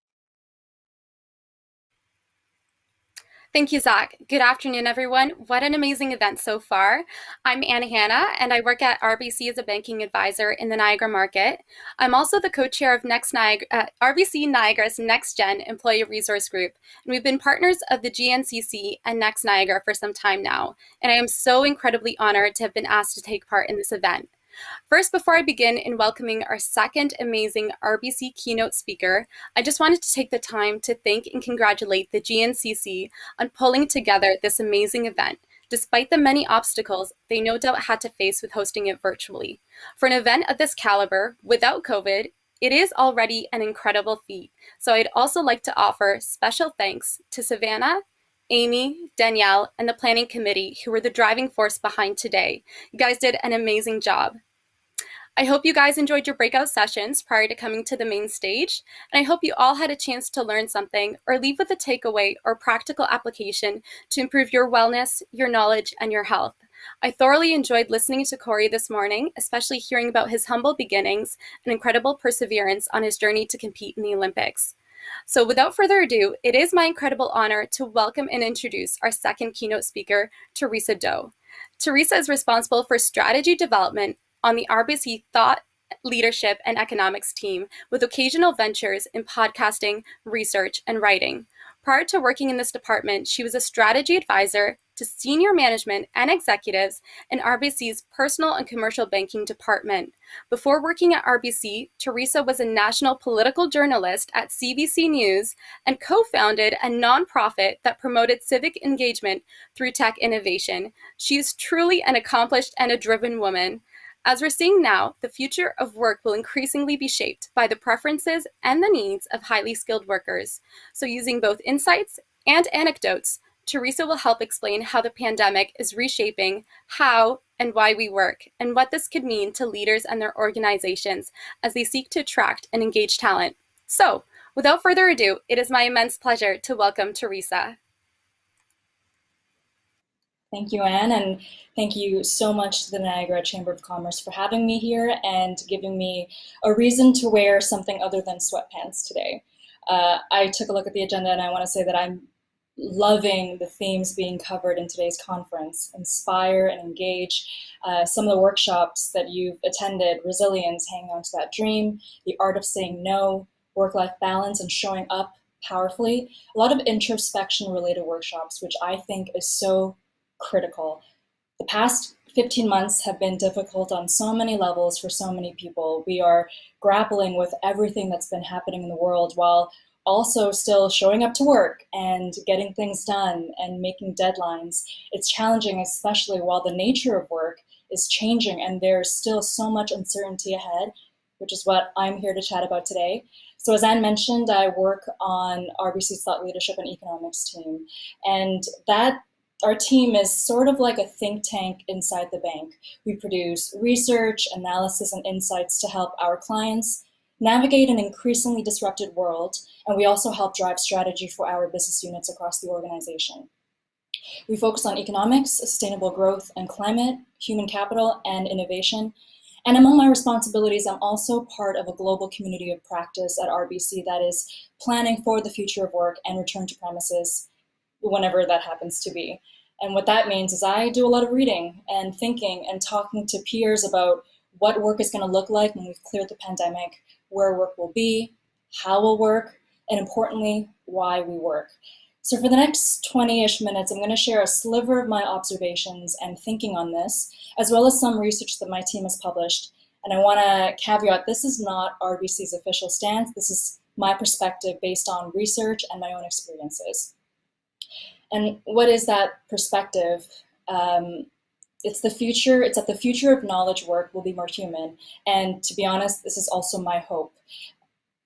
Thank you, Zach. Good afternoon, everyone. What an amazing event so far. I'm Anna Hanna, and I work at RBC as a banking advisor in the Niagara market. I'm also the co-chair of RBC Niagara's Next Gen Employee Resource Group, and we've been partners of the GNCC and Next Niagara for some time now, and I am so incredibly honored to have been asked to take part in this event. First, before I begin in welcoming our second amazing RBC keynote speaker, I just wanted to take the time to thank and congratulate the GNCC on pulling together this amazing event, despite the many obstacles they no doubt had to face with hosting it virtually. For an event of this caliber, without COVID, it is already an incredible feat. So I'd also like to offer special thanks to Savannah, Amy, Danielle, and the planning committee who were the driving force behind today. You guys did an amazing job. I hope you guys enjoyed your breakout sessions prior to coming to the main stage, and I hope you all had a chance to learn something or leave with a takeaway or practical application to improve your wellness, your knowledge, and your health. I thoroughly enjoyed listening to Corey this morning, especially hearing about his humble beginnings and incredible perseverance on his journey to compete in the Olympics. So without further ado, it is my incredible honor to welcome and introduce our second keynote speaker, Teresa Doe. Teresa is responsible for strategy development on the RBC Thought, Leadership, and Economics team with occasional ventures in podcasting, research, and writing. Prior to working in this department, she was a strategy advisor to senior management and executives in RBC's personal and commercial banking department. Before working at RBC, Teresa was a national political journalist at CBC News and co-founded a nonprofit that promoted civic engagement through tech innovation. She is truly an accomplished and a driven woman. As we're seeing now, the future of work will increasingly be shaped by the preferences and the needs of highly skilled workers. So using both insights and anecdotes, Teresa will help explain how the pandemic is reshaping how and why we work, and what this could mean to leaders and their organizations as they seek to attract and engage talent. So, without further ado, it is my immense pleasure to welcome Teresa. Thank you, Anne, and thank you so much to the Niagara Chamber of Commerce for having me here and giving me a reason to wear something other than sweatpants today. I took a look at the agenda and I want to say that I'm loving the themes being covered in today's conference: inspire and engage. Some of the workshops that you've attended: resilience, hanging on to that dream, the art of saying no, work-life balance, and showing up powerfully. A lot of introspection related workshops, which I think is so critical. The past 15 months have been difficult on so many levels for so many people. We are grappling with everything that's been happening in the world while also still showing up to work and getting things done and making deadlines. It's challenging, especially while the nature of work is changing and there's still so much uncertainty ahead, which is what I'm here to chat about today. So as Anne mentioned, I work on RBC's Thought Leadership and Economics team, and that our team is sort of like a think tank inside the bank. We produce research, analysis, and insights to help our clients navigate an increasingly disrupted world, and we also help drive strategy for our business units across the organization. We focus on economics, sustainable growth and climate, human capital, and innovation. And among my responsibilities, I'm also part of a global community of practice at RBC that is planning for the future of work and return to premises whenever that happens to be. And what that means is I do a lot of reading and thinking and talking to peers about what work is going to look like when we've cleared the pandemic, where work will be, how we'll work, and importantly, why we work. So for the next 20-ish minutes, I'm going to share a sliver of my observations and thinking on this, as well as some research that my team has published. And I want to caveat, this is not RBC's official stance. This is my perspective based on research and my own experiences. And what is that perspective? It's the future. It's that the future of knowledge work will be more human. And to be honest, this is also my hope.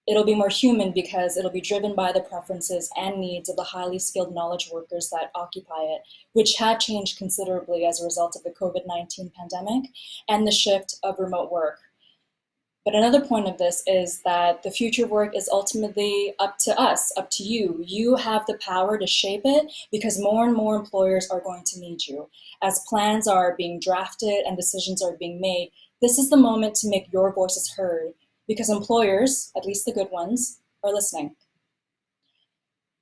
It'll be more human because it'll be driven by the preferences and needs of the highly skilled knowledge workers that occupy it, which have changed considerably as a result of the COVID-19 pandemic and the shift of remote work. But another point of this is that the future of work is ultimately up to us, up to you. You have the power to shape it because more and more employers are going to need you. As plans are being drafted and decisions are being made, this is the moment to make your voices heard because employers, at least the good ones, are listening.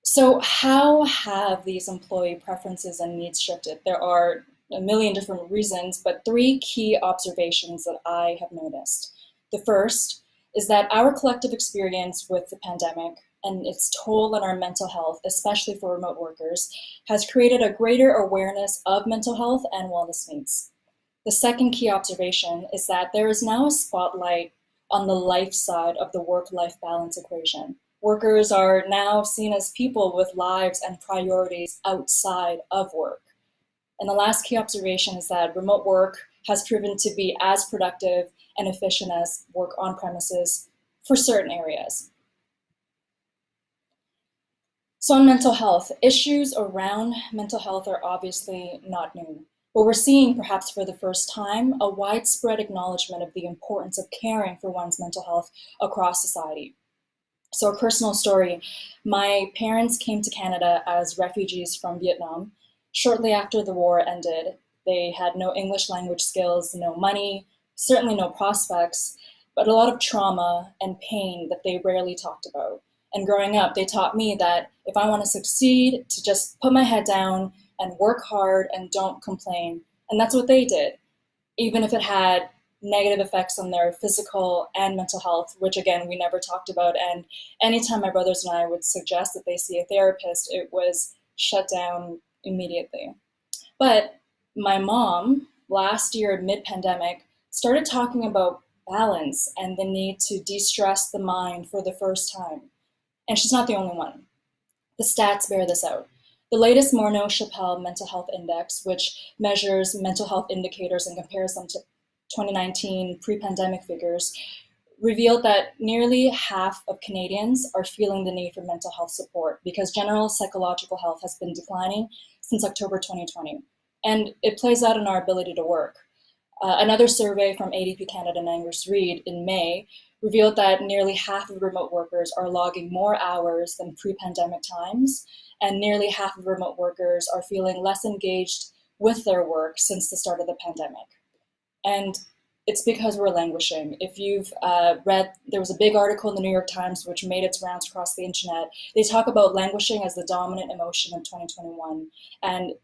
So how have these employee preferences and needs shifted? There are a million different reasons, but 3 key observations that I have noticed. The first is that our collective experience with the pandemic and its toll on our mental health, especially for remote workers, has created a greater awareness of mental health and wellness needs. The second key observation is that there is now a spotlight on the life side of the work-life balance equation. Workers are now seen as people with lives and priorities outside of work. And the last key observation is that remote work has proven to be as productive and efficient as work on premises for certain areas. So on mental health, issues around mental health are obviously not new, but we're seeing, perhaps for the first time, a widespread acknowledgement of the importance of caring for one's mental health across society. So a personal story, my parents came to Canada as refugees from Vietnam. Shortly after the war ended, they had no English language skills, no money, certainly no prospects, but a lot of trauma and pain that they rarely talked about. And growing up, they taught me that if I want to succeed, to just put my head down and work hard and don't complain. And that's what they did, even if it had negative effects on their physical and mental health, which again, we never talked about. And anytime my brothers and I would suggest that they see a therapist, it was shut down immediately. But my mom, last year, mid-pandemic, started talking about balance and the need to de-stress the mind for the first time. And she's not the only one. The stats bear this out. The latest Morneau-Chappell Mental Health Index, which measures mental health indicators and compares them to 2019 pre-pandemic figures, revealed that nearly half of Canadians are feeling the need for mental health support because general psychological health has been declining since October 2020. And it plays out in our ability to work. Another survey from ADP Canada and Angus Reid in May revealed that nearly half of remote workers are logging more hours than pre-pandemic times, and nearly half of remote workers are feeling less engaged with their work since the start of the pandemic. And it's because we're languishing. If you've read, there was a big article in the New York Times which made its rounds across the internet. They talk about languishing as the dominant emotion of 2021. And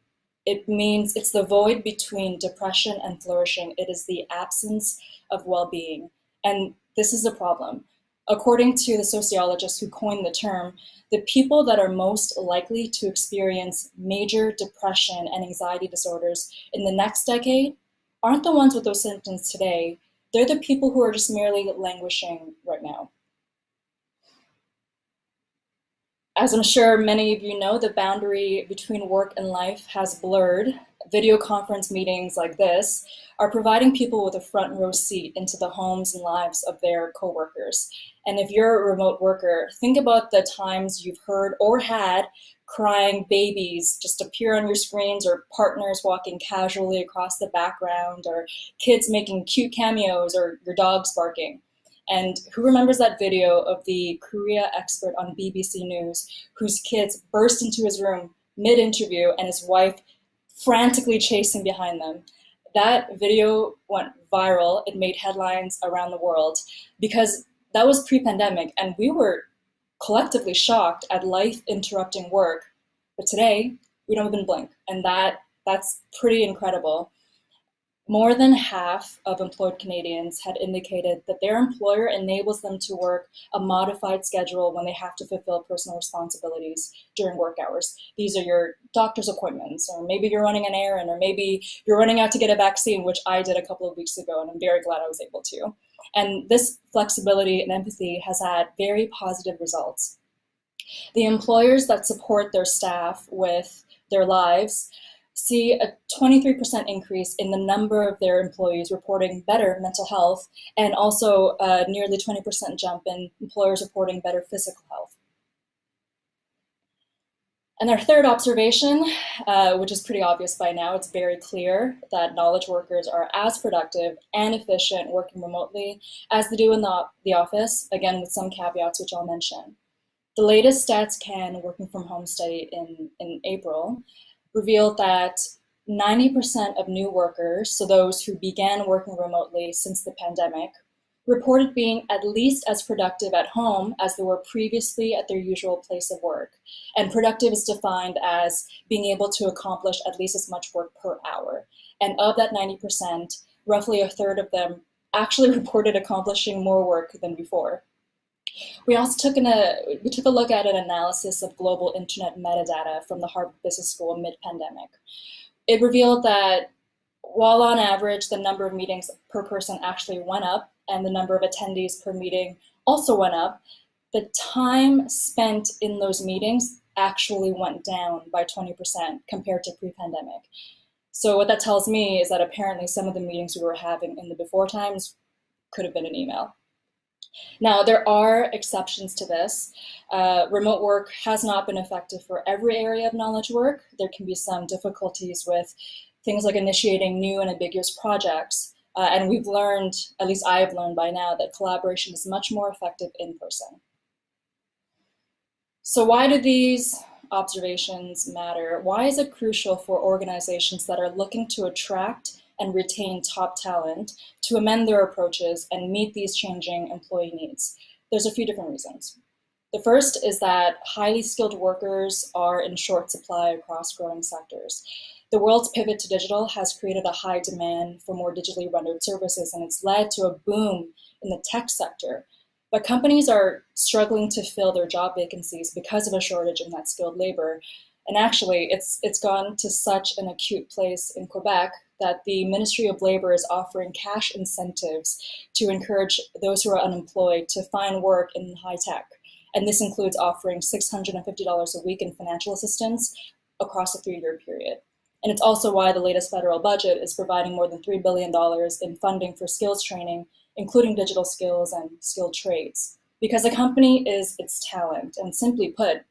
it means it's the void between depression and flourishing. It is the absence of well-being. And this is a problem. According to the sociologist who coined the term, the people that are most likely to experience major depression and anxiety disorders in the next decade aren't the ones with those symptoms today. They're the people who are just merely languishing right now. As I'm sure many of you know, the boundary between work and life has blurred. Video conference meetings like this are providing people with a front row seat into the homes and lives of their coworkers. And if you're a remote worker, think about the times you've heard or had crying babies just appear on your screens, or partners walking casually across the background, or kids making cute cameos, or your dogs barking. And who remembers that video of the Korea expert on BBC News whose kids burst into his room mid-interview and his wife frantically chasing behind them? That video went viral. It made headlines around the world because that was pre-pandemic, and we were collectively shocked at life interrupting work. But today, we don't even blink, and that's pretty incredible. More than half of employed Canadians had indicated that their employer enables them to work a modified schedule when they have to fulfill personal responsibilities during work hours. These are your doctor's appointments, or maybe you're running an errand, or maybe you're running out to get a vaccine, which I did a couple of weeks ago, and I'm very glad I was able to. And this flexibility and empathy has had very positive results. The employers that support their staff with their lives see a 23% increase in the number of their employees reporting better mental health, and also a nearly 20% jump in employers reporting better physical health. And our third observation, which is pretty obvious by now, it's very clear that knowledge workers are as productive and efficient working remotely as they do in the office, again with some caveats which I'll mention. The latest StatsCan working from home study in April revealed that 90% of new workers, so those who began working remotely since the pandemic, reported being at least as productive at home as they were previously at their usual place of work. And productive is defined as being able to accomplish at least as much work per hour. And of that 90%, roughly a third of them actually reported accomplishing more work than before. We also took a look at an analysis of global internet metadata from the Harvard Business School mid-pandemic. It revealed that while on average the number of meetings per person actually went up and the number of attendees per meeting also went up, the time spent in those meetings actually went down by 20% compared to pre-pandemic. So what that tells me is that apparently some of the meetings we were having in the before times could have been an email. Now, there are exceptions to this. Remote work has not been effective for every area of knowledge work. There can be some difficulties with things like initiating new and ambiguous projects. And we've learned, at least I've learned by now, that collaboration is much more effective in person. So why do these observations matter? Why is it crucial for organizations that are looking to attract and retain top talent to amend their approaches and meet these changing employee needs? There's a few different reasons. The first is that highly skilled workers are in short supply across growing sectors. The world's pivot to digital has created a high demand for more digitally rendered services, and it's led to a boom in the tech sector. But companies are struggling to fill their job vacancies because of a shortage in that skilled labor. And actually, it's gone to such an acute place in Quebec that the Ministry of Labor is offering cash incentives to encourage those who are unemployed to find work in high tech. And this includes offering $650 a week in financial assistance across a 3-year period. And it's also why the latest federal budget is providing more than $3 billion in funding for skills training, including digital skills and skilled trades. Because a company is its talent, and simply put,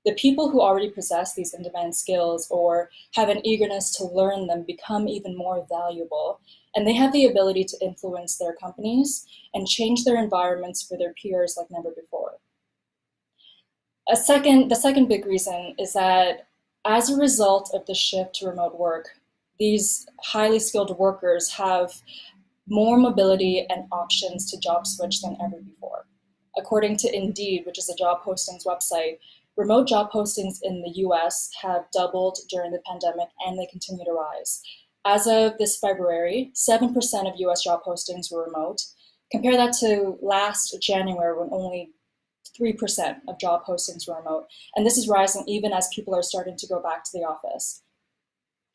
the people who already possess these in-demand skills or have an eagerness to learn them become even more valuable, and they have the ability to influence their companies and change their environments for their peers like never before. The second big reason is that as a result of the shift to remote work, these highly skilled workers have more mobility and options to job switch than ever before. According to Indeed, which is a job postings website, remote job postings in the US have doubled during the pandemic and they continue to rise. As of this February, 7% of US job postings were remote. Compare that to last January when only 3% of job postings were remote. And this is rising even as people are starting to go back to the office.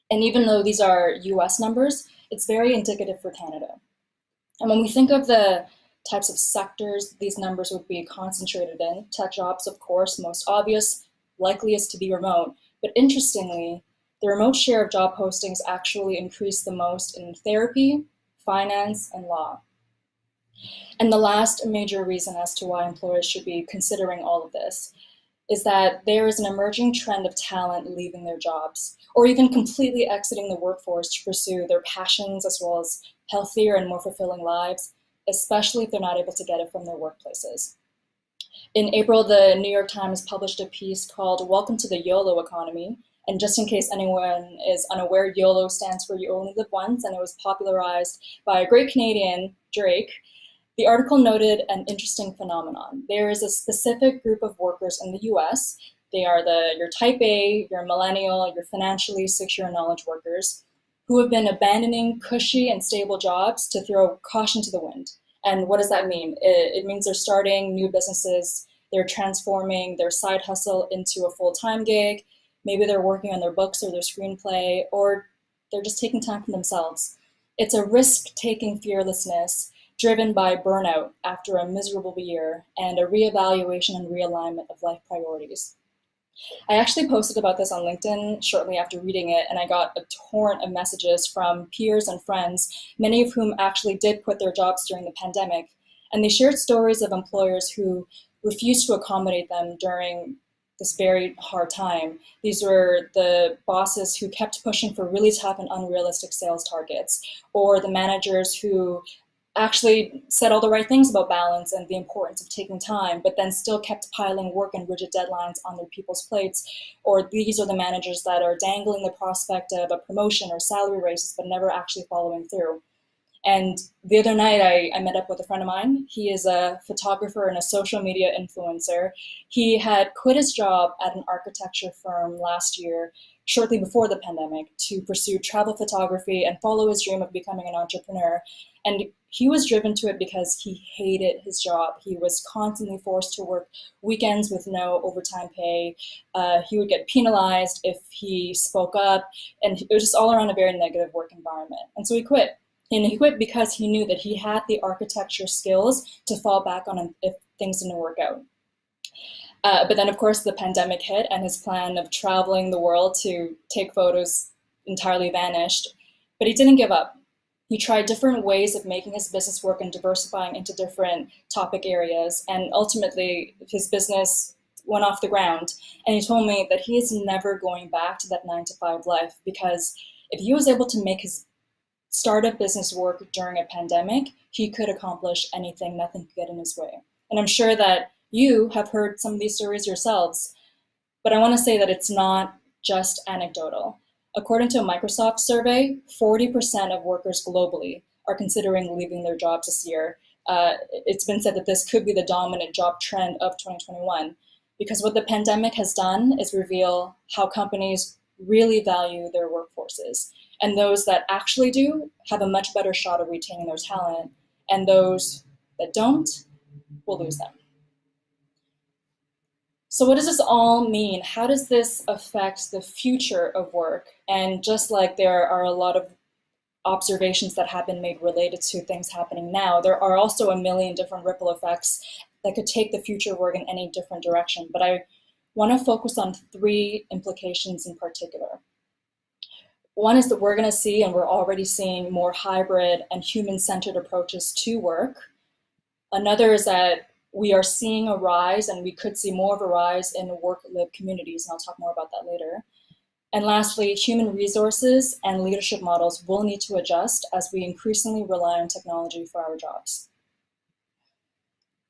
And even though these are US numbers, it's very indicative for Canada. And when we think of the types of sectors these numbers would be concentrated in, tech jobs, of course, most obvious, likeliest to be remote. But interestingly, the remote share of job postings actually increased the most in therapy, finance, and law. And the last major reason as to why employers should be considering all of this is that there is an emerging trend of talent leaving their jobs, or even completely exiting the workforce to pursue their passions as well as healthier and more fulfilling lives, especially if they're not able to get it from their workplaces. In April, the New York Times published a piece called "Welcome to the YOLO Economy." And just in case anyone is unaware, YOLO stands for You Only Live Once, and it was popularized by a great Canadian, Drake. The article noted an interesting phenomenon. There is a specific group of workers in the US. They are your type A, your millennial, your financially secure knowledge workers who have been abandoning cushy and stable jobs to throw caution to the wind. And what does that mean? It means they're starting new businesses, they're transforming their side hustle into a full-time gig, maybe they're working on their books or their screenplay, or they're just taking time for themselves. It's a risk-taking fearlessness driven by burnout after a miserable year and a reevaluation and realignment of life priorities. I actually posted about this on LinkedIn shortly after reading it, and I got a torrent of messages from peers and friends, many of whom actually did quit their jobs during the pandemic. And they shared stories of employers who refused to accommodate them during this very hard time. These were the bosses who kept pushing for really tough and unrealistic sales targets, or the managers who actually said all the right things about balance and the importance of taking time, but then still kept piling work and rigid deadlines on their people's plates. Or these are the managers that are dangling the prospect of a promotion or salary raises, but never actually following through. And the other night, I met up with a friend of mine. He is a photographer and a social media influencer. He had quit his job at an architecture firm last year, shortly before the pandemic, to pursue travel photography and follow his dream of becoming an entrepreneur. And he was driven to it because he hated his job. He was constantly forced to work weekends with no overtime pay. He would get penalized if he spoke up, and it was just all around a very negative work environment. And so he quit. And he quit because he knew that he had the architecture skills to fall back on if things didn't work out. But then, of course, the pandemic hit, and his plan of traveling the world to take photos entirely vanished. But he didn't give up. He tried different ways of making his business work and diversifying into different topic areas. And ultimately, his business went off the ground. And he told me that he is never going back to that 9-to-5 life, because if he was able to make his startup business work during a pandemic, he could accomplish anything. Nothing could get in his way. And I'm sure that you have heard some of these stories yourselves, but I want to say that it's not just anecdotal. According to a Microsoft survey, 40% of workers globally are considering leaving their jobs this year. It's been said that this could be the dominant job trend of 2021, because what the pandemic has done is reveal how companies really value their workforces. And those that actually do have a much better shot of retaining their talent, and those that don't will lose them. So what does this all mean? How does this affect the future of work? And just like there are a lot of observations that have been made related to things happening now, there are also a million different ripple effects that could take the future of work in any different direction. But I want to focus on 3 implications in particular. One is that we're going to see, and we're already seeing, more hybrid and human-centered approaches to work. Another is that we are seeing a rise, and we could see more of a rise in work-live communities, and I'll talk more about that later. And lastly, human resources and leadership models will need to adjust as we increasingly rely on technology for our jobs.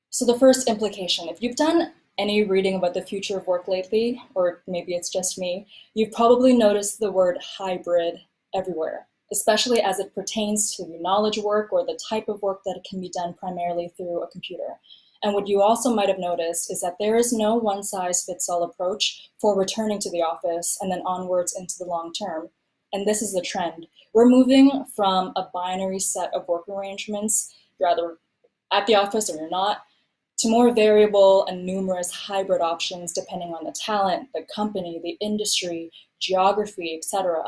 So the first implication, if you've done any reading about the future of work lately, or maybe it's just me, you've probably noticed the word hybrid everywhere, especially as it pertains to knowledge work or the type of work that can be done primarily through a computer. And what you also might have noticed is that there is no one-size-fits-all approach for returning to the office and then onwards into the long term. And this is the trend. We're moving from a binary set of work arrangements, you're either at the office or you're not, to more variable and numerous hybrid options depending on the talent, the company, the industry, geography, etc.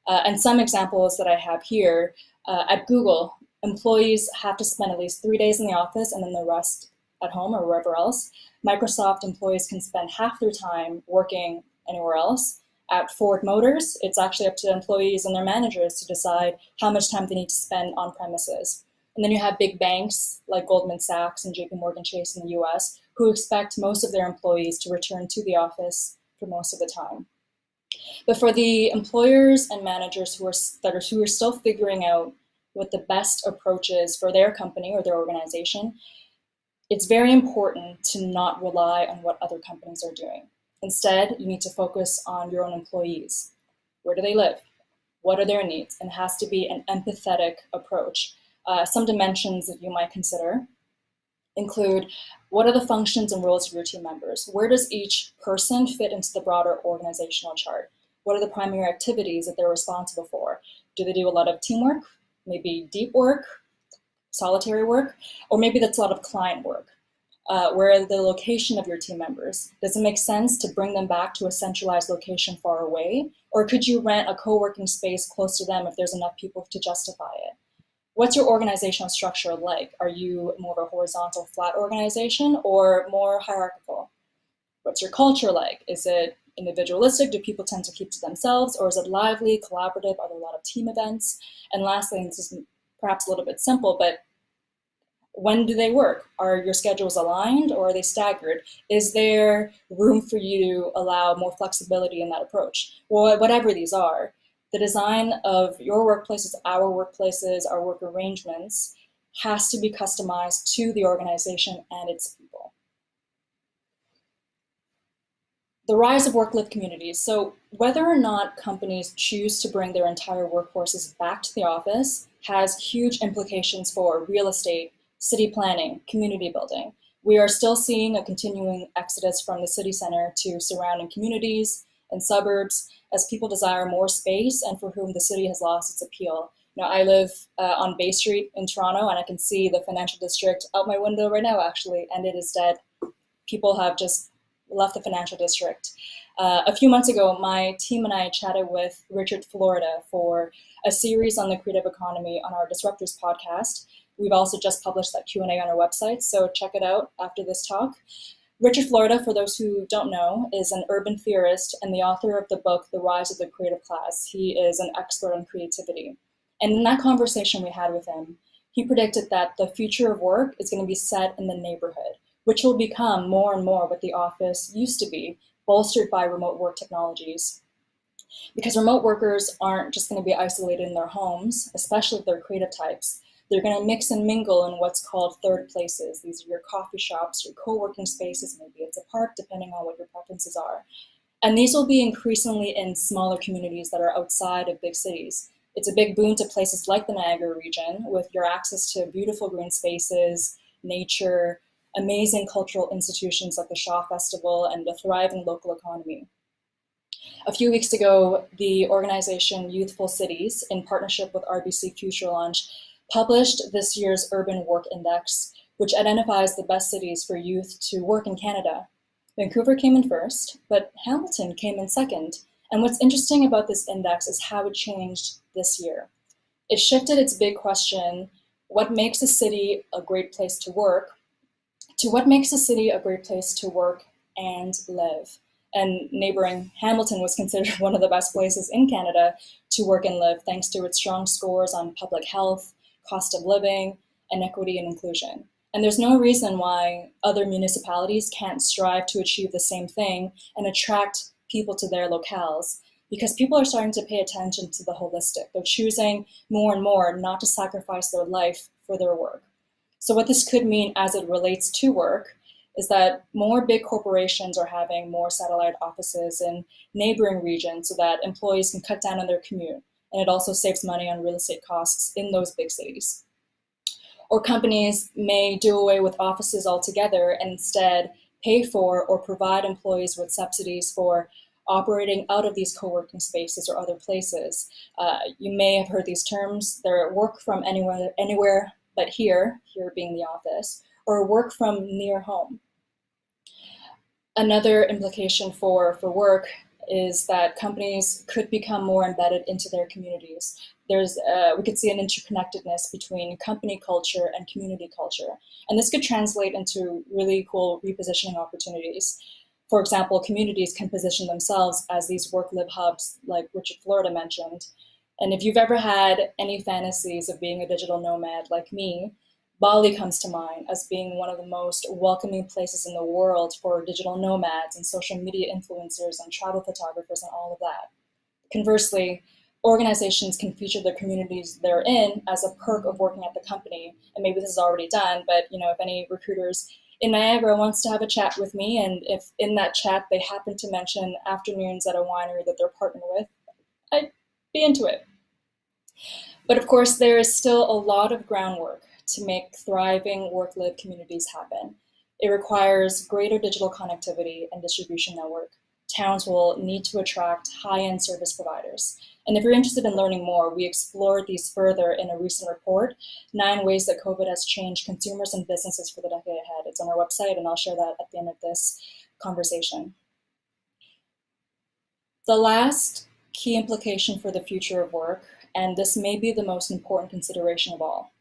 And some examples that I have here, at Google, employees have to spend at least 3 days in the office and then the rest at home or wherever else. Microsoft employees can spend half their time working anywhere else. At Ford Motors, it's actually up to employees and their managers to decide how much time they need to spend on premises. And then you have big banks like Goldman Sachs and JP Morgan Chase in the US who expect most of their employees to return to the office for most of the time. But for the employers and managers who are still figuring out what the best approach is for their company or their organization, it's very important to not rely on what other companies are doing. Instead, you need to focus on your own employees. Where do they live? What are their needs? And it has to be an empathetic approach. Some dimensions that you might consider include, what are the functions and roles of your team members? Where does each person fit into the broader organizational chart? What are the primary activities that they're responsible for? Do they do a lot of teamwork, maybe deep work, solitary work, or maybe that's a lot of client work? Where are the location of your team members? Does it make sense to bring them back to a centralized location far away? Or could you rent a co-working space close to them if there's enough people to justify it? What's your organizational structure like? Are you more of a horizontal, flat organization or more hierarchical? What's your culture like? Is it individualistic? Do people tend to keep to themselves? Or is it lively, collaborative? Are there a lot of team events? And lastly, and this is perhaps a little bit simple, but when do they work? Are your schedules aligned or are they staggered? Is there room for you to allow more flexibility in that approach? Well, whatever these are, the design of your workplaces, our work arrangements has to be customized to the organization and its people. The rise of work-live communities. So whether or not companies choose to bring their entire workforces back to the office has huge implications for real estate, city planning, community building. We are still seeing a continuing exodus from the city center to surrounding communities and suburbs as people desire more space and for whom the city has lost its appeal. Now, I live on Bay Street in Toronto, and I can see the financial district out my window right now, actually, and it is dead. People have just left the financial district. A few months ago, my team and I chatted with Richard Florida for a series on the creative economy on our Disruptors podcast. We've also just published that Q&A on our website, so check it out after this talk. Richard Florida, for those who don't know, is an urban theorist and the author of the book, The Rise of the Creative Class. He is an expert on creativity. And in that conversation we had with him, he predicted that the future of work is going to be set in the neighborhood, which will become more and more what the office used to be, bolstered by remote work technologies. Because remote workers aren't just going to be isolated in their homes, especially if they're creative types. They're going to mix and mingle in what's called third places. These are your coffee shops, your co-working spaces, maybe it's a park, depending on what your preferences are. And these will be increasingly in smaller communities that are outside of big cities. It's a big boon to places like the Niagara region with your access to beautiful green spaces, nature, amazing cultural institutions like the Shaw Festival, and a thriving local economy. A few weeks ago, the organization Youthful Cities, in partnership with RBC Future Launch, published this year's Urban Work Index, which identifies the best cities for youth to work in Canada. Vancouver came in first, but Hamilton came in second. And what's interesting about this index is how it changed this year. It shifted its big question, what makes a city a great place to work, to what makes a city a great place to work and live. And neighboring Hamilton was considered one of the best places in Canada to work and live, thanks to its strong scores on public health, cost of living, and equity and inclusion. And there's no reason why other municipalities can't strive to achieve the same thing and attract people to their locales, because people are starting to pay attention to the holistic. They're choosing more and more not to sacrifice their life for their work. So what this could mean as it relates to work is that more big corporations are having more satellite offices in neighboring regions so that employees can cut down on their commute and it also saves money on real estate costs in those big cities. Or companies may do away with offices altogether and instead pay for or provide employees with subsidies for operating out of these co-working spaces or other places. You may have heard these terms. They're work from anywhere but here being the office, or work from near home. Another implication for work is that companies could become more embedded into their communities. We could see an interconnectedness between company culture and community culture. And this could translate into really cool repositioning opportunities. For example, communities can position themselves as these work-live hubs, like Richard Florida mentioned. And if you've ever had any fantasies of being a digital nomad like me, Bali comes to mind as being one of the most welcoming places in the world for digital nomads and social media influencers and travel photographers and all of that. Conversely, organizations can feature the communities they're in as a perk of working at the company. And maybe this is already done, but if any recruiters in Niagara wants to have a chat with me, and if in that chat they happen to mention afternoons at a winery that they're partnered with, I'd be into it. But of course, there is still a lot of groundwork to make thriving work-live communities happen. It requires greater digital connectivity and distribution network. Towns will need to attract high-end service providers. And if you're interested in learning more, we explored these further in a recent report, 9 ways that COVID has changed consumers and businesses for the decade ahead. It's on our website, and I'll share that at the end of this conversation. The last key implication for the future of work, and this may be the most important consideration of all.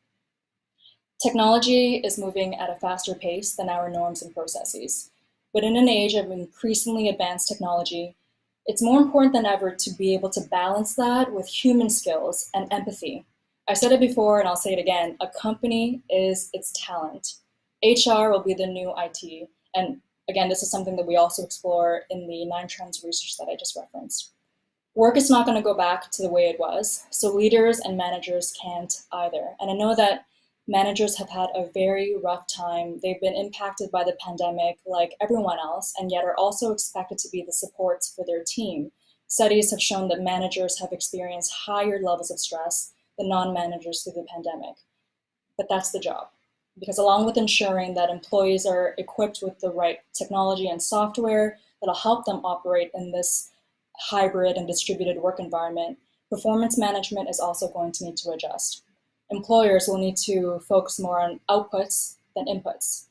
Technology is moving at a faster pace than our norms and processes. But in an age of increasingly advanced technology, it's more important than ever to be able to balance that with human skills and empathy. I said it before and I'll say it again, a company is its talent. HR will be the new IT. And again, this is something that we also explore in the 9 Trends research that I just referenced. Work is not going to go back to the way it was, so leaders and managers can't either. And I know that managers have had a very rough time. They've been impacted by the pandemic like everyone else, and yet are also expected to be the supports for their team. Studies have shown that managers have experienced higher levels of stress than non-managers through the pandemic. But that's the job. Because along with ensuring that employees are equipped with the right technology and software that'll help them operate in this hybrid and distributed work environment, performance management is also going to need to adjust. Employers will need to focus more on outputs than inputs.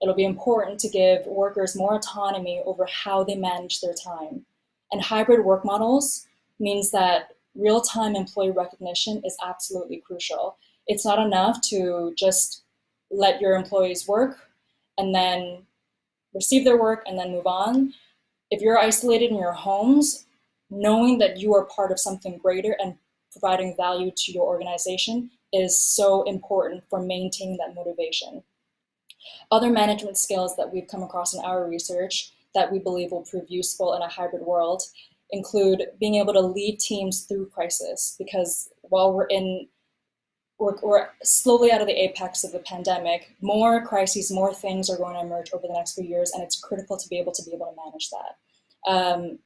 It'll be important to give workers more autonomy over how they manage their time. And hybrid work models means that real-time employee recognition is absolutely crucial. It's not enough to just let your employees work and then receive their work and then move on. If you're isolated in your homes, knowing that you are part of something greater and providing value to your organization is so important for maintaining that motivation. Other management skills that we've come across in our research that we believe will prove useful in a hybrid world include being able to lead teams through crisis, because while we're slowly out of the apex of the pandemic, more crises, more things are going to emerge over the next few years, and it's critical to be able to manage that.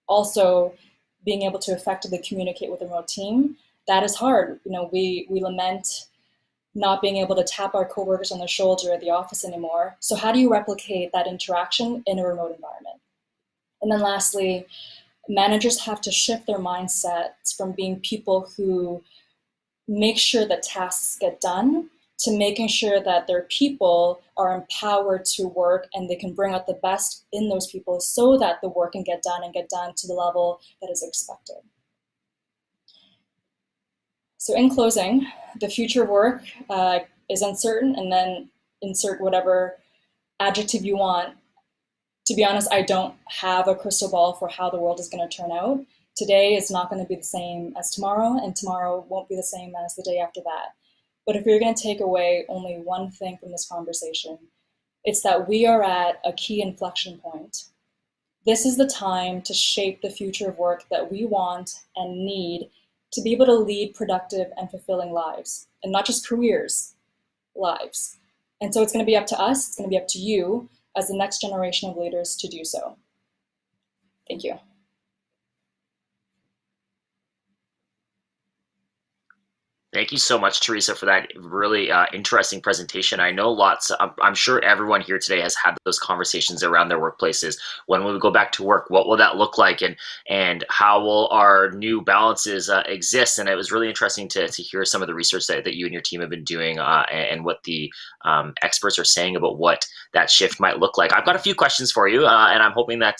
Also, being able to effectively communicate with a remote team, that is hard. We lament not being able to tap our coworkers on the shoulder at the office anymore. So how do you replicate that interaction in a remote environment? And then lastly, managers have to shift their mindsets from being people who make sure that tasks get done to making sure that their people are empowered to work and they can bring out the best in those people so that the work can get done to the level that is expected. So in closing, the future of work is uncertain, and then insert whatever adjective you want. To be honest, I don't have a crystal ball for how the world is going to turn out. Today is not going to be the same as tomorrow, and tomorrow won't be the same as the day after that. But if you're going to take away only one thing from this conversation, it's that we are at a key inflection point. This is the time to shape the future of work that we want and need to be able to lead productive and fulfilling lives, and not just careers, lives. And so it's going to be up to us, it's going to be up to you as the next generation of leaders to do so. Thank you. Thank you so much, Teresa, for that really interesting presentation. I know I'm sure everyone here today has had those conversations around their workplaces. When we go back to work, what will that look like, and how will our new balances exist? And it was really interesting to hear some of the research that you and your team have been doing, and what the experts are saying about what that shift might look like. I've got a few questions for you, and I'm hoping that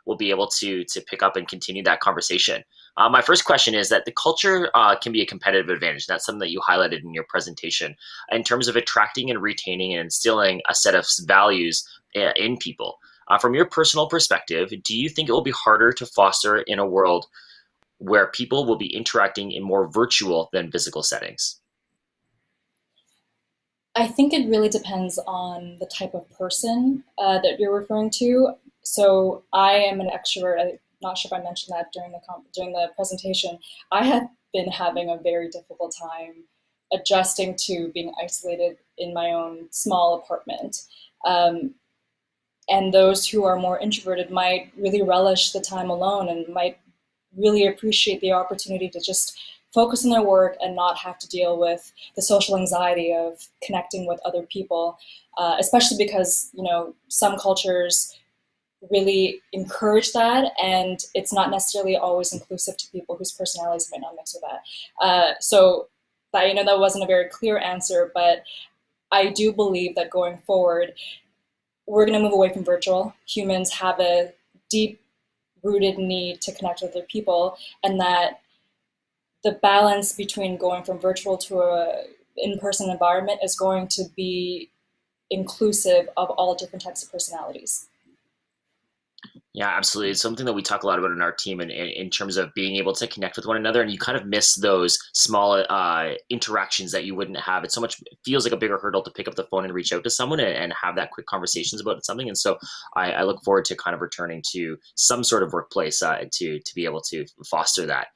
we'll be able to pick up and continue that conversation. My first question is that the culture can be a competitive advantage. That's something that you highlighted in your presentation in terms of attracting and retaining and instilling a set of values in people. From your personal perspective, do you think it will be harder to foster in a world where people will be interacting in more virtual than physical settings? I think it really depends on the type of person that you're referring to. So I am an extrovert. I'm not sure if I mentioned that during the presentation. I have been having a very difficult time adjusting to being isolated in my own small apartment. And those who are more introverted might really relish the time alone and might really appreciate the opportunity to just focus on their work and not have to deal with the social anxiety of connecting with other people, especially because, some cultures really encourage that, and it's not necessarily always inclusive to people whose personalities might not mix with that. That wasn't a very clear answer, but I do believe that going forward, we're going to move away from virtual. Humans have a deep rooted need to connect with other people, and that the balance between going from virtual to a in-person environment is going to be inclusive of all different types of personalities. Yeah, absolutely. It's something that we talk a lot about in our team, and in terms of being able to connect with one another, and you kind of miss those small interactions that you wouldn't have. It feels like a bigger hurdle to pick up the phone and reach out to someone and have that quick conversations about something. And so I look forward to kind of returning to some sort of workplace to be able to foster that.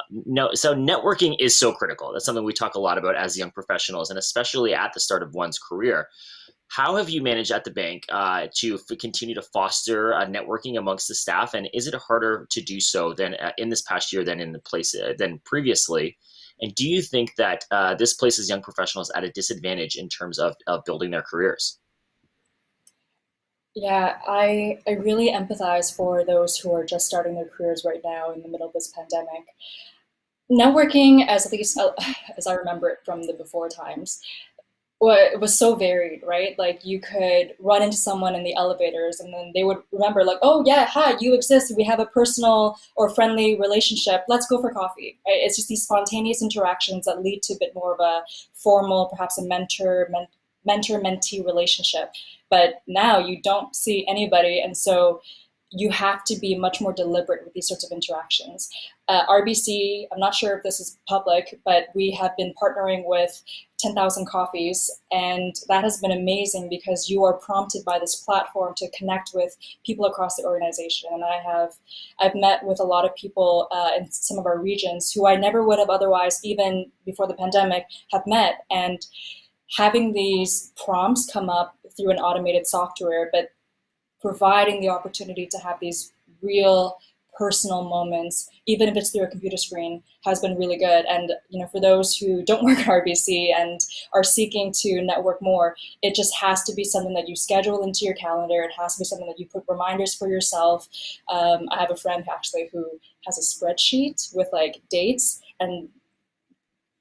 No, so networking is so critical. That's something we talk a lot about as young professionals, and especially at the start of one's career. How have you managed at the bank to continue to foster networking amongst the staff, and is it harder to do so than in this past year than previously? And do you think that this places young professionals at a disadvantage in terms of building their careers? Yeah, I really empathize for those who are just starting their careers right now in the middle of this pandemic. Networking, as at least as I remember it from the before times, well, it was so varied, right? Like you could run into someone in the elevators and then they would remember like, oh yeah, hi, you exist. We have a personal or friendly relationship. Let's go for coffee, right? It's just these spontaneous interactions that lead to a bit more of a formal, perhaps a mentor-mentee relationship. But now you don't see anybody. And so you have to be much more deliberate with these sorts of interactions. RBC, I'm not sure if this is public, but we have been partnering with 10,000 Coffees, and that has been amazing because you are prompted by this platform to connect with people across the organization. And I've met with a lot of people in some of our regions who I never would have otherwise, even before the pandemic, have met. And having these prompts come up through an automated software, but providing the opportunity to have these real personal moments, even if it's through a computer screen, has been really good. And for those who don't work at RBC and are seeking to network more, it just has to be something that you schedule into your calendar. It has to be something that you put reminders for yourself. I have a friend actually who has a spreadsheet with like dates, and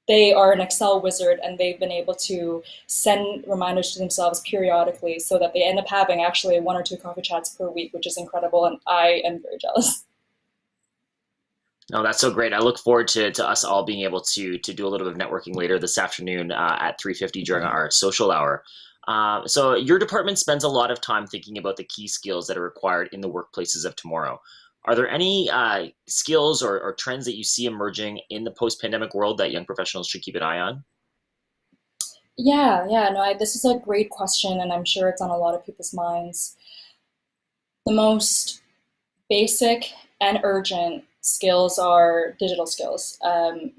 they are an Excel wizard, and they've been able to send reminders to themselves periodically so that they end up having actually 1 or 2 coffee chats per week, which is incredible. And I am very jealous. No, that's so great. I look forward to us all being able to do a little bit of networking later this afternoon at 3:50 during our social hour. So your department spends a lot of time thinking about the key skills that are required in the workplaces of tomorrow. Are there any skills or trends that you see emerging in the post-pandemic world that young professionals should keep an eye on? Yeah, no, this is a great question, and I'm sure it's on a lot of people's minds. The most basic and urgent skills are digital skills.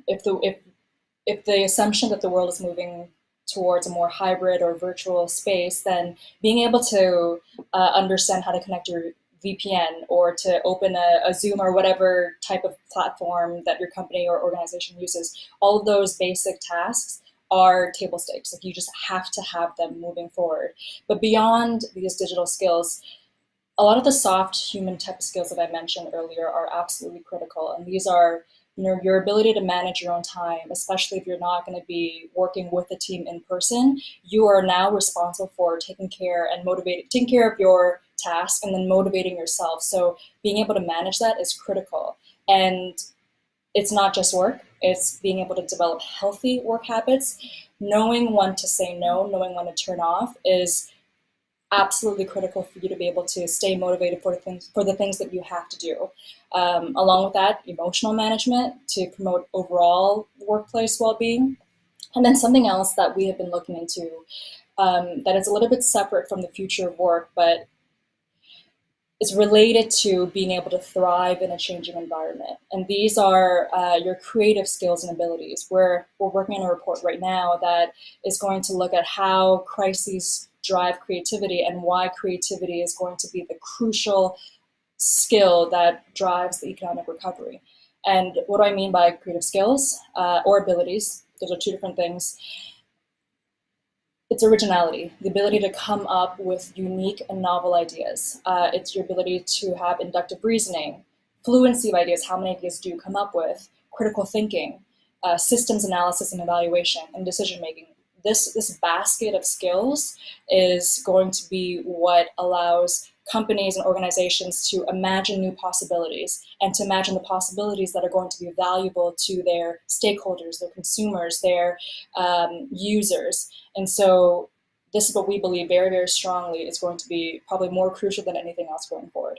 If the assumption that the world is moving towards a more hybrid or virtual space, then being able to understand how to connect VPN or to open a Zoom or whatever type of platform that your company or organization uses. All of those basic tasks are table stakes. Like, you just have to have them moving forward. But beyond these digital skills, a lot of the soft human type of skills that I mentioned earlier are absolutely critical. And these are, your ability to manage your own time, especially if you're not going to be working with a team in person. You are now responsible for taking care of your task and then motivating yourself. So being able to manage that is critical. And it's not just work, it's being able to develop healthy work habits. Knowing when to say no, knowing when to turn off is absolutely critical for you to be able to stay motivated for the things that you have to do. Along with that, emotional management to promote overall workplace well-being. And then something else that we have been looking into that is a little bit separate from the future of work, but is related to being able to thrive in a changing environment. And these are your creative skills and abilities. We're working on a report right now that is going to look at how crises drive creativity and why creativity is going to be the crucial skill that drives the economic recovery. And what do I mean by creative skills or abilities? Those are two different things. It's originality, the ability to come up with unique and novel ideas. It's your ability to have inductive reasoning, fluency of ideas, how many ideas do you come up with, critical thinking, systems analysis and evaluation, and decision making. This basket of skills is going to be what allows companies and organizations to imagine new possibilities and to imagine the possibilities that are going to be valuable to their stakeholders, their consumers, their users. And so this is what we believe very, very strongly is going to be probably more crucial than anything else going forward.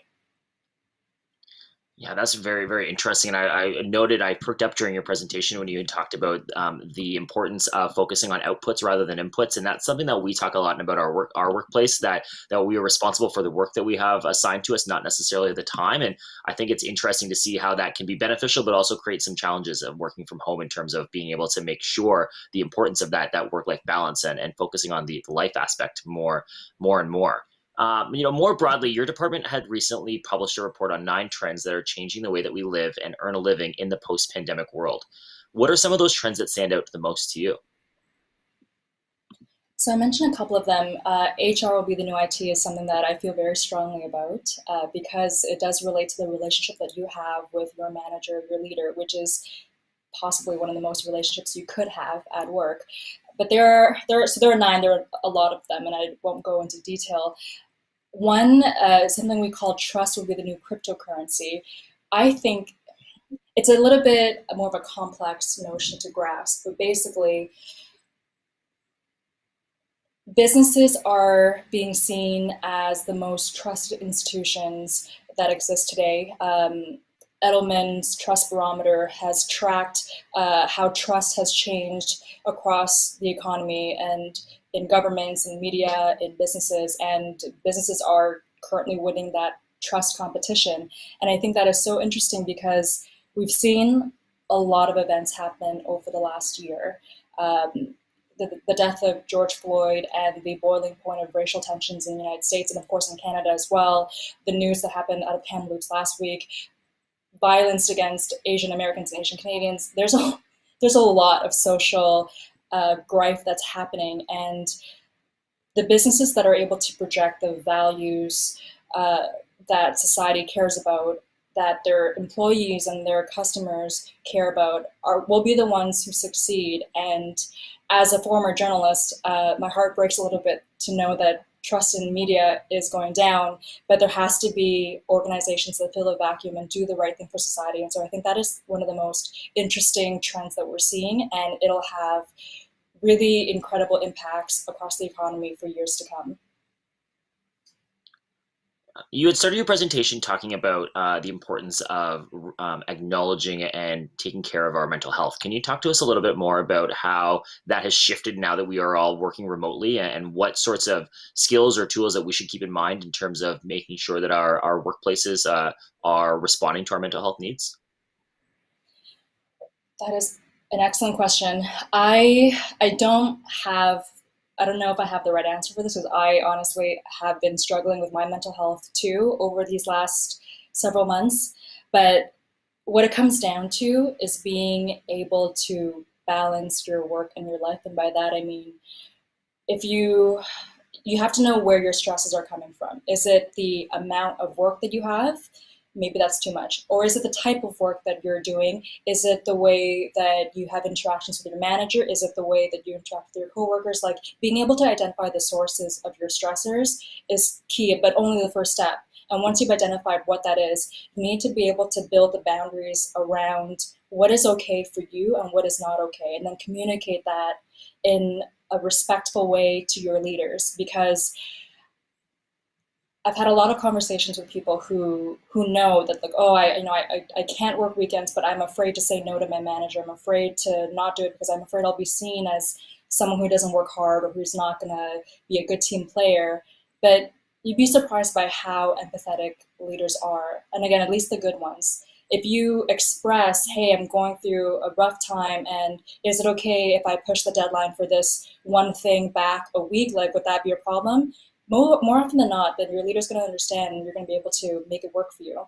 Yeah, that's very, very interesting. And I noted, I perked up during your presentation when you had talked about the importance of focusing on outputs rather than inputs. And that's something that we talk a lot about our workplace, that we are responsible for the work that we have assigned to us, not necessarily the time. And I think it's interesting to see how that can be beneficial, but also create some challenges of working from home in terms of being able to make sure the importance of that work-life balance and focusing on the life aspect more and more. More broadly, your department had recently published a report on 9 trends that are changing the way that we live and earn a living in the post-pandemic world. What are some of those trends that stand out the most to you? So I mentioned a couple of them. HR will be the new IT is something that I feel very strongly about because it does relate to the relationship that you have with your manager, your leader, which is possibly one of the most relationships you could have at work. But there are 9. There are a lot of them, and I won't go into detail. One, something we call trust will be the new cryptocurrency. I think it's a little bit more of a complex notion to grasp, but basically, businesses are being seen as the most trusted institutions that exist today. Edelman's Trust Barometer has tracked how trust has changed across the economy and in governments and media, in businesses, and businesses are currently winning that trust competition. And I think that is so interesting because we've seen a lot of events happen over the last year. The death of George Floyd and the boiling point of racial tensions in the United States and of course in Canada as well, the news that happened out of Kamloops last week, violence against Asian Americans and Asian Canadians. There's a lot of social grief that's happening, and the businesses that are able to project the values that society cares about, that their employees and their customers care about, will be the ones who succeed. And as a former journalist, my heart breaks a little bit to know that trust in media is going down, but there has to be organizations that fill a vacuum and do the right thing for society. And so I think that is one of the most interesting trends that we're seeing, and it'll have really incredible impacts across the economy for years to come. You had started your presentation talking about the importance of acknowledging and taking care of our mental health. Can you talk to us a little bit more about how that has shifted now that we are all working remotely, and what sorts of skills or tools that we should keep in mind in terms of making sure that our workplaces are responding to our mental health needs? That is an excellent question. I don't have I don't know if I have the right answer for this, because I honestly have been struggling with my mental health too over these last several months. But what it comes down to is being able to balance your work and your life. And by that, I mean, if you have to know where your stresses are coming from. Is it the amount of work that you have? Maybe that's too much. Or is it the type of work that you're doing? Is it the way that you have interactions with your manager? Is it the way that you interact with your coworkers? Like, being able to identify the sources of your stressors is key, but only the first step. And once you've identified what that is, you need to be able to build the boundaries around what is okay for you and what is not okay, and then communicate that in a respectful way to your leaders. Because I've had a lot of conversations with people who know that, like, oh, I can't work weekends, but I'm afraid to say no to my manager. I'm afraid to not do it because I'm afraid I'll be seen as someone who doesn't work hard or who's not going to be a good team player. But you'd be surprised by how empathetic leaders are. And again, at least the good ones. If you express, hey, I'm going through a rough time, and is it okay if I push the deadline for this one thing back a week? Like, would that be a problem? More often than not, then your leader's going to understand and you're going to be able to make it work for you.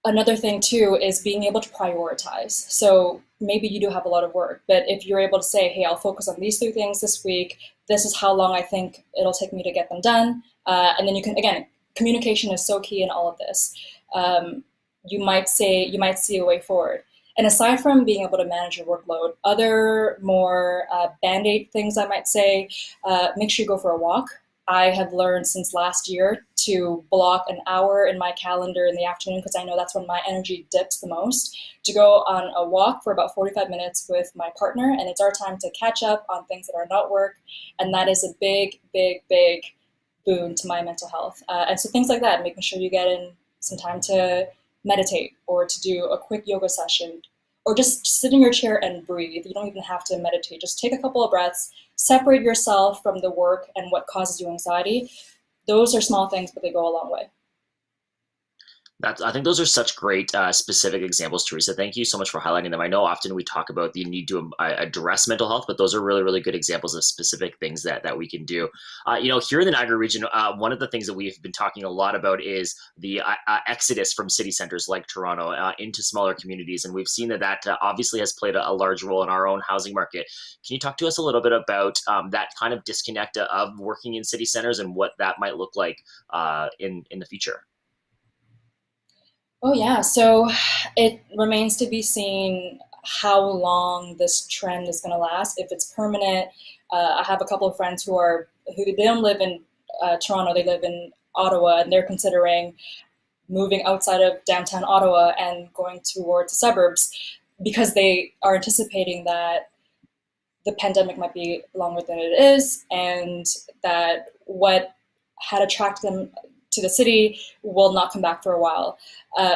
Another thing too is being able to prioritize. So maybe you do have a lot of work, but if you're able to say, hey, I'll focus on these 3 things this week, this is how long I think it'll take me to get them done. And then you can, again, communication is so key in all of this. You might see a way forward. And aside from being able to manage your workload, other more band-aid things I might say, make sure you go for a walk. I have learned since last year to block an hour in my calendar in the afternoon, because I know that's when my energy dips the most, to go on a walk for about 45 minutes with my partner. And it's our time to catch up on things that are not work. And that is a big, big, big boon to my mental health. And so things like that, making sure you get in some time to meditate or to do a quick yoga session, or just sit in your chair and breathe. You don't even have to meditate. Just take a couple of breaths, separate yourself from the work and what causes you anxiety. Those are small things, but they go a long way. I think those are such great specific examples, Teresa. Thank you so much for highlighting them. I know often we talk about the need to address mental health, but those are really, really good examples of specific things that we can do. Here in the Niagara region, one of the things that we've been talking a lot about is the exodus from city centers like Toronto into smaller communities. And we've seen that obviously has played a large role in our own housing market. Can you talk to us a little bit about that kind of disconnect of working in city centers and what that might look like in the future? Oh yeah, so it remains to be seen how long this trend is going to last, if it's permanent. I have a couple of friends who they don't live in Toronto, they live in Ottawa, and they're considering moving outside of downtown Ottawa and going towards the suburbs because they are anticipating that the pandemic might be longer than it is, and that what had attracted them to the city will not come back for a while.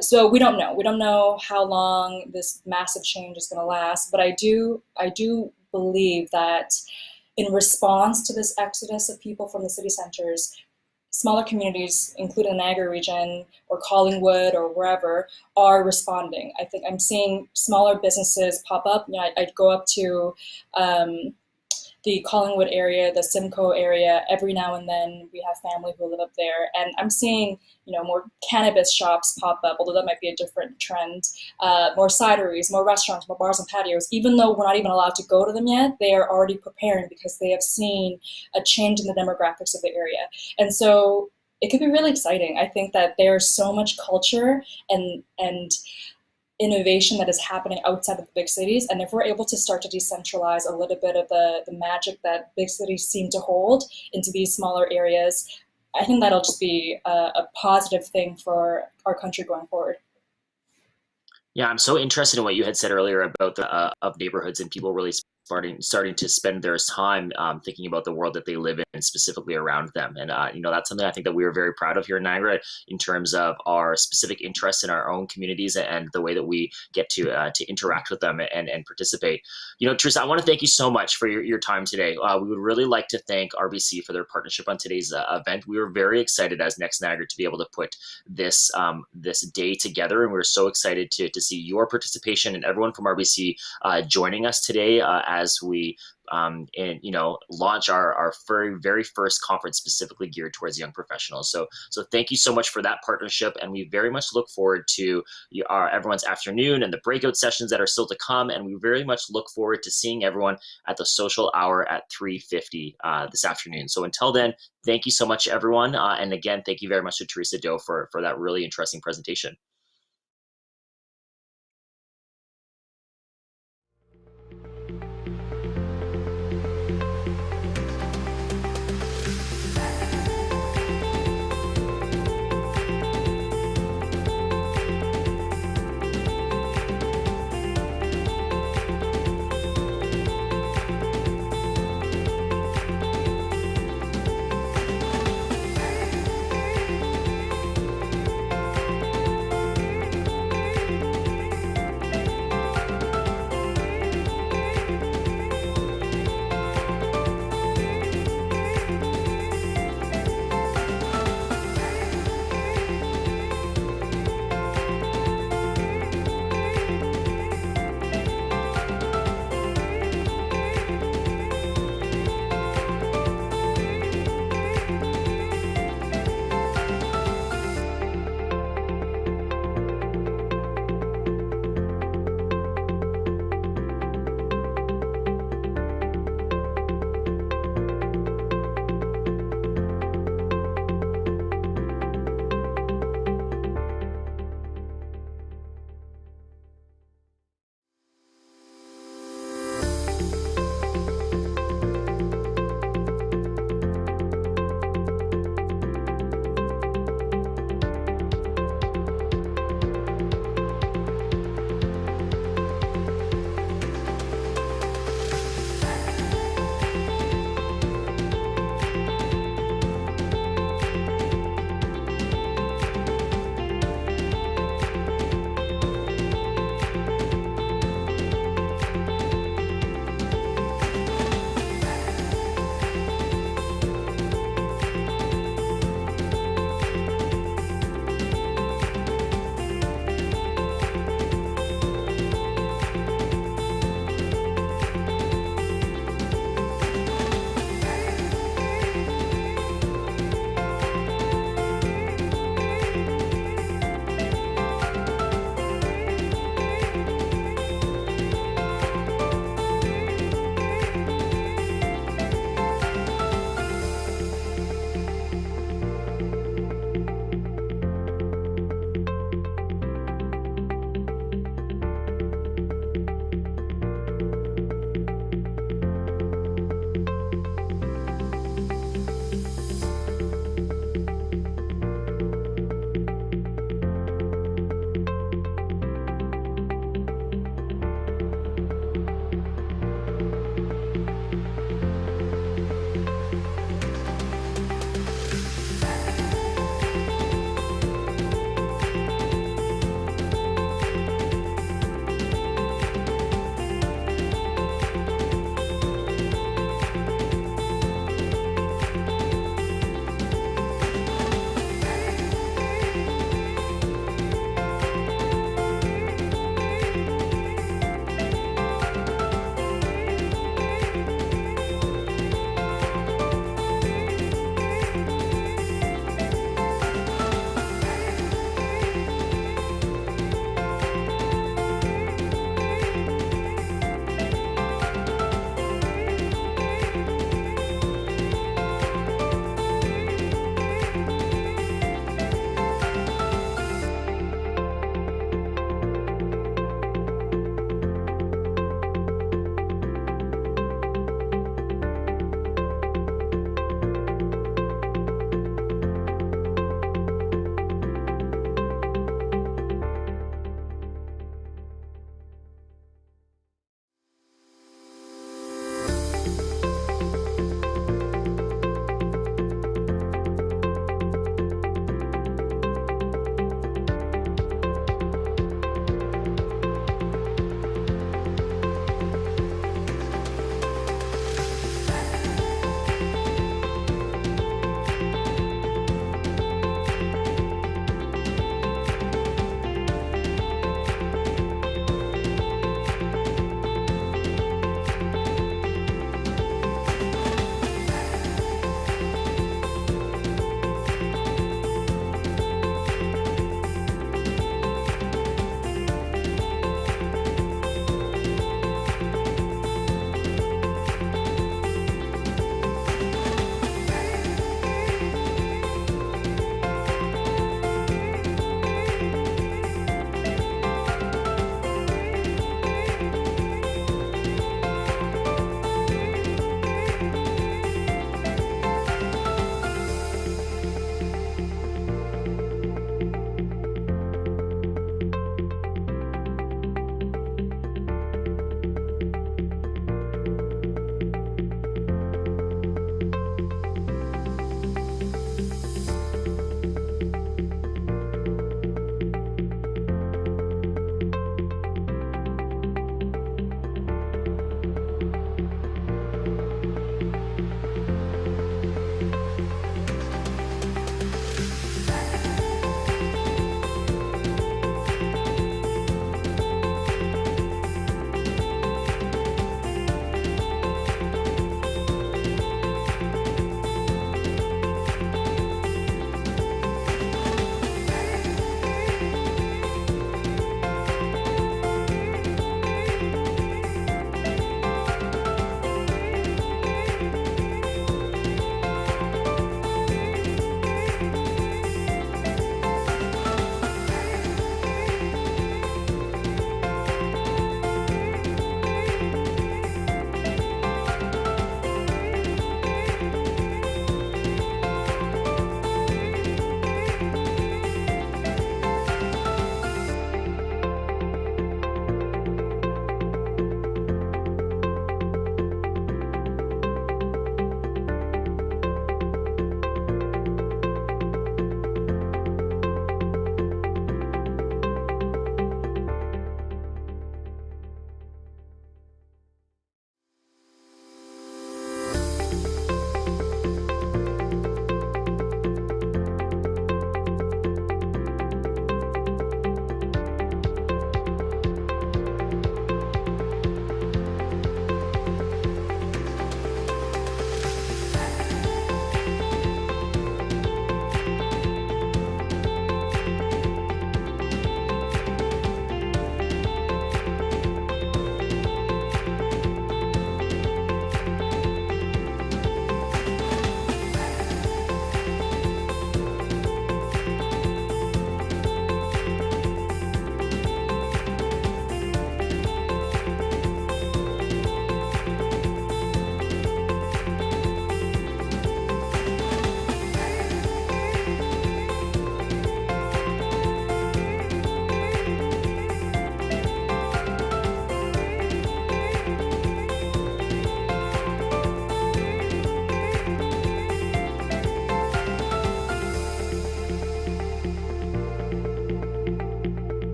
So we don't know. We don't know how long this massive change is going to last. But I do believe that in response to this exodus of people from the city centers, smaller communities, including the Niagara region or Collingwood or wherever, are responding. I think I'm seeing smaller businesses pop up. I'd go up to the Collingwood area, the Simcoe area. Every now and then we have family who live up there, and I'm seeing more cannabis shops pop up, although that might be a different trend. More cideries, more restaurants, more bars and patios. Even though we're not even allowed to go to them yet, they are already preparing because they have seen a change in the demographics of the area. And so it could be really exciting. I think that there's so much culture and innovation that is happening outside of the big cities. And if we're able to start to decentralize a little bit of the magic that big cities seem to hold into these smaller areas, I think that'll just be a positive thing for our country going forward. Yeah, I'm so interested in what you had said earlier about the of neighborhoods and people really starting to spend their time thinking about the world that they live in, specifically around them. And that's something I think that we are very proud of here in Niagara in terms of our specific interests in our own communities and the way that we get to interact with them and participate. Teresa, I want to thank you so much for your time today. We would really like to thank RBC for their partnership on today's event. We were very excited as Next Niagara to be able to put this day together, and we're so excited to see your participation and everyone from RBC joining us today as we and launch our very first conference specifically geared towards young professionals. So thank you so much for that partnership, and we very much look forward to everyone's afternoon and the breakout sessions that are still to come. And we very much look forward to seeing everyone at the social hour at 3:50 this afternoon. So until then, thank you so much, everyone. And again, thank you very much to Teresa Doe for that really interesting presentation.